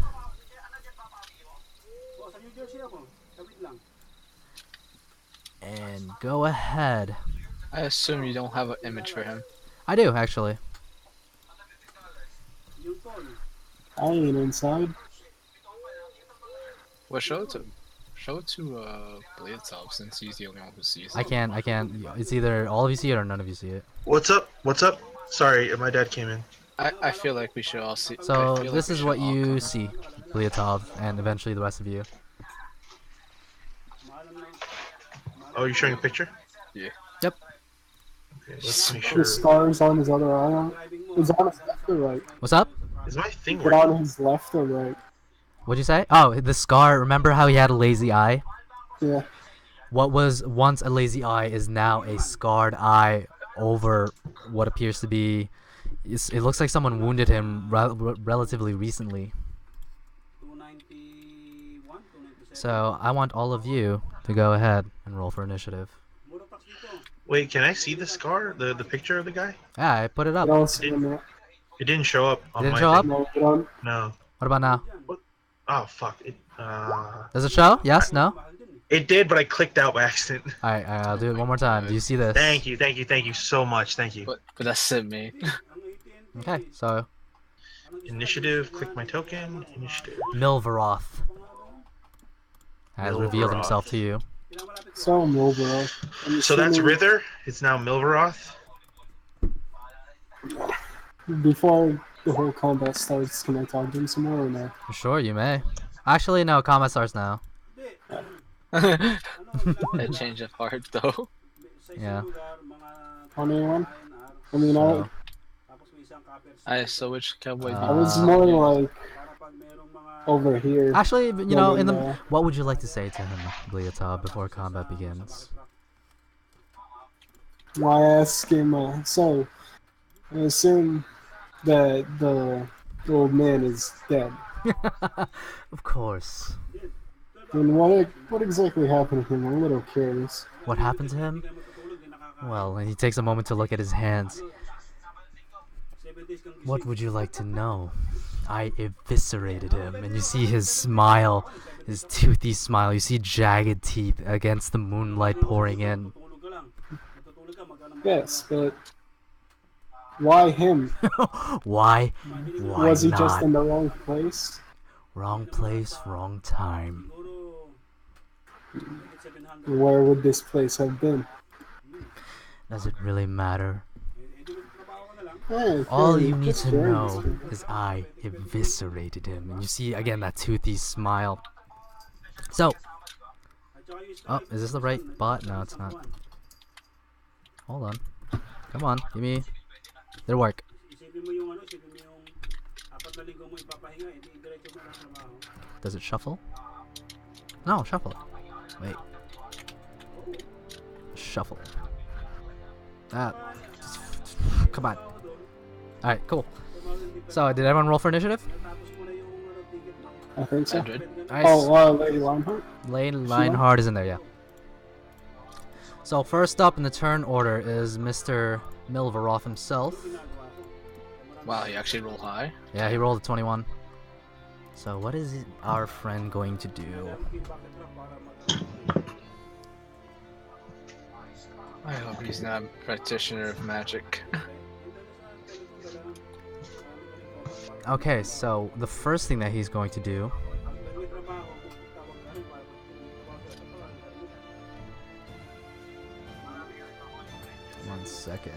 And go ahead. I assume you don't have an image for him. I do, actually. I ain't inside. Well, show it to Blyatov since he's the only one who sees it. I can't. It's either all of you see it or none of you see it. What's up? What's up? Sorry, my dad came in. I feel like we should all see. So this is what you see, Blyatov, and eventually the rest of you. Oh, you're showing a picture? Yeah. Yep. Okay, let's make The sure. scars on his other eye. Is on his left or right? What's up? Is my thing But working? on his left or right? What'd you say? Oh, the scar. Remember how he had a lazy eye? Yeah. What was once a lazy eye is now a scarred eye over what appears to be. It looks like someone wounded him relatively recently. So I want all of you to go ahead and roll for initiative. Wait, can I see the scar? The picture of the guy? Yeah, I put it I up. don't see him yet. It didn't show up on Didn't my show up? thing. No, you don't. No. What about now? Oh fuck. Does it show? Yes? No? It did, but I clicked out by accident. Alright, I'll do it one more time. Do you see this? Thank you so much. Thank you. But that's it, me. Okay, so Initiative. Click my token. Initiative. Milvaroth has revealed Milvaroth. himself to you. So I'm over. So that's Rither. It's now Milvaroth. Before the whole combat starts, can I talk to him some more or no? Sure, you may. Actually, no, combat starts now. A change of heart, though. Yeah. On anyone? I mean, So, So which cowboy? I was more like over here. actually, you know, in the Yeah. what would you like to say to him, Blyatov, before combat begins? Why ask him? So, I assume that the old man is dead. Of course. And what exactly happened to him? I'm a little curious. What happened to him? Well, and he takes a moment to look at his hands. What would you like to know? I eviscerated him, and you see his smile, his toothy smile. You see jagged teeth against the moonlight pouring in. Yes, but why him? Why? Why Was he not? just in the wrong place? Wrong place, wrong time. Where would this place have been? Does it really matter? Hey, All hey, you need just to curious. know is I eviscerated him. And you see, again, that toothy smile. So. Oh, is this the right bot? No, it's not. Hold on. Come on, give me their work. Does it shuffle? No, shuffle. Wait. Shuffle. Come on. Alright, cool. So, did everyone roll for initiative? I think so. 100. Nice. Oh, Lady Lionheart? Lane Lionheart is in there, yeah. So, first up in the turn order is Mr. Milvaroth himself. Wow, he actually rolled high. Yeah, he rolled a 21. So, what is our friend going to do? I hope he's not a practitioner of magic. Okay, so the first thing that he's going to do. One second.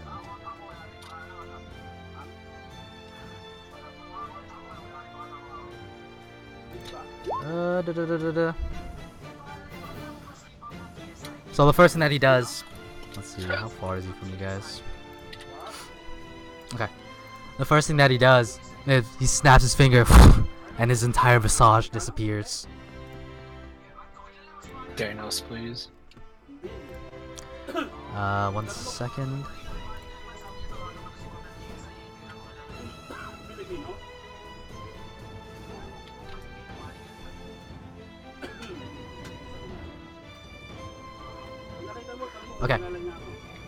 So the first thing that he does, let's see, how far is he from you guys? Okay. The first thing that he does is he snaps his finger and his entire visage disappears. Diagnose, please. 1 second. Okay.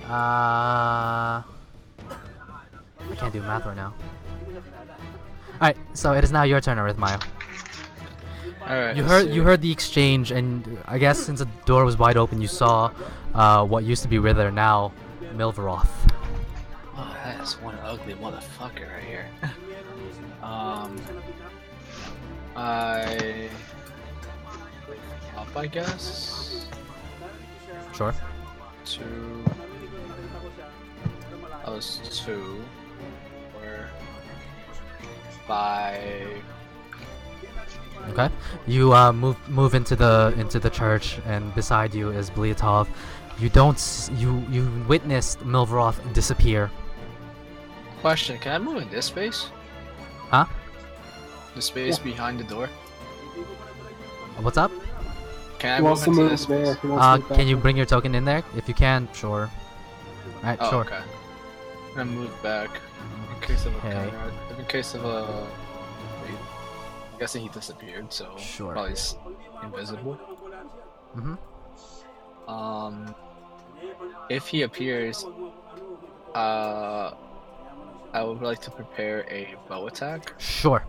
I can't do math right now. Alright, so it is now your turn, Arithemaya. Alright. You heard the exchange, and I guess since the door was wide open, you saw what used to be Ritter, now Milvaroth. Oh, that is one ugly motherfucker right here. I guess. Sure. 2. That was 2. 4. 5. Okay. You move into the church, and beside you is Blyatov. You witnessed Milvaroth disappear. Question: can I move in this space? Huh? The space behind the door. What's up? Can I He move wants to into move this there. space? He wants to move Can back you there. bring your token in there? If you can, sure. Alright, Oh, sure. okay. I'm gonna move back in case of a Okay. counter. In case of a. Wait. I'm guessing he disappeared, so Sure. probably invisible. Mm-hmm. If he appears, I would like to prepare a bow attack. Sure.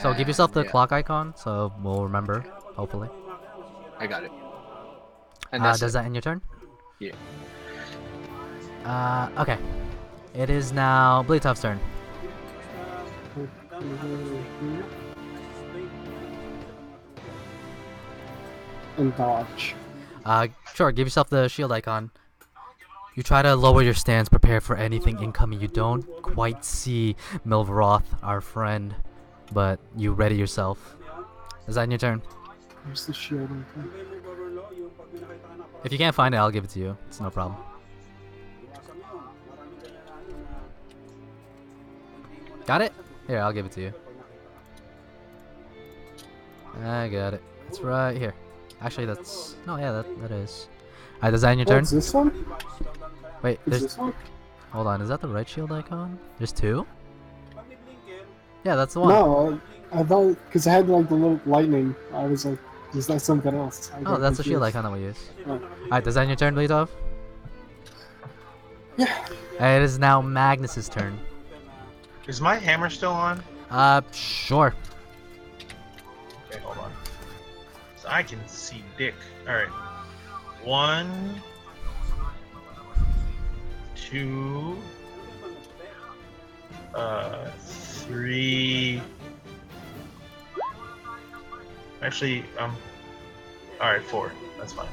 So give yourself the yeah, clock icon, so we'll remember, hopefully. I got it. And that's Does it. that end your turn? Yeah. Okay. It is now Blytov's turn. And dodge. Sure, give yourself the shield icon. You try to lower your stance, prepare for anything incoming. You don't quite see Milvaroth, our friend, but you ready yourself. Is that in your turn? Where's the shield icon? If you can't find it, I'll give it to you. It's no problem. Got it? Here, I'll give it to you. I got it. It's right here. Actually, that's... No, yeah, that is. Alright, is that in your turn? What's this one? Wait, Is there's... this one? Hold on, is that the right shield icon? There's 2? Yeah, that's the one. No, I thought because I had like the little lightning. I was like, is that something else? I Oh, got that's the shield confused. icon that we use. Oh. Alright, is that in your turn, Blyatov? Yeah. It is now Magnus's turn. Is my hammer still on? Sure. Okay, hold on. So I can see dick. Alright. 1, 2, 3. Actually, alright, 4. That's fine.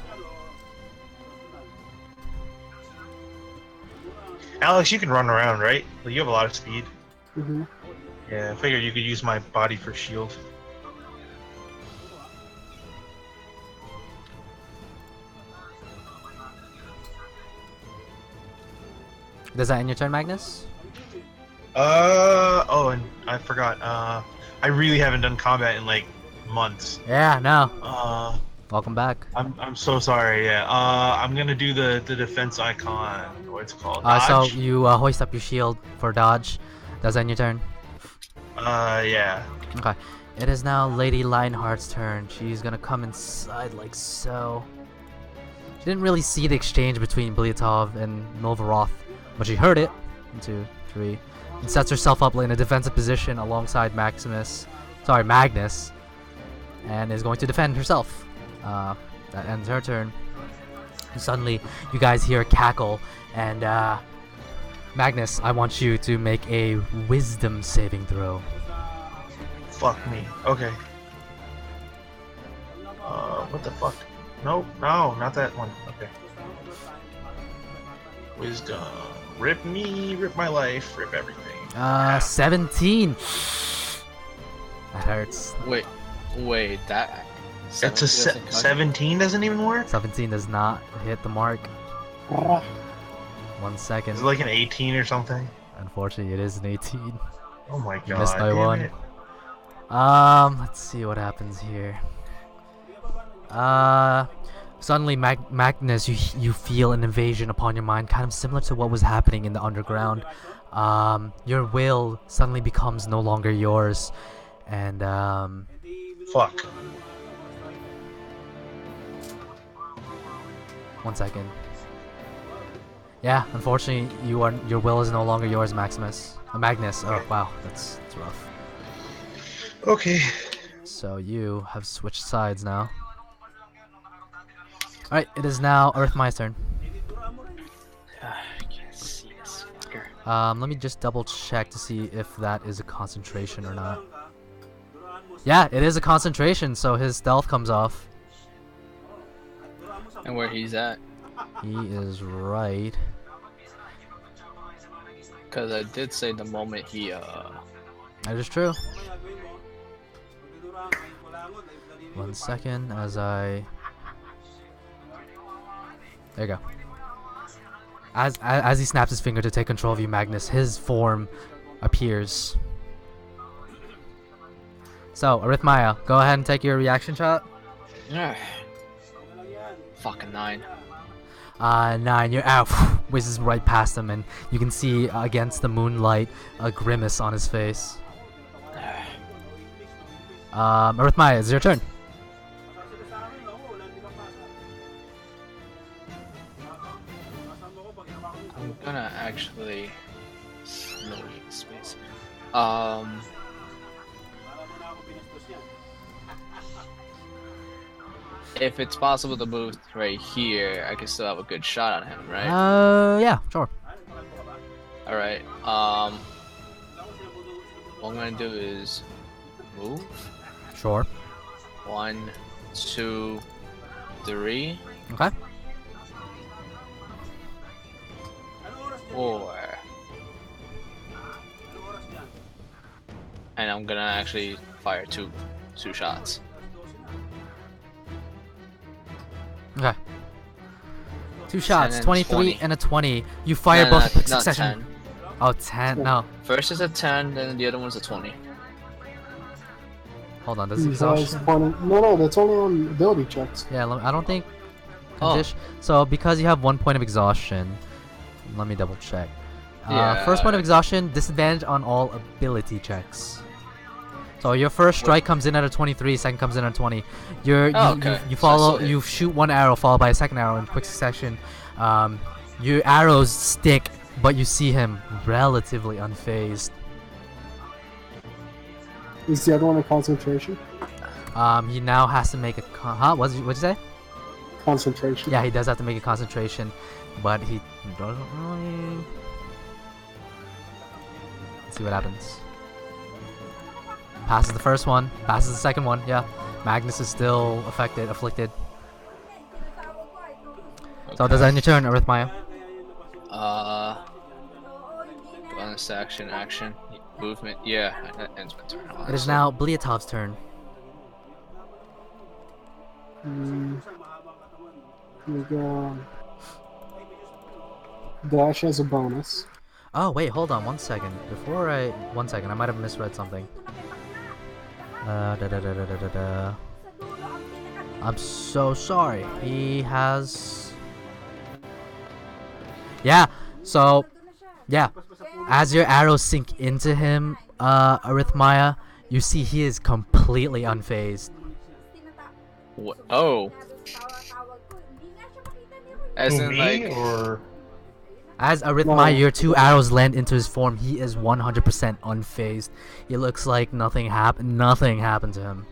Alex, you can run around, right? You have a lot of speed. Mm-hmm. Yeah, I figured you could use my body for shield. Does that end your turn, Magnus? Oh, and I forgot. I really haven't done combat in like months. Yeah, no. Uh, Welcome back. I'm so sorry. Yeah. I'm gonna do the defense icon. What's it called? So Dodge? you hoist up your shield for dodge. Does that end your turn? Yeah. Okay. It is now Lady Lionheart's turn. She's gonna come inside like so. She didn't really see the exchange between Blyatov and Milvaroth, but she heard it. 1, 2, 3. And sets herself up in a defensive position alongside Magnus, and is going to defend herself. That ends her turn. And suddenly, you guys hear a cackle, and Magnus, I want you to make a wisdom saving throw. Fuck me. Okay. What the fuck? No, not that one. Okay. Wisdom. Rip me, rip my life, rip everything. 17. That hurts. Wait, that. That's a 17 doesn't even work? 17 does not hit the mark. Ah, 1 second. Is it like an 18 or something? Unfortunately, it is an 18. Oh my god. You missed by damn 1. it. Let's see what happens here. Suddenly, Magnus, you feel an invasion upon your mind, kind of similar to what was happening in the underground. Your will suddenly becomes no longer yours, and Fuck. 1 second. Yeah, unfortunately, your will is no longer yours, Magnus. Oh wow, that's rough. Okay. So you have switched sides now. Alright, it is now Arithemaya's turn. I can't see this fucker. Let me just double check to see if that is a concentration or not. Yeah, it is a concentration, so his stealth comes off. And where he's at? He is right. Because I did say the moment he That is true. 1 second as I... There you go. As he snaps his finger to take control of you, Magnus, his form appears. So, Arithemaya, go ahead and take your reaction shot. fucking 9. 9, your arrow whizzes right past him, and you can see against the moonlight a grimace on his face. Arithemaya, it's your turn. I'm gonna actually slowly space. If it's possible to move right here, I can still have a good shot on him, right? Yeah, sure. Alright, what I'm gonna do is move. Sure. 1, 2, 3, Okay. 4. And I'm gonna actually fire two shots. Okay. 2 shots, 10 and 23 20. and a 20. You fire No, both not- in quick not succession. 10. Oh, 10. No. First is a 10, then the other one's a 20. Hold on. Does he has exhaustion? no, that's only on ability checks. Yeah, I don't think. Oh. Condition. So because you have 1 point of exhaustion, let me double check. Yeah. First point of exhaustion, disadvantage on all ability checks. So your first strike comes in at a 23, second comes in at a 20. Okay. You So follow, I still you shoot 1 arrow followed by a second arrow in quick succession. Your arrows stick, but you see him relatively unfazed. Is the other one a concentration? He now has to make a what'd you say? Concentration. Yeah, he does have to make a concentration, but he doesn't really. Let's see what happens. Passes the first one, passes the second one. Yeah, Magnus is still afflicted. So does that end your turn, Arithemaya? Bonus action, movement. Yeah, that ends my turn. It is now Blyatov's turn. Here we go. Dash as a bonus. Oh wait, hold on 1 second. One second, I might have misread something. I'm so sorry. He has. Yeah. So, yeah. As your arrows sink into him, Arithemaya, you see he is completely unfazed. What? Oh. As To in, me, like, or As Arithemaya, your 2 arrows land into his form. He is 100% unfazed. It looks like nothing happened to him.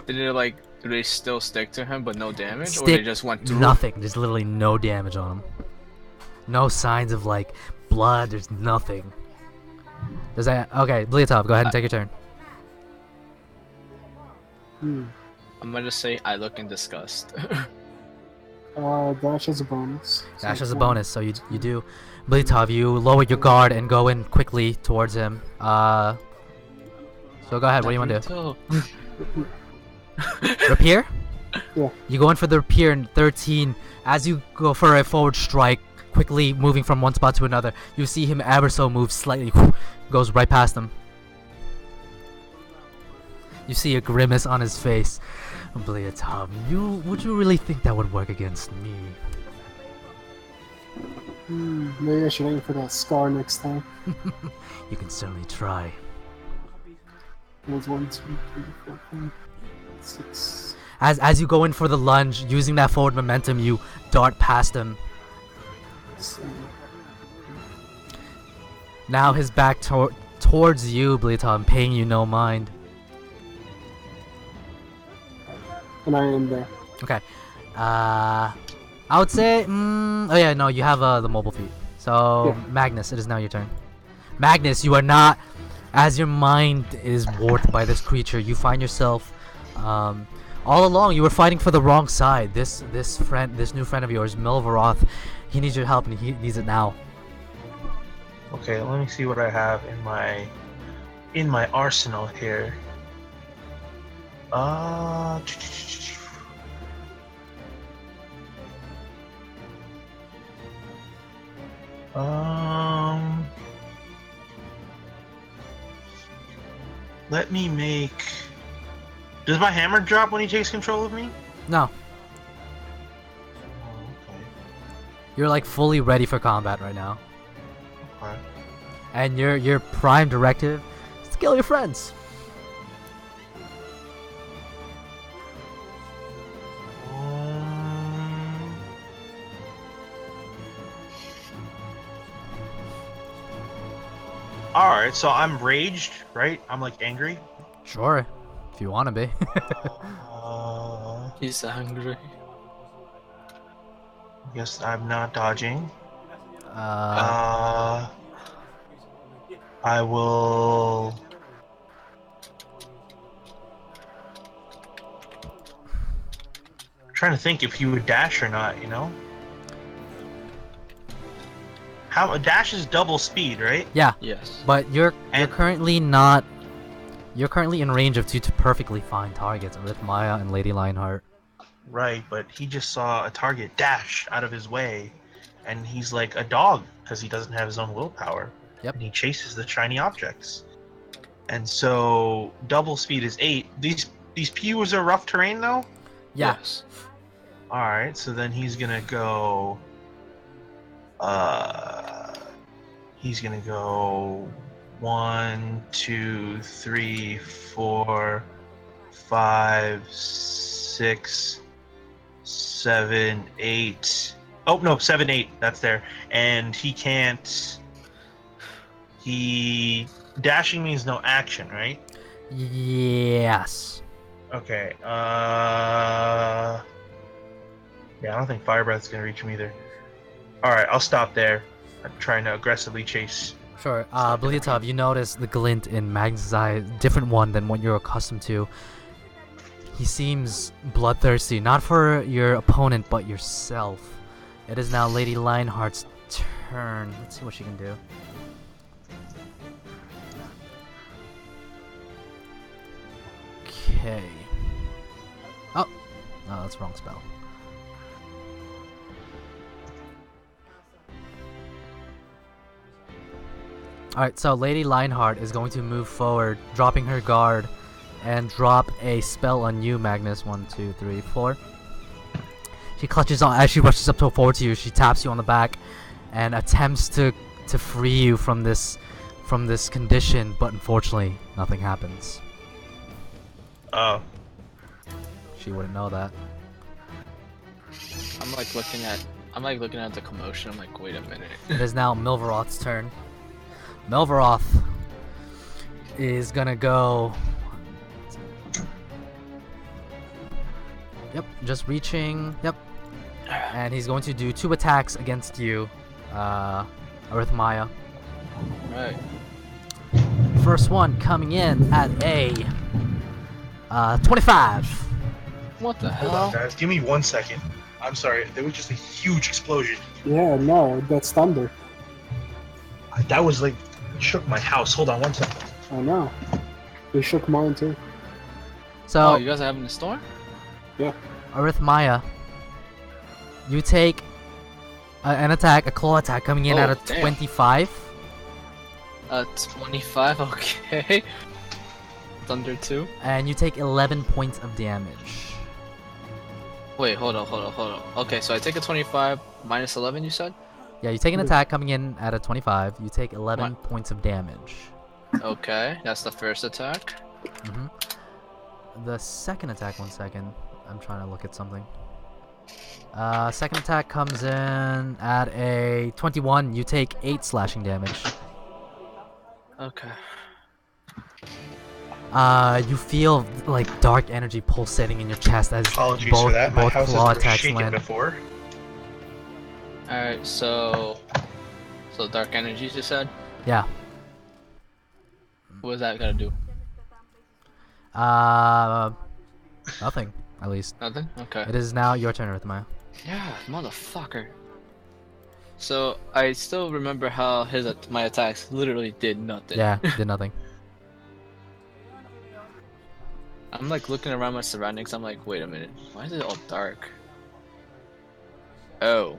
do they still stick to him but no damage, or Stick they just went through? nothing. There's literally no damage on him. No signs of like blood. There's nothing. Does that? Okay, Blyatov, go ahead and take your turn. I'm gonna just say I look in disgust. Dash as a bonus. Dash as a it's 1. bonus, so you do. Blyatov, you lower your guard and go in quickly towards him. So go ahead. What do you want to do? Rapier? Yeah. You go in for the rapier in 13. As you go for a forward strike, quickly moving from one spot to another, you see him ever so move slightly, goes right past him. You see a grimace on his face. Blyatov, would you really think that would work against me? Maybe I should aim for that scar next time. You can certainly try. It was 1, 2, 3, 4, 5, 6. As you go in for the lunge, using that forward momentum, you dart past him. 7. Now his back towards you, Blyatov, paying you no mind. And I am there. Okay. I would say. Oh yeah, no, you have the mobile feat. So Yeah. Magnus, it is now your turn. Magnus, you are not. As your mind is warped by this creature, you find yourself. All along, you were fighting for the wrong side. This new friend of yours, Milvaroth, he needs your help, and he needs it now. Okay, let me see what I have in my arsenal here. Let me make. Does my hammer drop when he takes control of me? No, Oh, okay. you're like fully ready for combat right now, Okay. and your prime directive is to kill your friends. Alright, so I'm raged, right? I'm like angry. Sure, if you want to be. He's angry. Guess I'm not dodging. uh, I will. I'm trying to think if he would dash or not, you know? How dash is double speed, right? yeah, Yes. but you're And- currently not. You're currently in range of two to perfectly fine targets, Arithemaya and Lady Lionheart. Right, but he just saw a target dash out of his way, and he's like a dog because he doesn't have his own willpower. Yep. And he chases the shiny objects. And so double speed is 8. These pews are rough terrain though? Yeah. Yes. Alright, so then he's gonna go he's gonna go 1, 2, 3, 4, 5, 6, 7, 8. Oh no, 7, 8. That's there. And he can't. Dashing means no action, right? Yes. Okay. Yeah, I don't think Fire Breath's gonna reach him either. All right, I'll stop there. I'm trying to aggressively chase. Sure. Blyatov, you notice the glint in Magnus' eye, different one than what you're accustomed to. He seems bloodthirsty, not for your opponent, but yourself. It is now Lady Lionheart's turn. Let's see what she can do. Okay. Oh, no, that's the wrong spell. Alright, so Lady Lionheart is going to move forward, dropping her guard, and drop a spell on you, Magnus. 1, 2, 3, 4. She clutches on as she rushes up forward to you. She taps you on the back and attempts to free you from this condition, but unfortunately, nothing happens. Oh. She wouldn't know that. I'm like looking at the commotion. I'm like, wait a minute. It is now Milvaroth's turn. Milvaroth is gonna go. Yep, just reaching. Yep. And he's going to do 2 attacks against you. Arithemaya. Right. First one coming in at a 25. What the Hold on, hell? guys. Give me 1 second. I'm sorry. There was just a huge explosion. Yeah, no, that's thunder. That was like shook my house. Hold on 1 second. I know. They shook mine too. So Oh, you guys are having a storm? Arithemaya, you take an attack, a claw attack coming in Oh, at a damn. 25. 25. Okay. Thunder 2. And you take 11 points of damage. Wait, hold on. Okay, so I take a 25 minus 11. You said? Yeah, you take an attack coming in at a 25. You take 11 points of damage. Okay, that's the first attack. The second attack, 1 second. I'm trying to look at something. Second attack comes in at a 21. You take 8 slashing damage. Okay. You feel like dark energy pulsating in your chest as Apologies both, for that. My both house claw has been attacks shaken land. before. Alright, so dark energies you said? Yeah. What is that gonna do? Nothing, at least. Nothing? Okay. It is now your turn, Arithemaya. Yeah, motherfucker. So I still remember how my attacks literally did nothing. Yeah, did nothing. I'm like looking around my surroundings. I'm like, wait a minute. Why is it all dark? Oh.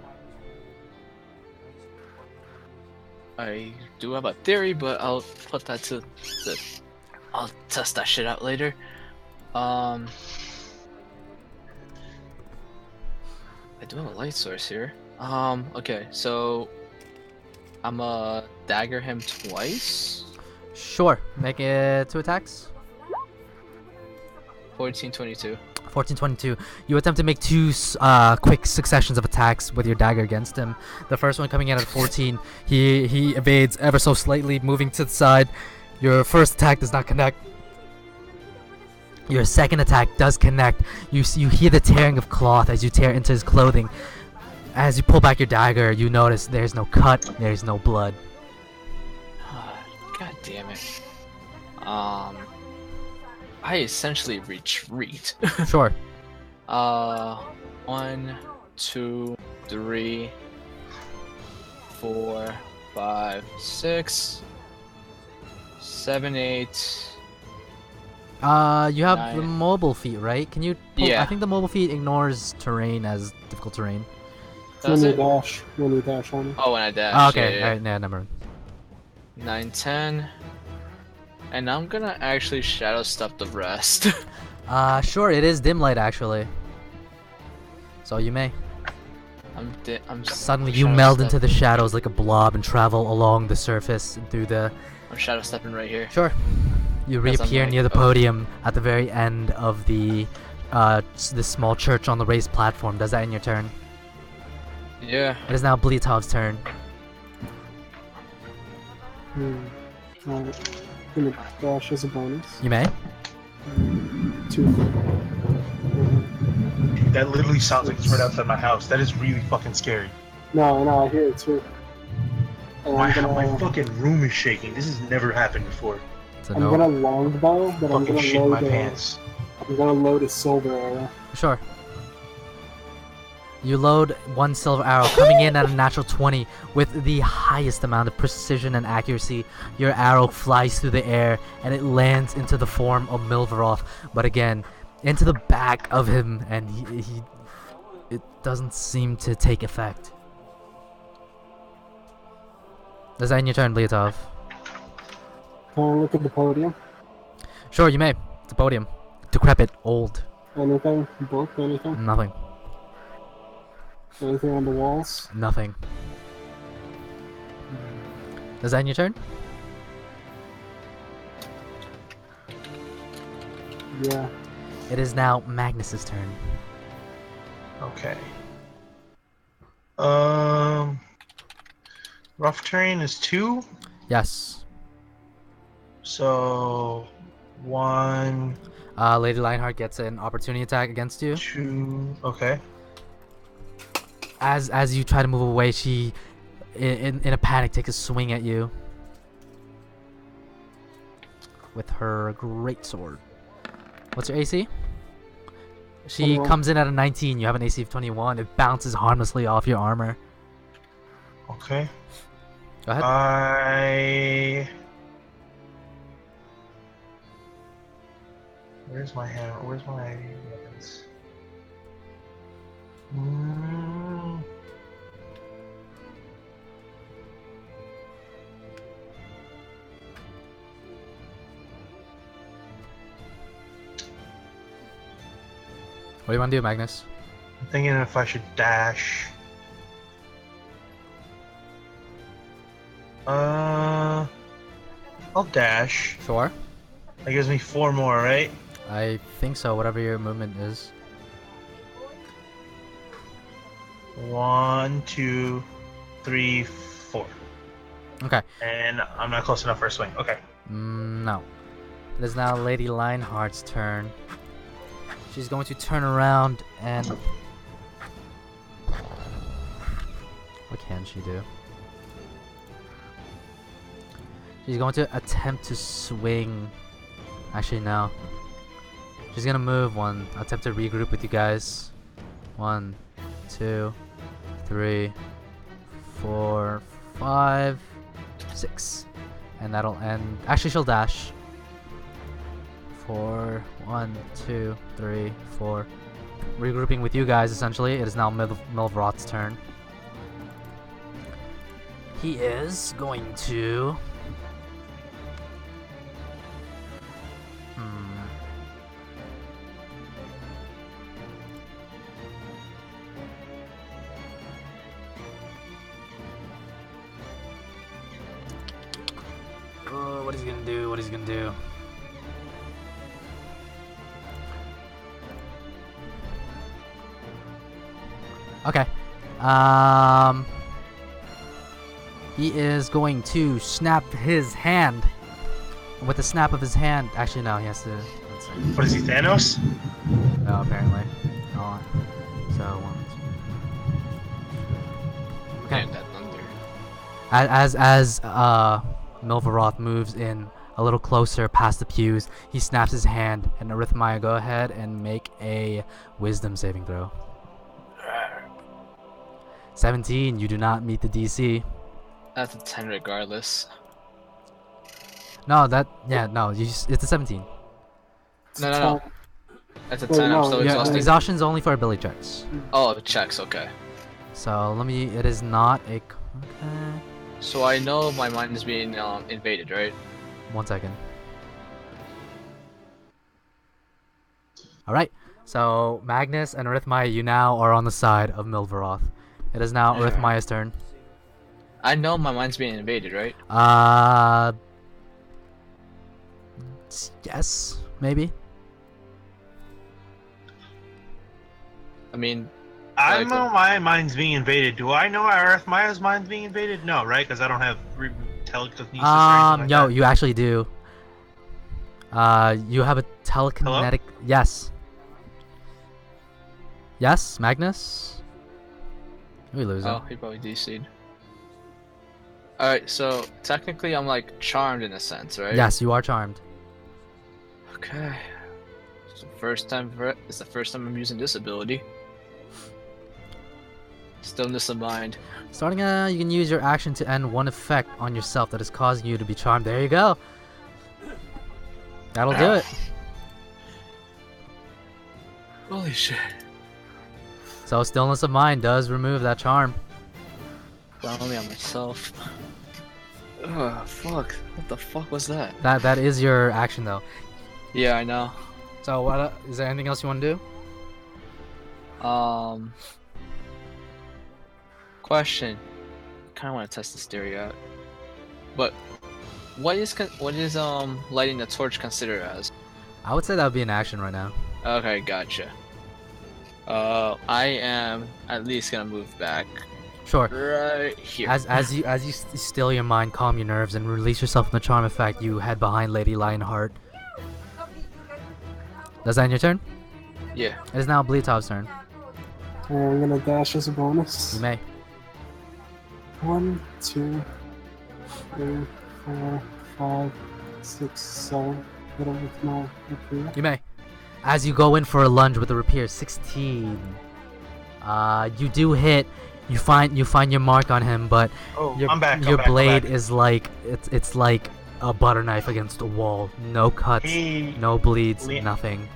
I do have a theory, but I'll put that to I'll test that shit out later. I do have a light source here. Okay, so I'm dagger him twice. Sure, make it 2 attacks. 14-22. 14-22. You attempt to make 2 quick successions of attacks with your dagger against him. The first one coming in at 14, he evades ever so slightly, moving to the side. Your first attack does not connect. Your second attack does connect. You hear the tearing of cloth as you tear into his clothing. As you pull back your dagger, you notice there's no cut, there's no blood. God damn it. I essentially retreat. Sure. 1, 2, 3, 4, 5, 6, 7, 8. You have the 9. mobile feat, right? Can you pull, Yeah. I think the mobile feat ignores terrain as difficult terrain. Does it? When you dash on it. Oh, when I dash. Oh, okay, Yeah. alright, yeah, never mind. 9, 10. And I'm gonna actually shadow step the rest. Sure, it is dim light actually. So you may. I'm Suddenly you shadow meld step- into the shadows like a blob and travel along the surface and through the... I'm shadow stepping right here. Sure. You Because I'm reappear like, near the oh. podium at the very end of the small church on the raised platform. Does that in your turn? Yeah. It is now Blyatov's turn. Alright. Gonna dash as a bonus. You may. 2. That literally sounds like it's right outside my house. That is really fucking scary. No, I hear it too. And My I'm gonna fucking room is shaking. This has never happened before. So I'm no. gonna longbow, but I'm Fucking gonna shit in my load pants. I'm gonna load a silver arrow. Sure. You load 1 silver arrow coming in at a natural 20 with the highest amount of precision and accuracy. Your arrow flies through the air and it lands into the form of Milvaroth, but again, into the back of him, and it doesn't seem to take effect. Is that in your turn, Blyatov? Can I look at the podium? Sure, you may. It's a podium. Decrepit, old, Anything? Book? Anything? nothing, Anything on the walls? nothing. Is that in your turn? Yeah. It is now Magnus's turn. Okay. Rough terrain is 2. Yes. So 1, Lady Lionheart gets an opportunity attack against you. 2. Okay. As you try to move away, she in a panic, takes a swing at you with her great sword. What's your AC? She 21. comes in at a 19. You have an AC of 21. It bounces harmlessly off your armor. Okay. Go ahead. Where's my hammer? Where's my weapons? What do you want to do, Magnus? I'm thinking if I should dash. I'll dash. Sure. That gives me 4 more, right? I think so, whatever your movement is. 1, 2, 3, 4. Okay. And I'm not close enough for a swing. Okay. No. It is now Lady Lionheart's turn. She's going to turn around and... What can she do? She's going to attempt to swing. Actually, no. She's gonna move one. Attempt to regroup with you guys. 1, 2, 3, 4, 5, 6. And that'll end. Actually, she'll dash. 4, 1, 2, 3, 4. Regrouping with you guys, essentially. It is now Milvroth's turn. He is going to... Oh, what is he gonna do? What is he gonna do? Okay. He is going to snap his hand. With the snap of his hand, actually no, he has to. Let's see. What is he, Thanos? No, apparently. Not. So 1, 2. Okay. Damn, that thunder. As Milvaroth moves in a little closer past the pews, he snaps his hand, and Arithemaya, go ahead and make a wisdom saving throw. 17, you do not meet the DC. That's a 10 regardless. No, it's a 17. No. That's a Wait, 10, no, I'm still Yeah, exhausted. exhaustion's only for ability checks. Oh, it checks, okay. So it is not a... Okay. So I know my mind is being invaded, right? 1 second. Alright, so Magnus and Arithemaya, you now are on the side of Milvaroth. It is now Arithemaya's turn. I know my mind's being invaded, right? Yes, maybe. I mean, I Like, know my mind's being invaded. Do I know Arithemaya's mind's being invaded? No, right? Because I don't have telekinesis or anything like that. You actually do. You have a telekinetic. Hello? Yes. Yes, Magnus. We lose him. oh, he probably DC'd. Alright, so technically I'm like charmed in a sense, right? Yes, you are charmed. Okay. It's the first time I'm using this ability. Stillness of mind. Starting, you can use your action to end one effect on yourself that is causing you to be charmed. There you go. That'll do it. Holy shit. So stillness of mind does remove that charm. But only on myself. Ugh, fuck. What the fuck was that? That is your action though. Yeah, I know. So what? Is there anything else you want to do? Question. Kind of want to test this theory out. But what is lighting the torch considered as? I would say that would be an action right now. Okay, gotcha. I am at least gonna move back Sure. right here. As you still your mind, calm your nerves, and release yourself from the charm effect, you head behind Lady Lionheart. Does that end your turn? Yeah. It is now Blyathov's turn. I'm gonna dash as a bonus. You may. 1, 2, 3, 4, 5, 6, 7. Hit him with my rapier. You may. As you go in for a lunge with the rapier, 16. You do hit. You find your mark on him, but Oh, your, I'm back. your I'm back, I'm blade back. is like it's like a butter knife against a wall. No cuts, Hey, no bleeds, Le- nothing.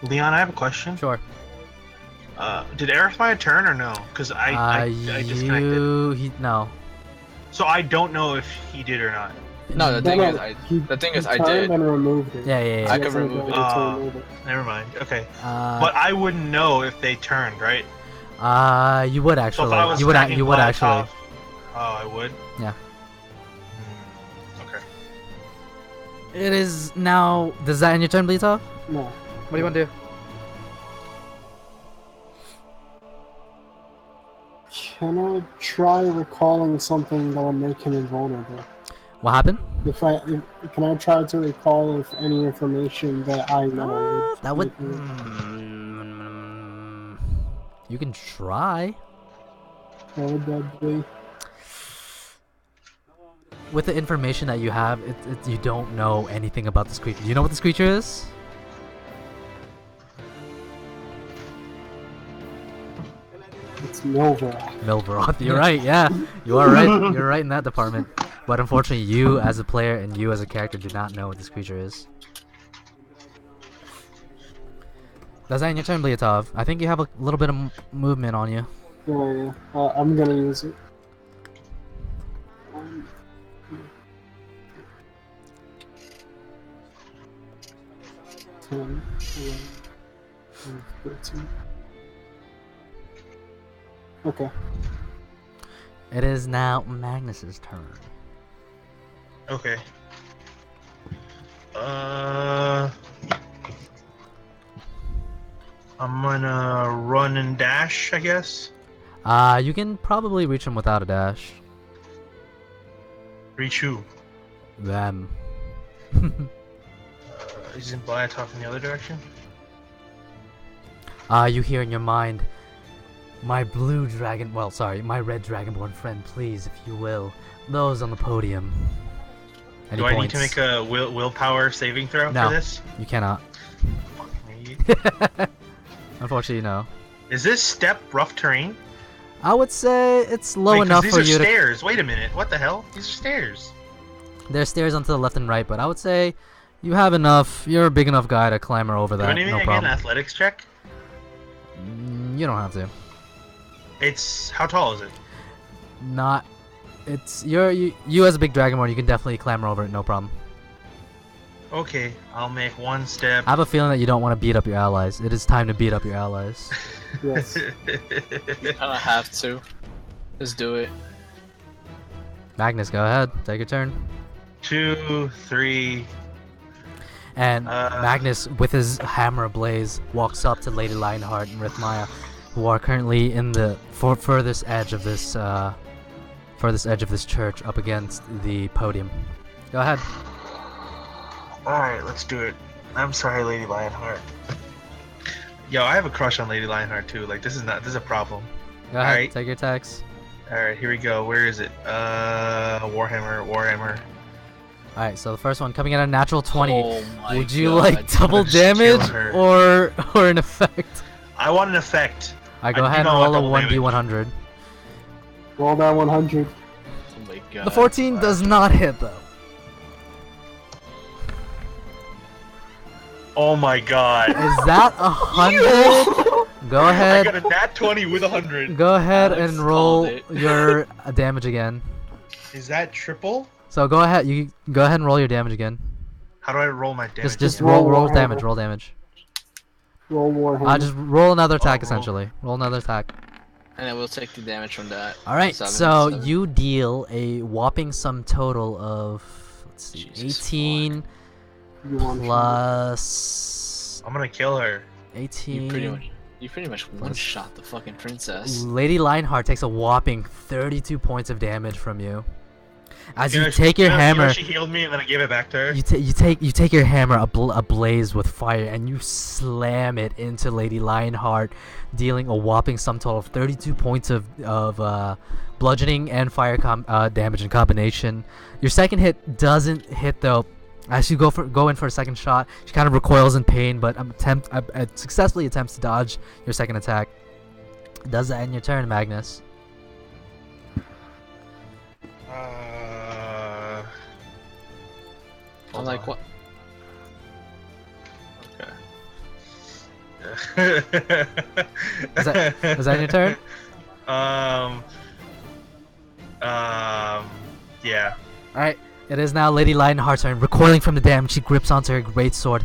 Leon, I have a question. Sure. Did Arithemaya turn or no? Because I disconnected. No. So I don't know if he did or not. No, the thing No, is, he I turned did. and removed it. Yeah, yeah, yeah. I He could hasn't remove been it. able to remove it. Never mind. Okay. But But I wouldn't know if they turned, right? you would So actually. if I was you would attacking actually. Blyatov- Oh, I would? Yeah. Okay. It is now. Does that end your turn, Blyatov? No. What do you want to do? Can I try recalling something that will make him invulnerable? What happened? Can I try to recall if any information that I know That would. make him- You can try. What would that be? With the information that you have, you don't know anything about this creature. Do you know what this creature is? It's Milveroth. Milveroth. You're right. Yeah, you are right. You're right in that department. But unfortunately, you as a player and you as a character do not know what this creature is. That's that in your turn, Blyatov. I think you have a little bit of movement on you. Yeah. I'm gonna use it. 10, 11, 12, 13. Okay. It is now Magnus's turn. Okay. I'm gonna run and dash, I guess. You can probably reach him without a dash. Reach who? Them. Isn't Blyatov in the other direction? You hear in your mind, my red dragonborn friend, please, if you will, those on the podium. And Do he I need points. to make a willpower saving throw No. for this? You cannot. Fuck me. Unfortunately, no. Is this step rough terrain? I would say it's low Wait, 'cause enough these for are you to. stairs. Wait a minute. What the hell? These are stairs. There's stairs onto the left and right, but I would say you have enough. You're a big enough guy to climber over Do that. anything No again? problem. Athletics check? You don't have to. It's how tall is it? Not. It's you as a big dragonborn. You can definitely climber over it. No problem. Okay, I'll make one step. I have a feeling that you don't want to beat up your allies. It is time to beat up your allies. Yes. I have to. Just do it. Magnus, go ahead. Take your turn. 2, 3. And Magnus, with his hammer ablaze, walks up to Lady Lionheart and Arithemaya, who are currently in the furthest edge of this church, up against the podium. Go ahead. Alright, let's do it. I'm sorry, Lady Lionheart. Yo, I have a crush on Lady Lionheart too. Like, this is a problem. Go ahead. Alright. Take your attacks. Alright, here we go. Where is it? Warhammer. All right. So the first one coming in a natural 20. Oh my Would you God. like double Just kill damage her. or an effect? I want an effect. I go I ahead do and not roll want a double 1d100. Roll that 100. Oh my God. The 14 does not hit though. Oh my god. Is that 100? Go I ahead. got a nat 20 with 100. Go ahead Alex and roll called it. your damage again. Is that triple? So go ahead. You go ahead and roll your damage again. How do I roll my damage? Just roll roll Warhammer. damage. Roll damage. Roll Warhammer. Just roll another attack roll. essentially. Roll another attack. And then we'll take the damage from that. All right. 7, So 7. you deal a whopping sum total of, let's see, Jesus 18 You want plus I'm gonna kill her. 18. You pretty much one-shot the fucking princess. Lady Lionheart takes a whopping 32 points of damage from you. As you take your hammer, she healed me and then I gave it back to her. you take your hammer ablaze with fire and you slam it into Lady Lionheart, dealing a whopping sum total of 32 points of bludgeoning and fire damage in combination. Your second hit doesn't hit though. As you go in for a second shot, she kind of recoils in pain, but successfully attempts to dodge your second attack. Does that end your turn, Magnus? I'm like, what? Okay. Was that your turn? Yeah. Alright, it is now Lady Lionheart's turn. Recoiling from the damage, she grips onto her greatsword.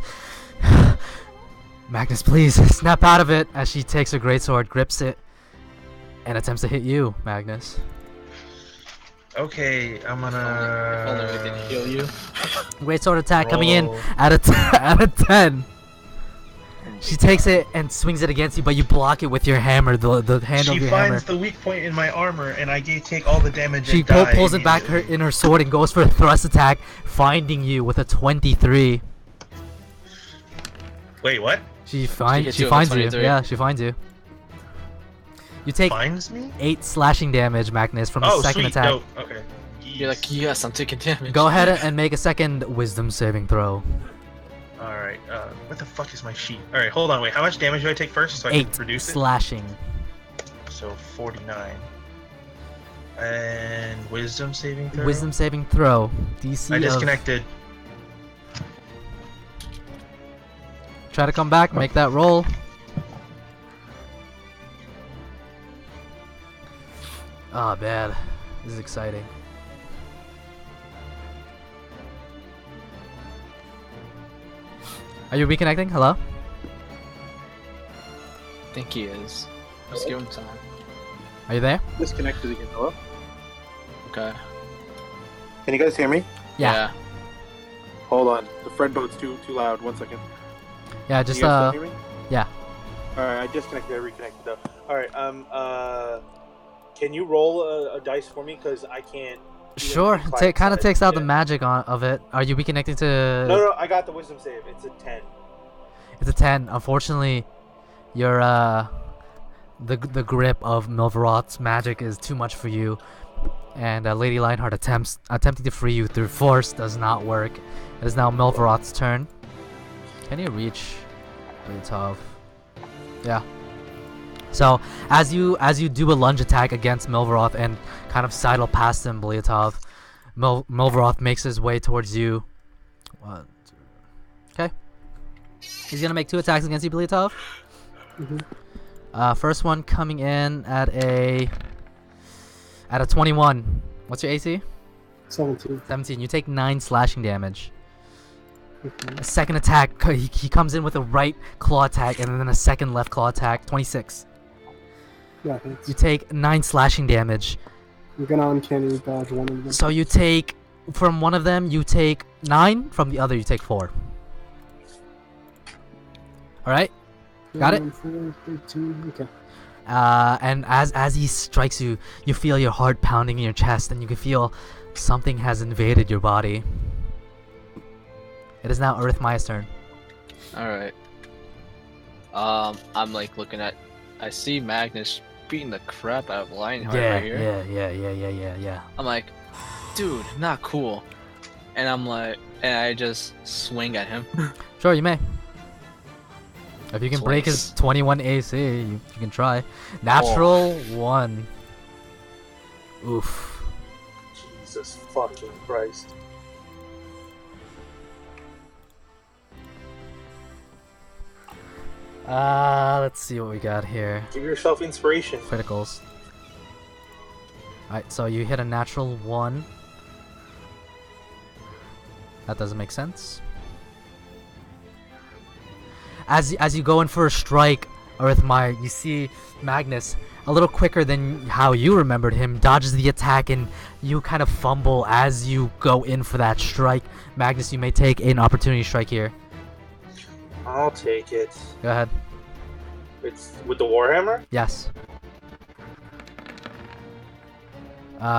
Magnus, please, snap out of it as she takes her greatsword, grips it, and attempts to hit you, Magnus. Okay, I'm gonna... If only we didn't kill you. Greatsword attack coming in Roll. at a 10. She takes it and swings it against you, but you block it with your hammer, the handle She of your hammer. finds the weak point in my armor, and I take all the damage She and die pulls it back in her sword and goes for a thrust attack, finding you with a 23. Wait, what? She hits finds you you. with a 23. Yeah, she finds you. You take Finds me? 8 slashing damage, Magnus, from the second sweet. attack. No, okay. You're like, yes, I'm taking damage. Go ahead and make a second wisdom saving throw. Alright, what the fuck is my sheet? Alright, hold on, wait, how much damage do I take first so I 8 can reduce it? slashing. So, 49. And wisdom saving throw? Wisdom saving throw. DC I of... disconnected. Try to come back, make that roll. Oh, bad. This is exciting. Are you reconnecting? Hello? I think he is. Just give him time. Are you there? Disconnected again. Hello? Okay. Can you guys hear me? Yeah. Hold on. The friend boat's too loud. 1 second. Yeah, Can just you guys still hear me? yeah. Alright, I disconnected. I reconnected though. Alright, can you roll a dice for me? Because I can't. do Sure. anything It kind of client-side. takes out the Yeah. magic of it. Are you reconnecting to? No, I got the wisdom save. It's a 10. It's a 10. Unfortunately, your the grip of Milvaroth's magic is too much for you, and Lady Lionheart attempting to free you through force does not work. It is now Milvaroth's turn. Can you reach Blyatov? Yeah. So as you do a lunge attack against Milvaroth and kind of sidle past him, Blyatov, Milvaroth makes his way towards you. 1, 2. Okay. He's gonna make 2 attacks against you, Blyatov. First one coming in at a 21. What's your AC? 17. 17. You take 9 slashing damage. Okay. A second attack, he comes in with a right claw attack and then a second left claw attack. 26. Yeah, thanks. You take 9 slashing damage. I'm gonna uncanny dodge one of them. So you take, from one of them, you take 9. From the other, you take 4. Alright? Got it? 4, 13, okay. And as he strikes you, you feel your heart pounding in your chest, and you can feel something has invaded your body. It is now Arithemaya's turn. Alright. I'm like looking at. I see Magnus beating the crap out of Lionheart right here. Yeah. I'm like, dude, not cool. And I'm like, and I just swing at him. Sure, you may. If you can break his Twice. 21 AC, you can try. Natural 1. Oof. Jesus fucking Christ. Let's see what we got here. Give yourself inspiration. Criticals. Alright, so you hit a natural 1. That doesn't make sense. As you go in for a strike, Arithemaya, you see Magnus, a little quicker than how you remembered him, dodges the attack, and you kind of fumble as you go in for that strike. Magnus, you may take an opportunity strike here. I'll take it. Go ahead. It's with the Warhammer? Yes.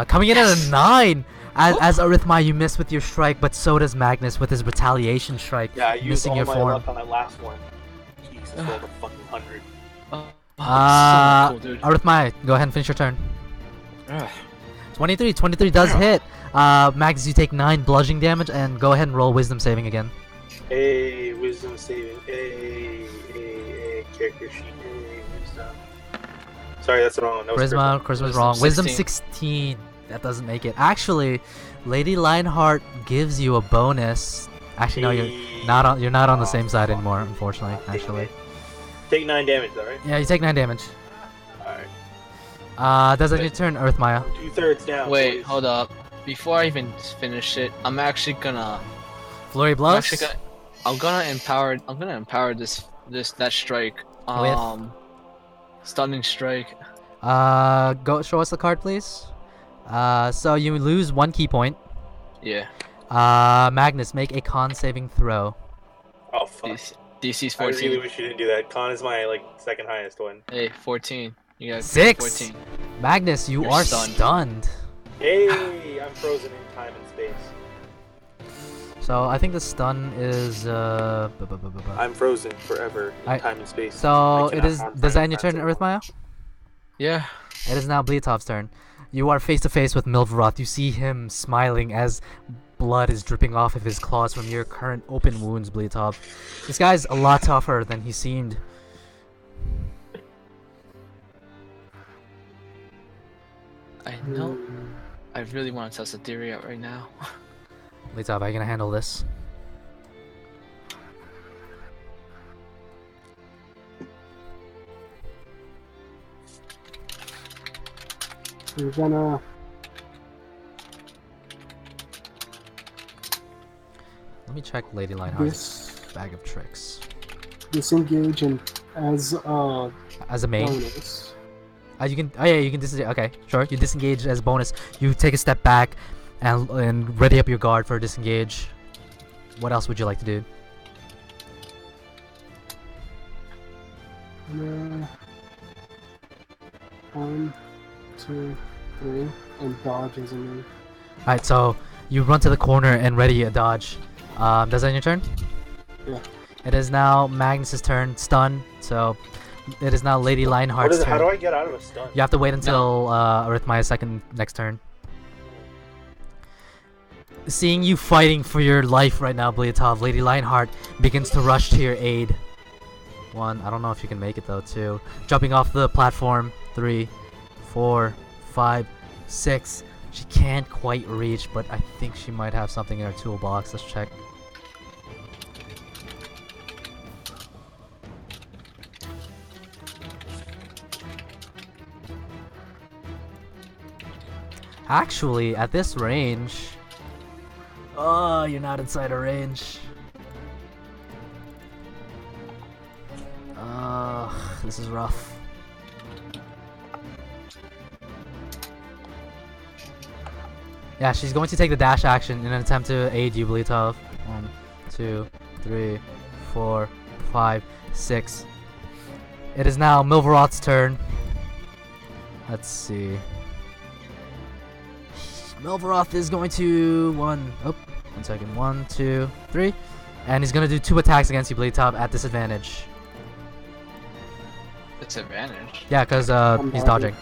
Coming in at a 9! As Arithemaya, you miss with your strike, but so does Magnus with his retaliation strike, Yeah, I used missing all your my form. luck on that last one. Jesus, rolled a fucking 100. So cool, dude. Arithemaya, go ahead and finish your turn. Ugh. 23 does hit. Magnus, you take 9 bludgeoning damage, and go ahead and roll wisdom saving again. Hey, wisdom saving. Hey, character sheet. Hey, wisdom. Sorry, that's the wrong one. That was Charisma's wrong. Wisdom 16. That doesn't make it. Actually, Lady Lionheart gives you a bonus. Actually, no, you're not on the same side anymore, unfortunately. Actually, take 9 damage, though, right? yeah, you take 9 damage. Alright. Does that your turn, Arithemaya? 2/3 down. Wait, please. hold up. Before I even finish it, I'm actually gonna. Flurry blows. I'm gonna empower that strike. Stunning strike. Go show us the card, please. So you lose 1 key point. Yeah. Magnus, make a con saving throw. Oh, fuck. DC's I 14. really wish you didn't do that. Con is my, second highest one. Hey, 14. You got 6. 14. Magnus, you You're are stunned. stunned. Hey, I'm frozen in time and space. So I think the stun is I'm frozen forever in time and space. So I it cannot is. harm Does that end your friends turn, anymore. Arithemaya? Yeah. It is now Blyatov's turn. You are face to face with Milvroth. You see him smiling as blood is dripping off of his claws from your current open wounds, Blyatov. This guy's a lot tougher than he seemed. I know. I really want to test the theory out right now. Blyatov, are you gonna handle this? You're gonna Let me check Lady Lionheart's bag of tricks. disengage and as As a main, bonus. you can. Oh yeah, you can disengage. Okay, sure. You disengage as bonus. You take a step back and ready up your guard for a disengage. What else would you like to do? One, 2, 3, and dodge as a move. Alright, so you run to the corner and ready a dodge. Does that end your turn? Yeah. It is now Magnus's turn, stun. So it is now Lady Lionheart's turn. How do I get out of a stun? You have to wait until Arithemaya's next turn. Seeing you fighting for your life right now, Blyatov, Lady Lionheart begins to rush to your aid. 1, I don't know if you can make it though. 2, jumping off the platform. 3, 4, 5, 6. She can't quite reach, but I think she might have something in her toolbox. Let's check. Actually, at this range... Oh, you're not inside a range. This is rough. Yeah, she's going to take the dash action in an attempt to aid you, Blyatov. 1, 2, 3, 4, 5, 6. It is now Milvroth's turn. Let's see. Milvroth is going to 1 second. 1, 2, 3. And he's going to do 2 attacks against you, Blyatov, at disadvantage. Disadvantage? Yeah, because he's dodging.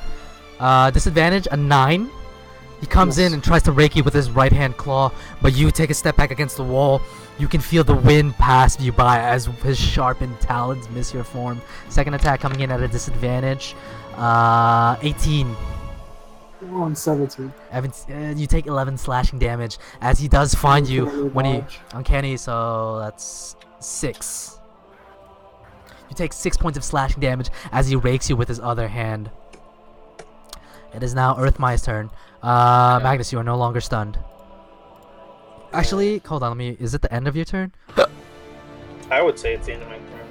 Disadvantage, a 9. He comes in and tries to rake you with his right hand claw, but you take a step back against the wall. You can feel the wind pass you by as his sharpened talons miss your form. Second attack coming in at a disadvantage. 18. On 17. You take 11 slashing damage as he does find you when he... Dodge. Uncanny, so that's 6. You take 6 points of slashing damage as he rakes you with his other hand. It is now Arithemaya's turn. Magnus, you are no longer stunned. Actually, hold on, is it the end of your turn? I would say it's the end of my turn.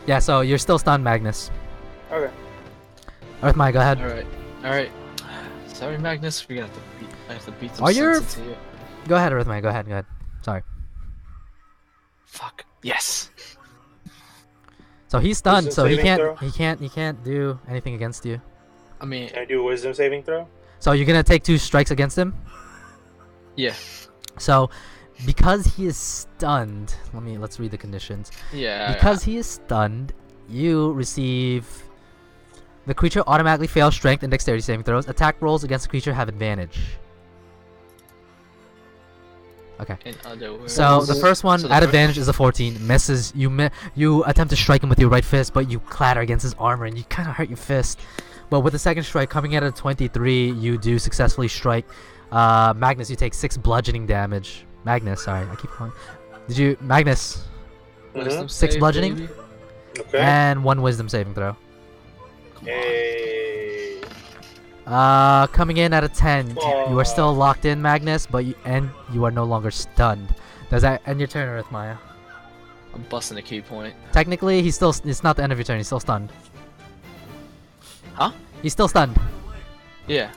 Yeah, so you're still stunned, Magnus. Okay. Arithemaya, go ahead. Alright. Sorry, Magnus. I have to beat some Are you- sense into you. Go ahead, Arithemaya, go ahead. Sorry. Fuck. Yes. So he's stunned, Wisdom so he saving can't throw? he can't do anything against you. I mean, Can I do a wisdom saving throw? So you're gonna take 2 strikes against him. Yeah. So, because he is stunned, let's read the conditions. Yeah. Because he is stunned, you receive. The creature automatically fails strength and dexterity saving throws. Attack rolls against the creature have advantage. Okay. In other words. So the first one So the at first- advantage is a 14. Misses. You attempt to strike him with your right fist, but you clatter against his armor and you kind of hurt your fist. But with the second strike coming in at a 23, you do successfully strike. Magnus, you take 6 bludgeoning damage. Magnus, sorry, I keep calling. Did you Magnus? Wisdom 6 save, bludgeoning baby. Okay. and 1 wisdom saving throw. Come on. Hey. Coming in at a 10. You are still locked in, Magnus, but you are no longer stunned. Does that end your turn, Arithemaya? I'm busting the key point. Technically, it's not the end of your turn. He's still stunned. Huh? He's still stunned. Yeah.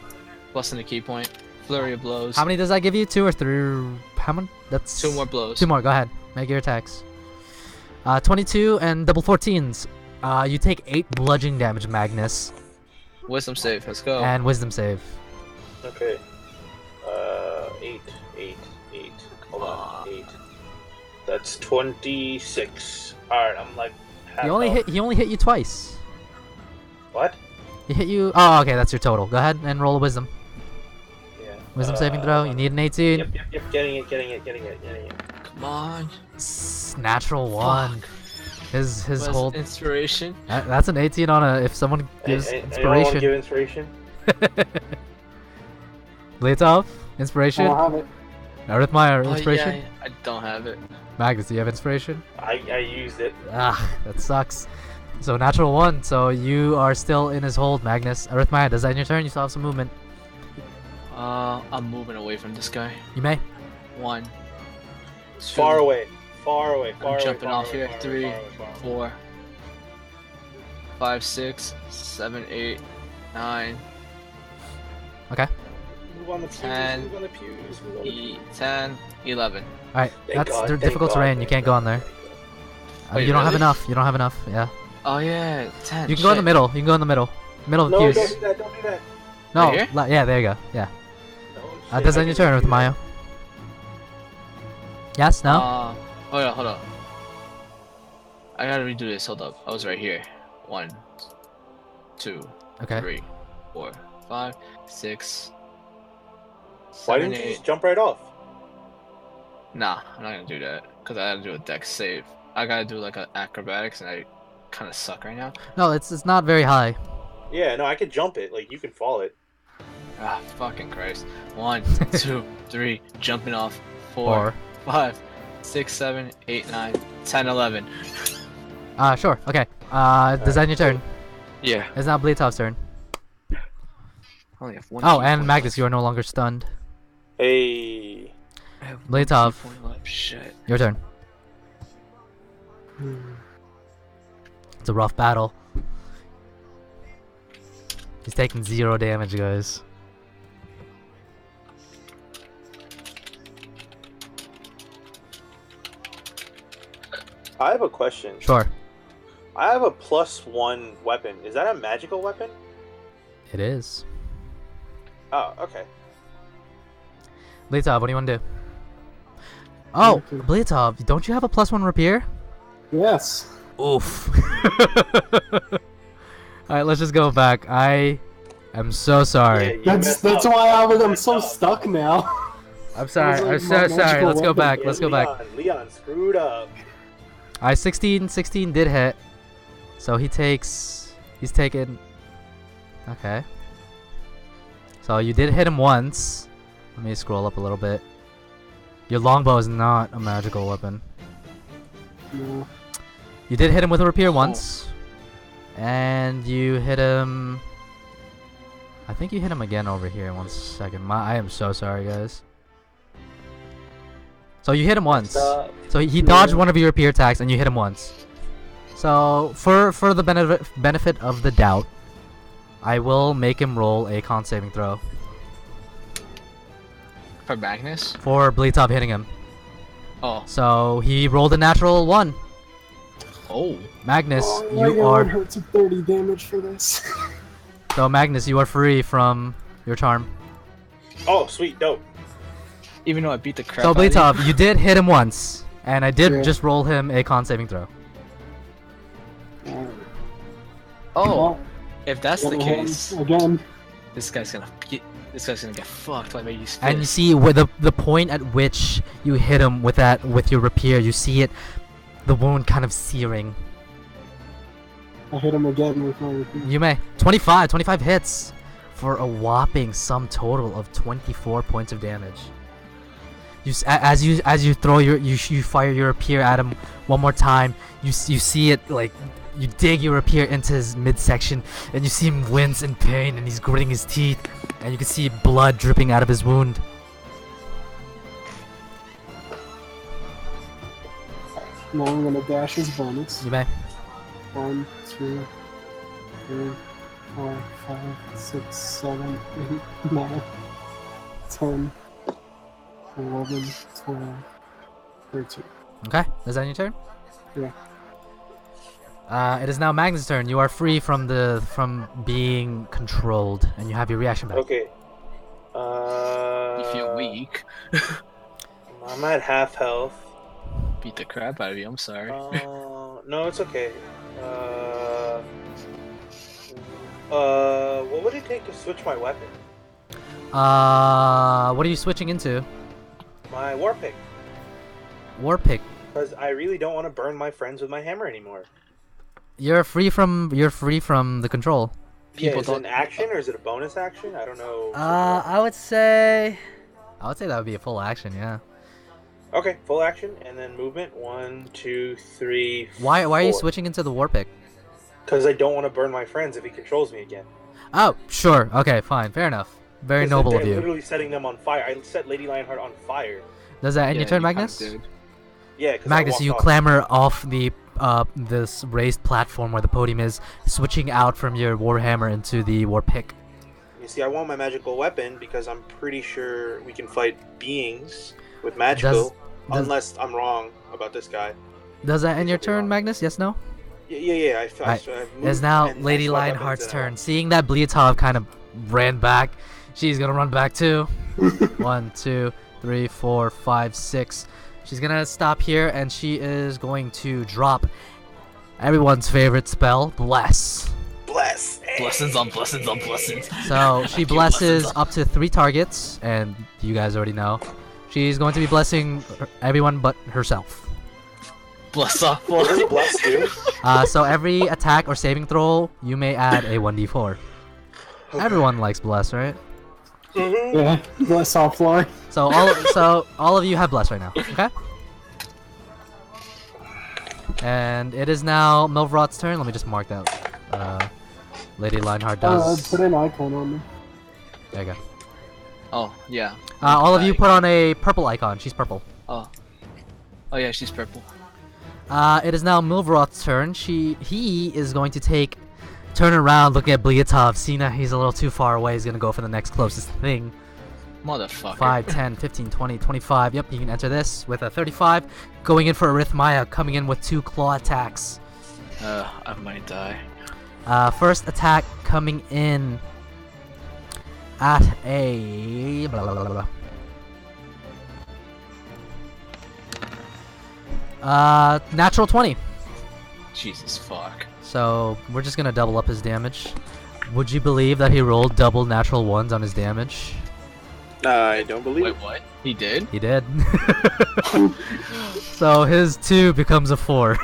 Busting the key point. Flurry of blows. How many does that give you? 2 or 3? How many? That's 2 more blows. 2 more. Go ahead. Make your attacks. 22 and double 14s. You take 8 bludgeoning damage, Magnus, Wisdom save. Let's go. and wisdom save. Okay. 8. Hold on. 8. That's 26. Alright, I'm like half He only health. hit you twice. What? He hit you. Oh, okay. That's your total. Go ahead and roll a wisdom. Yeah. Wisdom saving throw. You need an 18. Yep. Getting it. Come on. Natural 1. His Where's hold. inspiration. That's an 18 on a. If someone gives Anyone want to inspiration. give inspiration? Blyatov, I inspiration. don't have it. Arithemaya, Oh, inspiration. yeah, I don't have it. Magnus, do you have inspiration? I used it. Ah, that sucks. So natural 1. So you are still in his hold, Magnus. Arithemaya, does that end your turn? You still have some movement. I'm moving away from this guy. You may. 1, 2, Far away. I'm jumping off here. 3, far away. 4, 5, 6, 7, 8, 9, Okay. Move on the pews. 10, Move on the pews. Move on the pews. 10, 11. All right. Thank That's God, they're thank difficult God, terrain. You thank can't go God, on there. thank God. Wait, You don't have really? enough. You don't have enough. Yeah. Oh yeah, 10. You can go in the middle. You can go in the middle. Middle of the No, pews. don't do that. Don't do that. No. Right here? Yeah. There you go. Yeah. No, shit, Does that I end your can turn, do that. Arithemaya? Yes. No. Oh yeah, hold up. I gotta redo this. Hold up. I was right here. 1, 2, Okay. 3, 4, 5, 6. Why 7, didn't you 8. just jump right off? Nah, I'm not gonna do that because I gotta do a dex save. I gotta do like an acrobatics, and I kind of suck right now. No. It's not very high. Yeah, no, I could jump it. Like, you can fall it. Ah, fucking Christ. 1, 2, 3, jumping off. 4, Or. 5, 6, 7, 8, 9, 10, 11. Sure. Okay. Does that end your turn? Yeah. It's now Blyathov's turn. I only have 1 Oh, key and point Magnus, left. you are no longer stunned. Hey. I have 1 key Blyatov. point left. Shit. Your turn. It's a rough battle. He's taking 0 damage, guys. I have a question. Sure. I have a +1 weapon. Is that a magical weapon? It is. Oh, okay. Blyatov, what do you want to do? Oh, Okay. Blyatov, don't you have a +1 rapier? Yes. Oof. Alright, let's just go back. I am so sorry. Yeah, you That's messed up. why I'm You so messed up. stuck now. I'm sorry. It I'm was so like my sorry. magical Let's go weapon. back. Yeah, Let's go back. Leon screwed up. Alright, 16 did hit. So he's taken. Okay. So you did hit him once. Let me scroll up a little bit. Your longbow is not a magical weapon. No. You did hit him with a rapier once. And you hit him. I think you hit him again over here. 1 second. I am so sorry, guys. So you hit him once. So he dodged one of your rapier attacks, and you hit him once. So for the benefit of the doubt, I will make him roll a con saving throw For Magnus? for Blyatov hitting him. Oh. So he rolled a natural 1. Oh. Magnus, Oh, you I are hurt to 30 damage for this. so Magnus, you are free from your charm. Oh, sweet, dope. Even though I beat the crap So out of you. Blyatov, you did hit him once, and I did Yeah. just roll him a con saving throw. Alright. Oh, Well, if that's the gotta hit him case, again. this guy's gonna get fucked by Maggie's fist. And you see with the point at which you hit him with your rapier, you see it, the wound kind of searing. I hit him again with my repeat. You may 25 hits for a whopping sum total of 24 points of damage. As you throw you fire your rapier at him one more time, you see it like you dig your rapier into his midsection, and you see him wince in pain, and he's gritting his teeth, and you can see blood dripping out of his wound. Now I'm gonna dash his bonus. You may. 1, 2, 3, 4, 5, 6, 7, 8, 9, 10, 11, 12, 13. Okay, is that your turn? Yeah. It is now Magnus' turn. You are free from being controlled, and you have your reaction back. Okay. You feel weak. I'm at half health. Beat the crap out of you. I'm sorry. No, it's okay. What would it take to switch my weapon? What are you switching into? My war pick. War pick. Because I really don't want to burn my friends with my hammer anymore. You're free from the control. Yeah, People is it an action or is it a bonus action? I don't know. I would say that would be a full action. Yeah. Okay, full action and then movement. 1, 2, 3. Why are you 4. switching into the war pick? Because I don't want to burn my friends if he controls me again. Oh, sure. Okay, fine. Fair enough. Very 'Cause noble they're of you. Literally setting them on fire. I set Lady Lionheart on fire. Does that end Yeah, your turn, you kinda Magnus? did. Yeah, because Magnus, you clamber off the this raised platform where the podium is, switching out from your warhammer into the war pick. You see, I want my magical weapon because I'm pretty sure we can fight beings with magical, unless I'm wrong about this guy. Does that end your Could be turn, wrong. Magnus? Yes, no? Yeah. Right. I've It's moved now and Lady I swapped Lionheart's weapons turn. Seeing that Blyatov kind of ran back, she's gonna run back too. 1, 2, 3, 4, 5, 6. She's gonna stop here, and she is going to drop everyone's favorite spell, Bless. Bless. Blessings on blessings on blessings. So she Keep blesses blessings up to 3 targets, and you guys already know. She's going to be blessing everyone but herself. Bless off. What does bless do? So every attack or saving throw, you may add a 1d4. Everyone likes bless, right? Mm-hmm. Yeah, bless offline. So all of you have bless right now, okay? And it is now Milvrod's turn. Let me just mark that. Lady Lionheart does. Put an icon on me. There you go. Oh yeah. All of you put on a purple icon. She's purple. Oh yeah, she's purple. It is now Milvrod's turn. He is going to turn around, looking at Blyatov. Seeing that he's a little too far away, he's gonna go for the next closest thing. Motherfucker. 5, 10, 15, 20, 25. Yep, you can enter this with a 35. Going in for Arithemaya, coming in with 2 claw attacks. I might die. First attack coming in at a blah, blah, blah, blah. Natural 20. Jesus fuck. So we're just gonna double up his damage. Would you believe that he rolled double natural 1s on his damage? I don't believe Wait, it. what? He did? He did. So his 2 becomes a 4.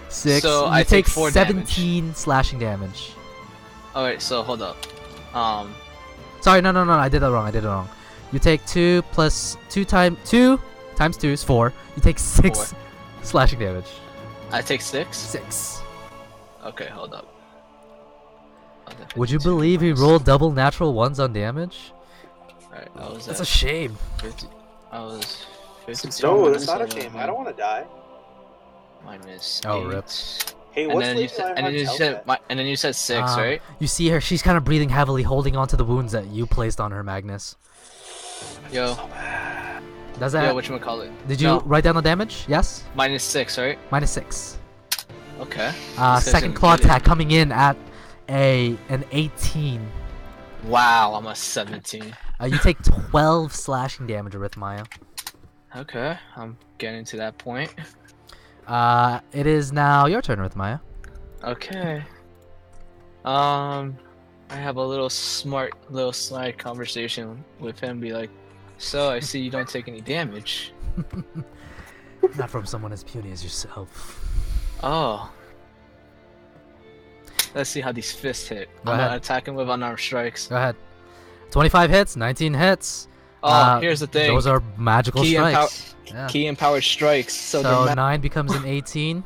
6. So you I take take 4 17 slashing damage. Alright, so hold up. Sorry, no, I did that wrong. You take 2 plus 2 times 2 is 4. You take 6 4. slashing damage. I take 6? 6. Okay, hold up. Would you believe he rolled double natural 1s on damage? Alright, I was That's at a shame. 50. I was 52. No, that's not a shame. I don't want to die. Minus Oh, 8. rip. Hey, And what's then, Lady Lionheart's health at? and then you said 6, right? You see her, she's kind of breathing heavily, holding on to the wounds that you placed on her, Magnus. Yo, Does that? whatchamacallit? Did you No, write down the damage? Yes? minus 6, right? Minus 6. Okay. This guy's Second gonna claw get it. attack coming in at an 18. Wow, I'm a 17. You take 12 slashing damage, Arithemaya. Okay, I'm getting to that point. It is now your turn, Arithemaya. Okay. I have a little slide conversation with him. Be like, so I see you don't take any damage. Not from someone as puny as yourself. Oh. Let's see how these fists hit. Go I'm ahead. gonna attack him with unarmed strikes. Go ahead. 25 hits, 19 hits. Oh, here's the thing. Those are magical Key strikes. Yeah. Key empowered strikes. So, So they're 9 becomes an 18.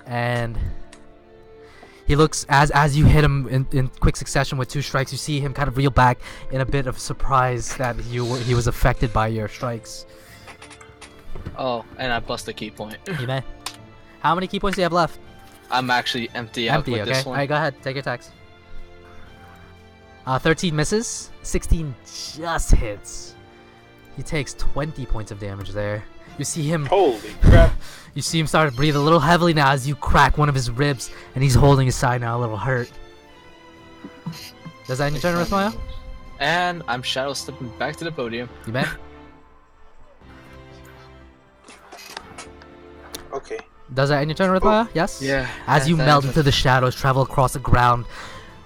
And he looks, as you hit him in quick succession with 2 strikes, you see him kind of reel back in a bit of surprise that he was affected by your strikes. Oh, and I bust a key point. You may. How many key points do you have left? I'm actually empty out with okay. this one. Alright, go ahead. Take your attacks. 13 misses. 16 just hits. He takes 20 points of damage there. You see him. Holy crap! You see him start to breathe a little heavily now as you crack one of his ribs, and he's holding his side now, a little hurt. Does that end your turn, Arithemaya? And I'm shadow stepping back to the podium. You may. Okay. Does that end your turn, Arithemaya? Yes? Yeah. As you melt into the shadows, travel across the ground,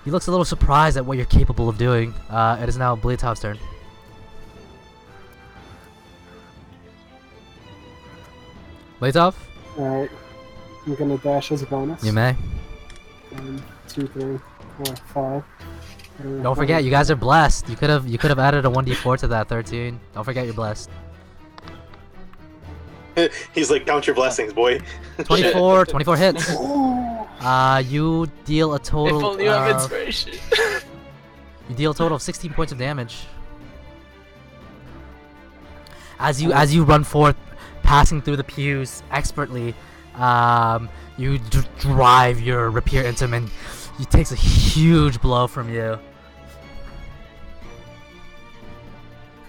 he looks a little surprised at what you're capable of doing. It is now Blyatav's turn. Blyatov? Alright. I'm gonna dash as a bonus. You may. 1, 2, 3, 4, 5. Don't forget, you guys are blessed. You could have added a 1d4 to that 13. Don't forget you're blessed. He's like, count your blessings, boy. 24 hits. Oh, You deal a total. If only you have inspiration. You deal a total of 16 points of damage. As you run forth, passing through the pews expertly, you drive your rapier into him, and he takes a huge blow from you.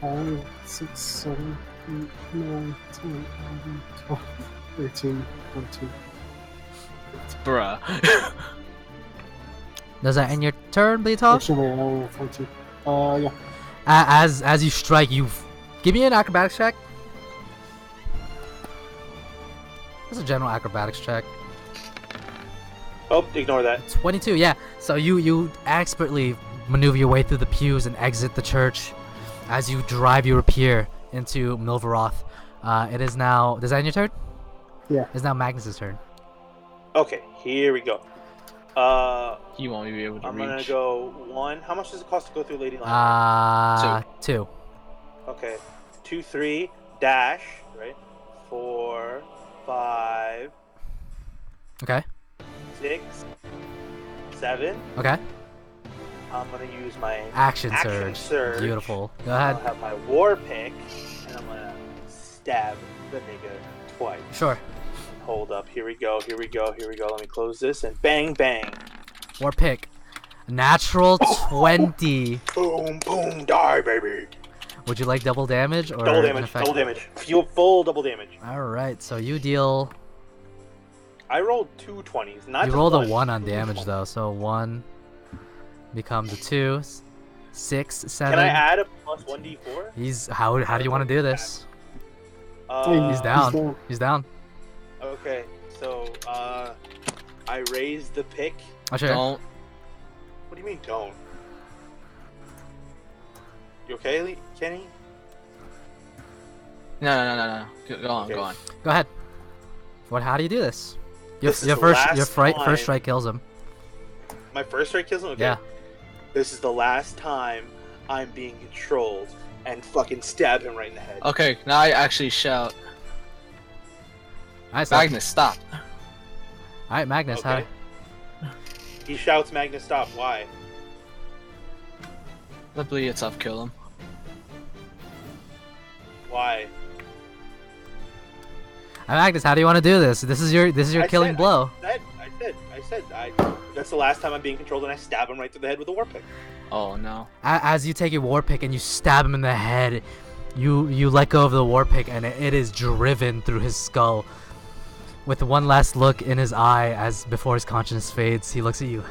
5, 6, 7, 8, 9, 10, 11, 12, 13, 14. Bruh. Does that end your turn, Blyatov? Actually, wait, I only have 14. Yeah. As you strike, give me an acrobatics check. Just a general acrobatics check. Oh, ignore that. 22, yeah. So you expertly maneuver your way through the pews and exit the church as you drive your rapier into Milvaroth. It is now. Does that end your turn? Yeah. It's now Magnus's turn. Okay, here we go. He won't be able to I'm reach. gonna go 1. How much does it cost to go through Lady Line? 2. Okay. 2, 3, dash, right? 4, 5, Okay. 6, 7. Okay. I'm gonna use my Action action surge. Beautiful. Go I'll ahead. have my war pick, and I'm gonna stab the nigga twice. Sure. Hold up. Here we go. Here we go. Here we go. Let me close this and bang, bang. War pick. Natural 20. Boom, boom, die, baby. Would you like double damage or Double an damage. effect? Double damage. Full double damage. All right. So you deal. I rolled 2 20s. Not You just rolled a one. 1 on Two damage 20s. though, so 1 becomes a 2, 6, 7. Can I add a plus 1d4? He's how do you want to do this? Hey, He's down. He's down. Okay, so I raise the pick. Oh sure. Don't. What do you mean don't? You okay, Kenny? No. Go on, Okay. go on. Go ahead. How do you do this? This is Your the first last time. first strike kills him. My first strike kills him? Okay. Yeah. This is the last time I'm being controlled and fucking stab him right in the head. Okay, now I actually shout, Alright, Magnus, stop. Alright, Magnus, Okay. He shouts, Magnus, stop. Why? Let Blyatov kill him. Why? Magnus, how do you want to do this? This is your I killing said- blow. That's the last time I'm being controlled and I stab him right through the head with a war pick. Oh no. As you take your war pick and you stab him in the head, you let go of the war pick and it is driven through his skull. With one last look in his eye as before his conscience fades, he looks at you.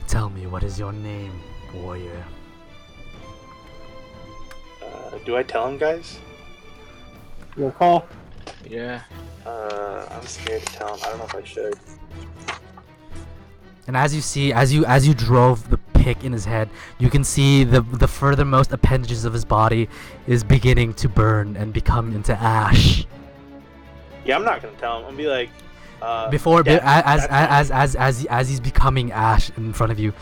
Tell me, what is your name, warrior? Do I tell him, guys? Your call. Yeah. I'm scared to tell him. I don't know if I should. And as you see, as you drove the pick in his head, you can see the furthermost appendages of his body is beginning to burn and become into ash. Yeah, I'm not gonna tell him. I'm gonna be like, as he's becoming ash in front of you,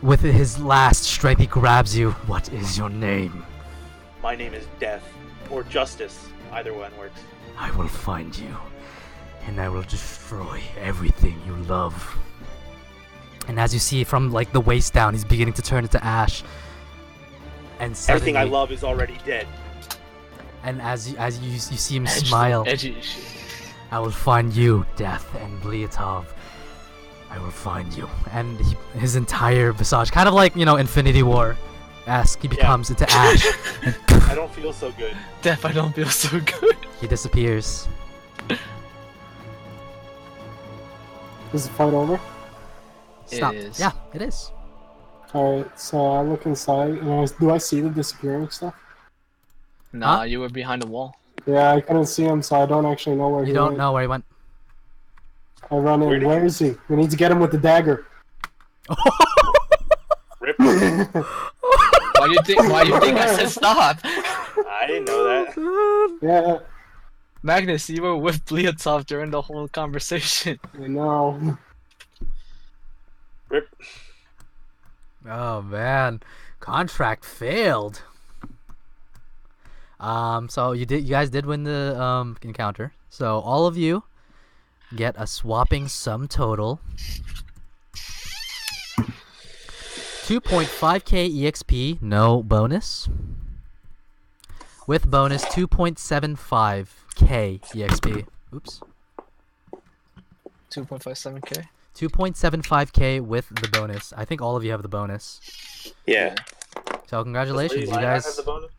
with his last strength, he grabs you. What is your name? my name is Death or Justice. Either one works. I will find you, and I will destroy everything you love. And as you see from like the waist down, he's beginning to turn into ash. And suddenly, everything I love is already dead. And as you see him smile, Edgy shit. I will find you, Death and Blyatov. I will find you. And his entire visage, kind of like, Infinity War-esque, he becomes into ash. I don't feel so good. Death, I don't feel so good. He disappears. Is the fight over? Stop. It is. Yeah, it is. Alright, so I look inside, and do I see the disappearing stuff? Nah, Huh? you were behind the wall. Yeah, I couldn't see him, so I don't actually know where he You don't went. know where he went. I run in. Where is he? We need to get him with the dagger. Rip. Why do you think I said stop? I didn't know that. Yeah, Magnus, you were with Blyatov during the whole conversation. I know. Rip. Oh man, contract failed. So you guys did win the encounter. So all of you get a swapping sum total 2.5k EXP, no bonus. With bonus 2.75k EXP. Oops. 2.57k. 2.75k with the bonus. I think all of you have the bonus. Yeah. So congratulations, Does you Lady Lionheart guys. have the bonus?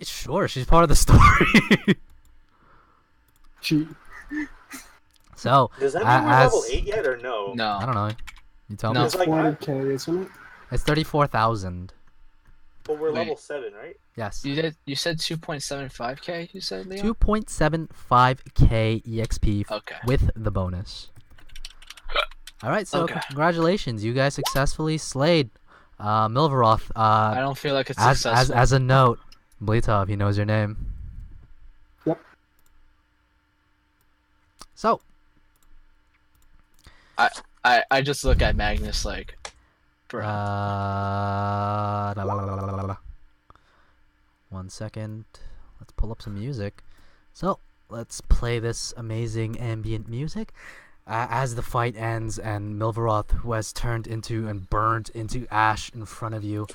Sure, she's part of the story. Cheat. So, Does that mean we're as level 8 yet or no? I No. don't know. You tell No. me. It's like, 40k, isn't it? It's 34,000. But we're Wait. level 7, right? Yes. You said 2.75k. You said, Leon. 2.75k EXP Okay. with the bonus. All right, so Okay. congratulations, you guys successfully slayed Milvaroth. I don't feel like it's As successful. a note, Blyatov, he knows your name. Yep. So, I just look at Magnus like, bro. la, la, la, la, la, la, la. 1 second. Let's pull up some music. So, let's play this amazing ambient music. As the fight ends and Milvaroth, who has turned into and burned into ash in front of you,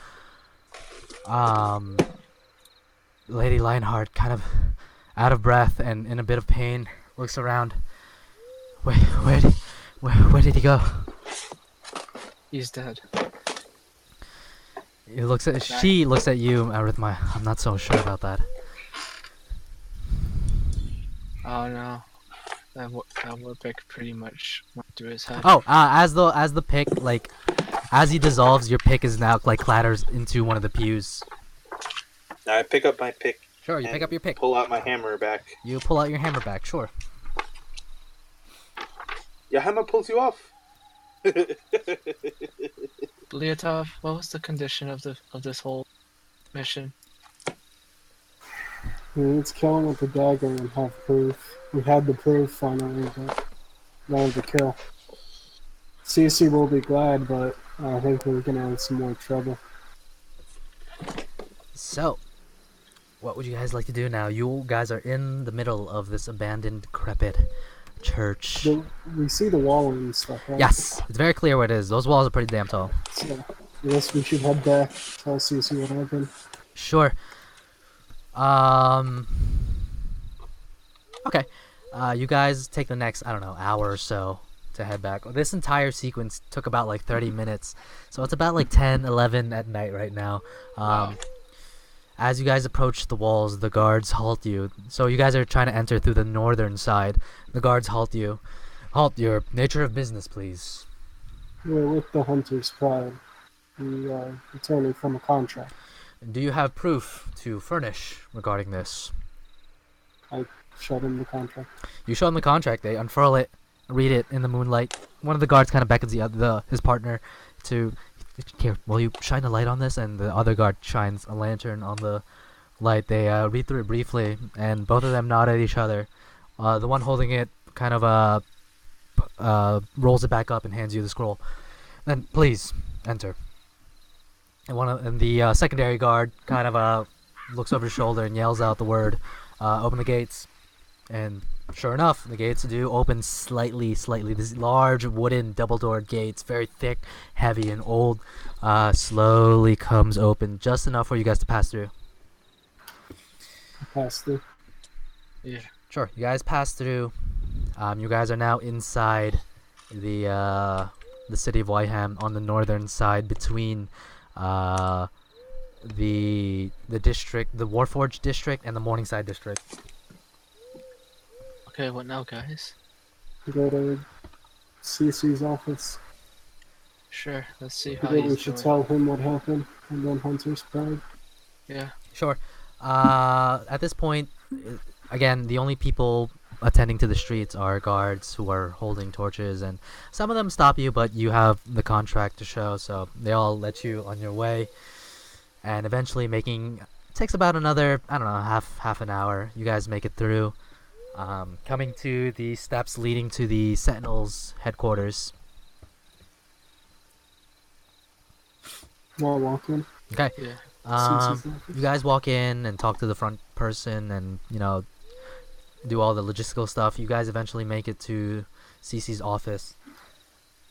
Lady Lionheart, kind of out of breath and in a bit of pain, looks around. Where did he go? He's dead. She looks at you, Arithemaya. I'm not so sure about that. Oh no. That war pick pretty much went through his head. Oh, as the pick, like, as he dissolves, your pick is now like clatters into one of the pews. Now I pick up my pick. Sure, you and pick up your pick. Pull out my hammer back. You pull out your hammer back. Sure. Your hammer pulls you off. Blyatov, what was the condition of this whole mission? We need to kill him with the dagger and have proof. We had the proof finally, but not the kill. Sici will be glad, but I think we're gonna have some more trouble. So, what would you guys like to do now? You guys are in the middle of this abandoned, decrepit church. We see the wall and stuff, right? Yes, it's very clear where it is. Those walls are pretty damn tall. So, I guess we should head back. Tell Sici what happened. Sure. Okay. You guys take the next, I don't know, hour or so to head back. This entire sequence took about like 30 minutes. So it's about like 10, 11 at night right now. As you guys approach the walls, the guards halt you. So you guys are trying to enter through the northern side. The guards halt you. Halt, your nature of business, please. We're with the Hunter's Pride. We are returning from a contract. Do you have proof to furnish regarding this? I showed him the contract. You show him the contract. They unfurl it, read it in the moonlight. One of the guards kind of beckons his partner to, here, will you shine a light on this? And the other guard shines a lantern on the light. They read through it briefly, and both of them nod at each other. The one holding it kind of rolls it back up and hands you the scroll. Then please enter. And the secondary guard kind of looks over his shoulder and yells out the word, open the gates. And sure enough, the gates do open slightly. These large wooden double-doored gates, very thick, heavy, and old, slowly comes open, just enough for you guys to pass through. Pass through. Yeah. Sure, you guys pass through. You guys are now inside the city of Wiham on the northern side between the district, the Warforged district, and the Morningside district. Okay, what now, guys? Go to Cici's office. Sure, let's see I how think he's we should doing. tell him what happened, and then Hunter's Pride. Yeah. Sure. At this point, again, the only people attending to the streets are guards who are holding torches, and some of them stop you, but you have the contract to show, so they all let you on your way. And eventually takes about another, I don't know, half an hour. You guys make it through, coming to the steps leading to the Sentinels headquarters. While walking. Okay. Yeah. You guys walk in and talk to the front person and, do all the logistical stuff. You guys eventually make it to Cici's office.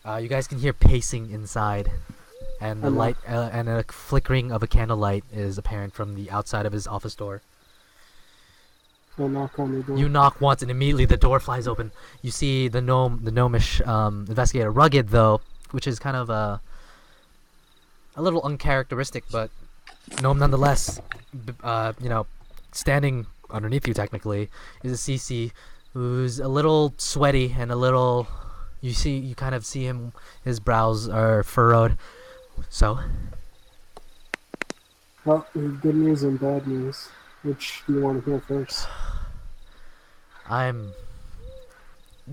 You guys can hear pacing inside, and the light and a flickering of a candlelight is apparent from the outside of his office door. I'll knock on the door. You knock once, and immediately the door flies open. You see the gnomish investigator, rugged though, which is kind of a little uncharacteristic, but gnome nonetheless. Standing underneath you technically is a Sici who's a little sweaty and a little. You kind of see him. His brows are furrowed. So. Well, we have good news and bad news. Which do you want to hear first?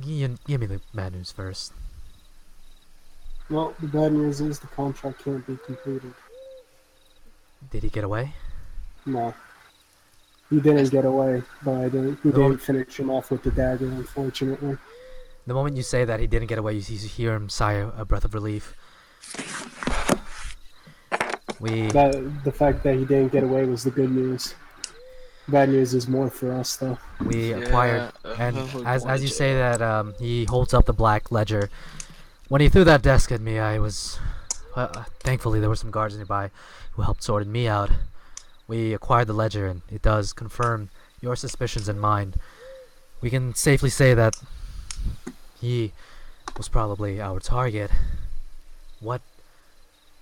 Give me the bad news first. Well, the bad news is the contract can't be completed. Did he get away? No. He didn't get away, but he didn't finish him off with the dagger, unfortunately. The moment you say that he didn't get away, you hear him sigh a breath of relief. The fact that he didn't get away was the good news. Bad news is more for us, though. We acquired, and as you say that, he holds up the black ledger. When he threw that desk at me, I was... thankfully, there were some guards nearby who helped sort me out. We acquired the ledger, and it does confirm your suspicions and mine. We can safely say that he was probably our target. What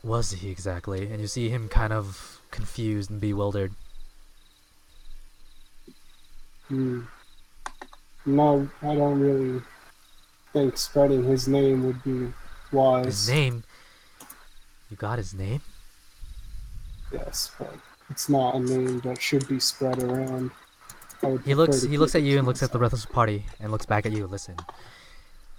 was he exactly? And you see him kind of confused and bewildered. No, I don't really think spreading his name would be wise. His name? You got his name? Yes, but it's not a name that should be spread around. He looks at you and looks at the rest of the party and looks back at you. Listen,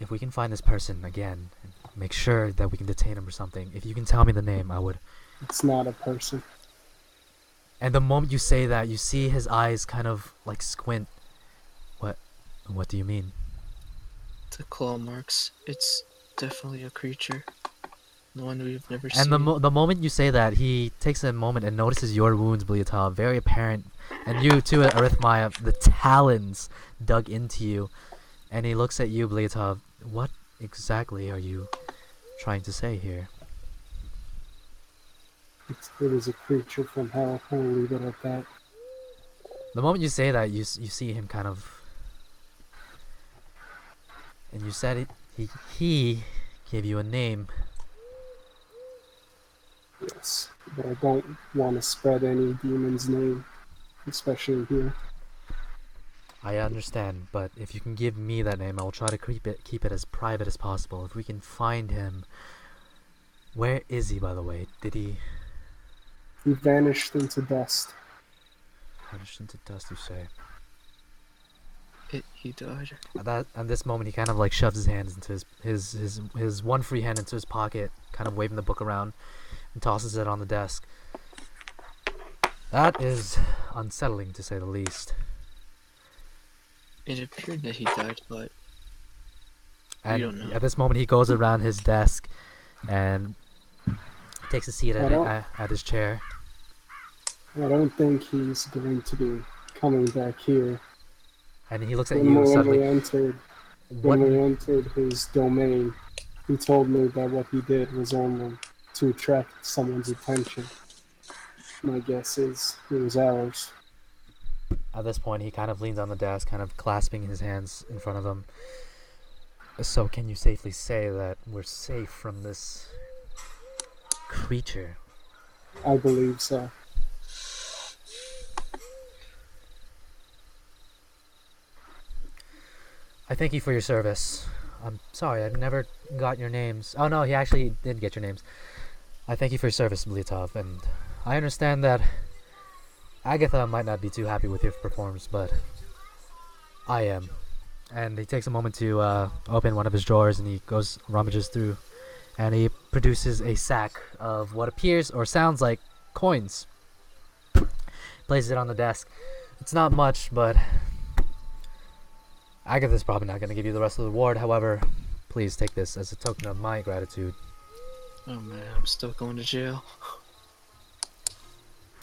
if we can find this person again, and make sure that we can detain him or something. If you can tell me the name, I would. It's not a person. And the moment you say that, you see his eyes kind of like squint. What do you mean? The claw marks. It's definitely a creature. The one we've never seen. And the moment you say that, he takes a moment and notices your wounds, Blyatov, very apparent. And you too, Arithemaya, the talons dug into you. And he looks at you, Blyatov. What exactly are you trying to say here? It was a creature from hell. I'll leave it at that. The moment you say that, you see him kind of... And you said it. He gave you a name. Yes, but I don't want to spread any demon's name, especially here. I understand, but if you can give me that name, I will try to keep it as private as possible. If we can find him, Where is he, by the way? Did he He vanished into dust. vanish into dust, you say? He died. At this moment, he kind of like shoves his hands into his one free hand into his pocket, kind of waving the book around, and tosses it on the desk. That is unsettling, to say the least. It appeared that he died, but we don't know. And at this moment, he goes around his desk and takes a seat at his chair. I don't think he's going to be coming back here. And he looks at you suddenly. When we entered his domain, he told me that what he did was only to attract someone's attention. My guess is it was ours. At this point, he kind of leans on the desk, kind of clasping his hands in front of him. So, can you safely say that we're safe from this creature? I believe so. I thank you for your service. I'm sorry, I've never got your names. Oh no, he actually did get your names. I thank you for your service, Blyatov, and I understand that Agatha might not be too happy with your performance, but I am. And he takes a moment to open one of his drawers, and he rummages through, and he produces a sack of what appears or sounds like coins. Places it on the desk. It's not much, but Agatha's probably not going to give you the rest of the reward. However, please take this as a token of my gratitude. Oh man, I'm still going to jail.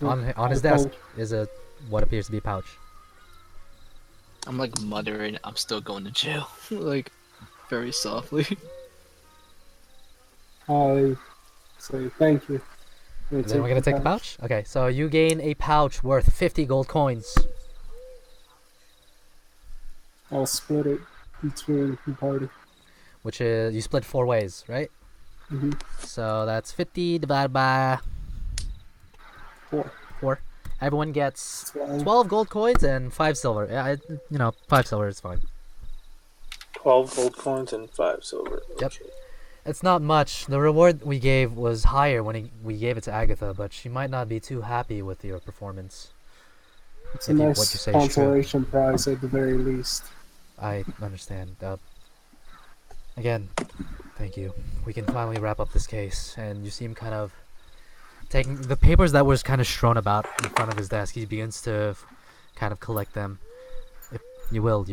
On his desk is what appears to be a pouch. I'm like muttering, I'm still going to jail. Like, very softly. I say thank you. Then we're going to take the pouch? Okay, so you gain a pouch worth 50 gold coins. I'll split it between the party. Which is, you split 4 ways, right? Mm-hmm. So that's 50 divided by 4. Everyone gets 12 gold coins and 5 silver. Yeah, 5 silver is fine. 12 gold coins and 5 silver. Yep. It's not much. The reward we gave was higher when we gave it to Agatha, but she might not be too happy with your performance. It's a nice consolation prize at the very least. I understand. Again, thank you. We can finally wrap up this case, and you seem kind of taking the papers that was kind of strewn about in front of his desk. He begins to kind of collect them. If you will,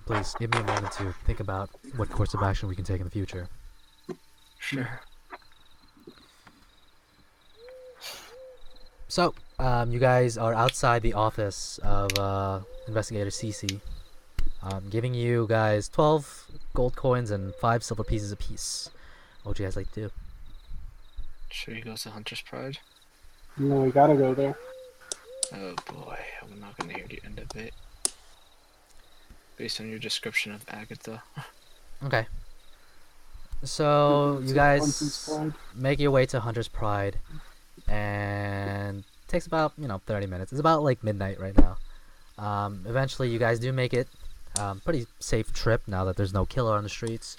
please give me a moment to think about what course of action we can take in the future. Sure. So, you guys are outside the office of investigator Sici. Giving you guys 12 gold coins and 5 silver pieces apiece. What would you guys like to do? Sure, he goes to Hunter's Pride. No, we gotta go there. Oh boy, I'm not gonna hear the end of it. Based on your description of Agatha. Okay. So, you guys make your way to Hunter's Pride. And it takes about, 30 minutes. It's about like midnight right now. Eventually, you guys do make it. Pretty safe trip now that there's no killer on the streets.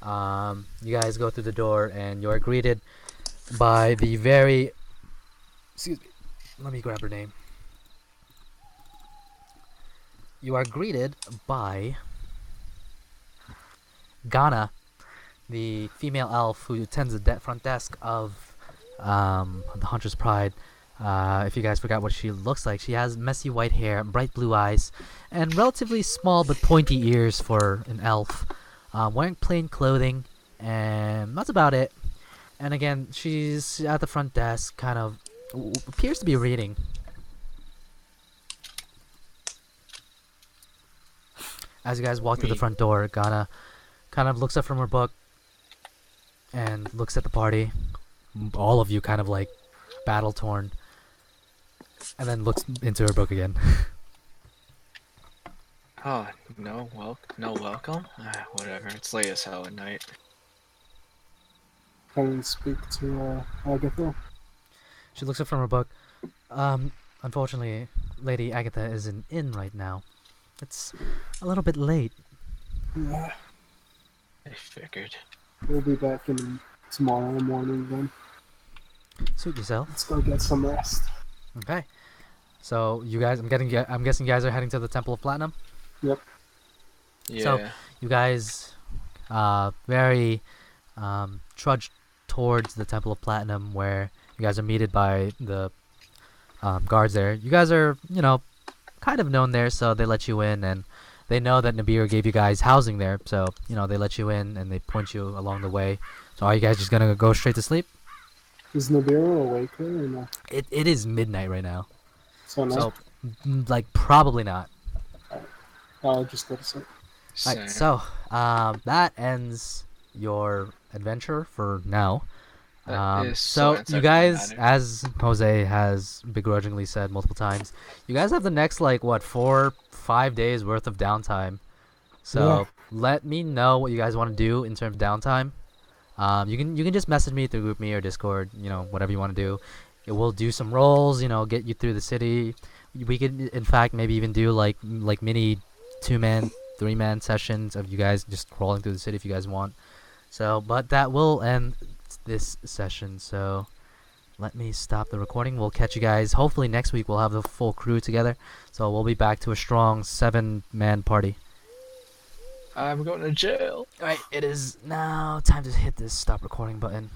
You guys go through the door and you are greeted by the very... Excuse me. Let me grab her name. You are greeted by Ghana, the female elf who attends the front desk of the Hunter's Pride. If you guys forgot what she looks like, she has messy white hair, bright blue eyes, and relatively small but pointy ears for an elf. Wearing plain clothing, and that's about it. And again, she's at the front desk, kind of appears to be reading. As you guys walk through the front door, Ghana kind of looks up from her book and looks at the party. All of you kind of like battle torn. And then looks into her book again. Oh, no welcome? Whatever, it's late as hell at night. Can we speak to Agatha? She looks up from her book. Unfortunately, Lady Agatha isn't in right now. It's a little bit late. Yeah. I figured. We'll be back in tomorrow morning then. Suit yourself. Let's go get some rest. Okay. So you guys, I'm guessing you guys are heading to the Temple of Platinum. Yep. Yeah. So you guys, very trudge towards the Temple of Platinum, where you guys are meted by the guards there. You guys are, kind of known there, so they let you in, and they know that Nibiru gave you guys housing there, so they let you in and they point you along the way. So are you guys just gonna go straight to sleep? Is Nibiru awake there or no? It is midnight right now, So no. so like probably not. I'll just go to sleep. Alright, so that ends your adventure for now. That is So you guys, anticlimactic. as Jose has begrudgingly said multiple times, you guys have the next 4-5 days worth of downtime. So let me know what you guys want to do in terms of downtime. You can just message me through GroupMe or Discord, whatever you want to do. We'll do some rolls, get you through the city. We could, in fact, maybe even do like mini 2-man, 3-man sessions of you guys just crawling through the city if you guys want. So, but that will end this session. So let me stop the recording. We'll catch you guys. Hopefully next week we'll have the full crew together. So we'll be back to a strong 7-man party. I'm going to jail. Alright, it is now time to hit this stop recording button.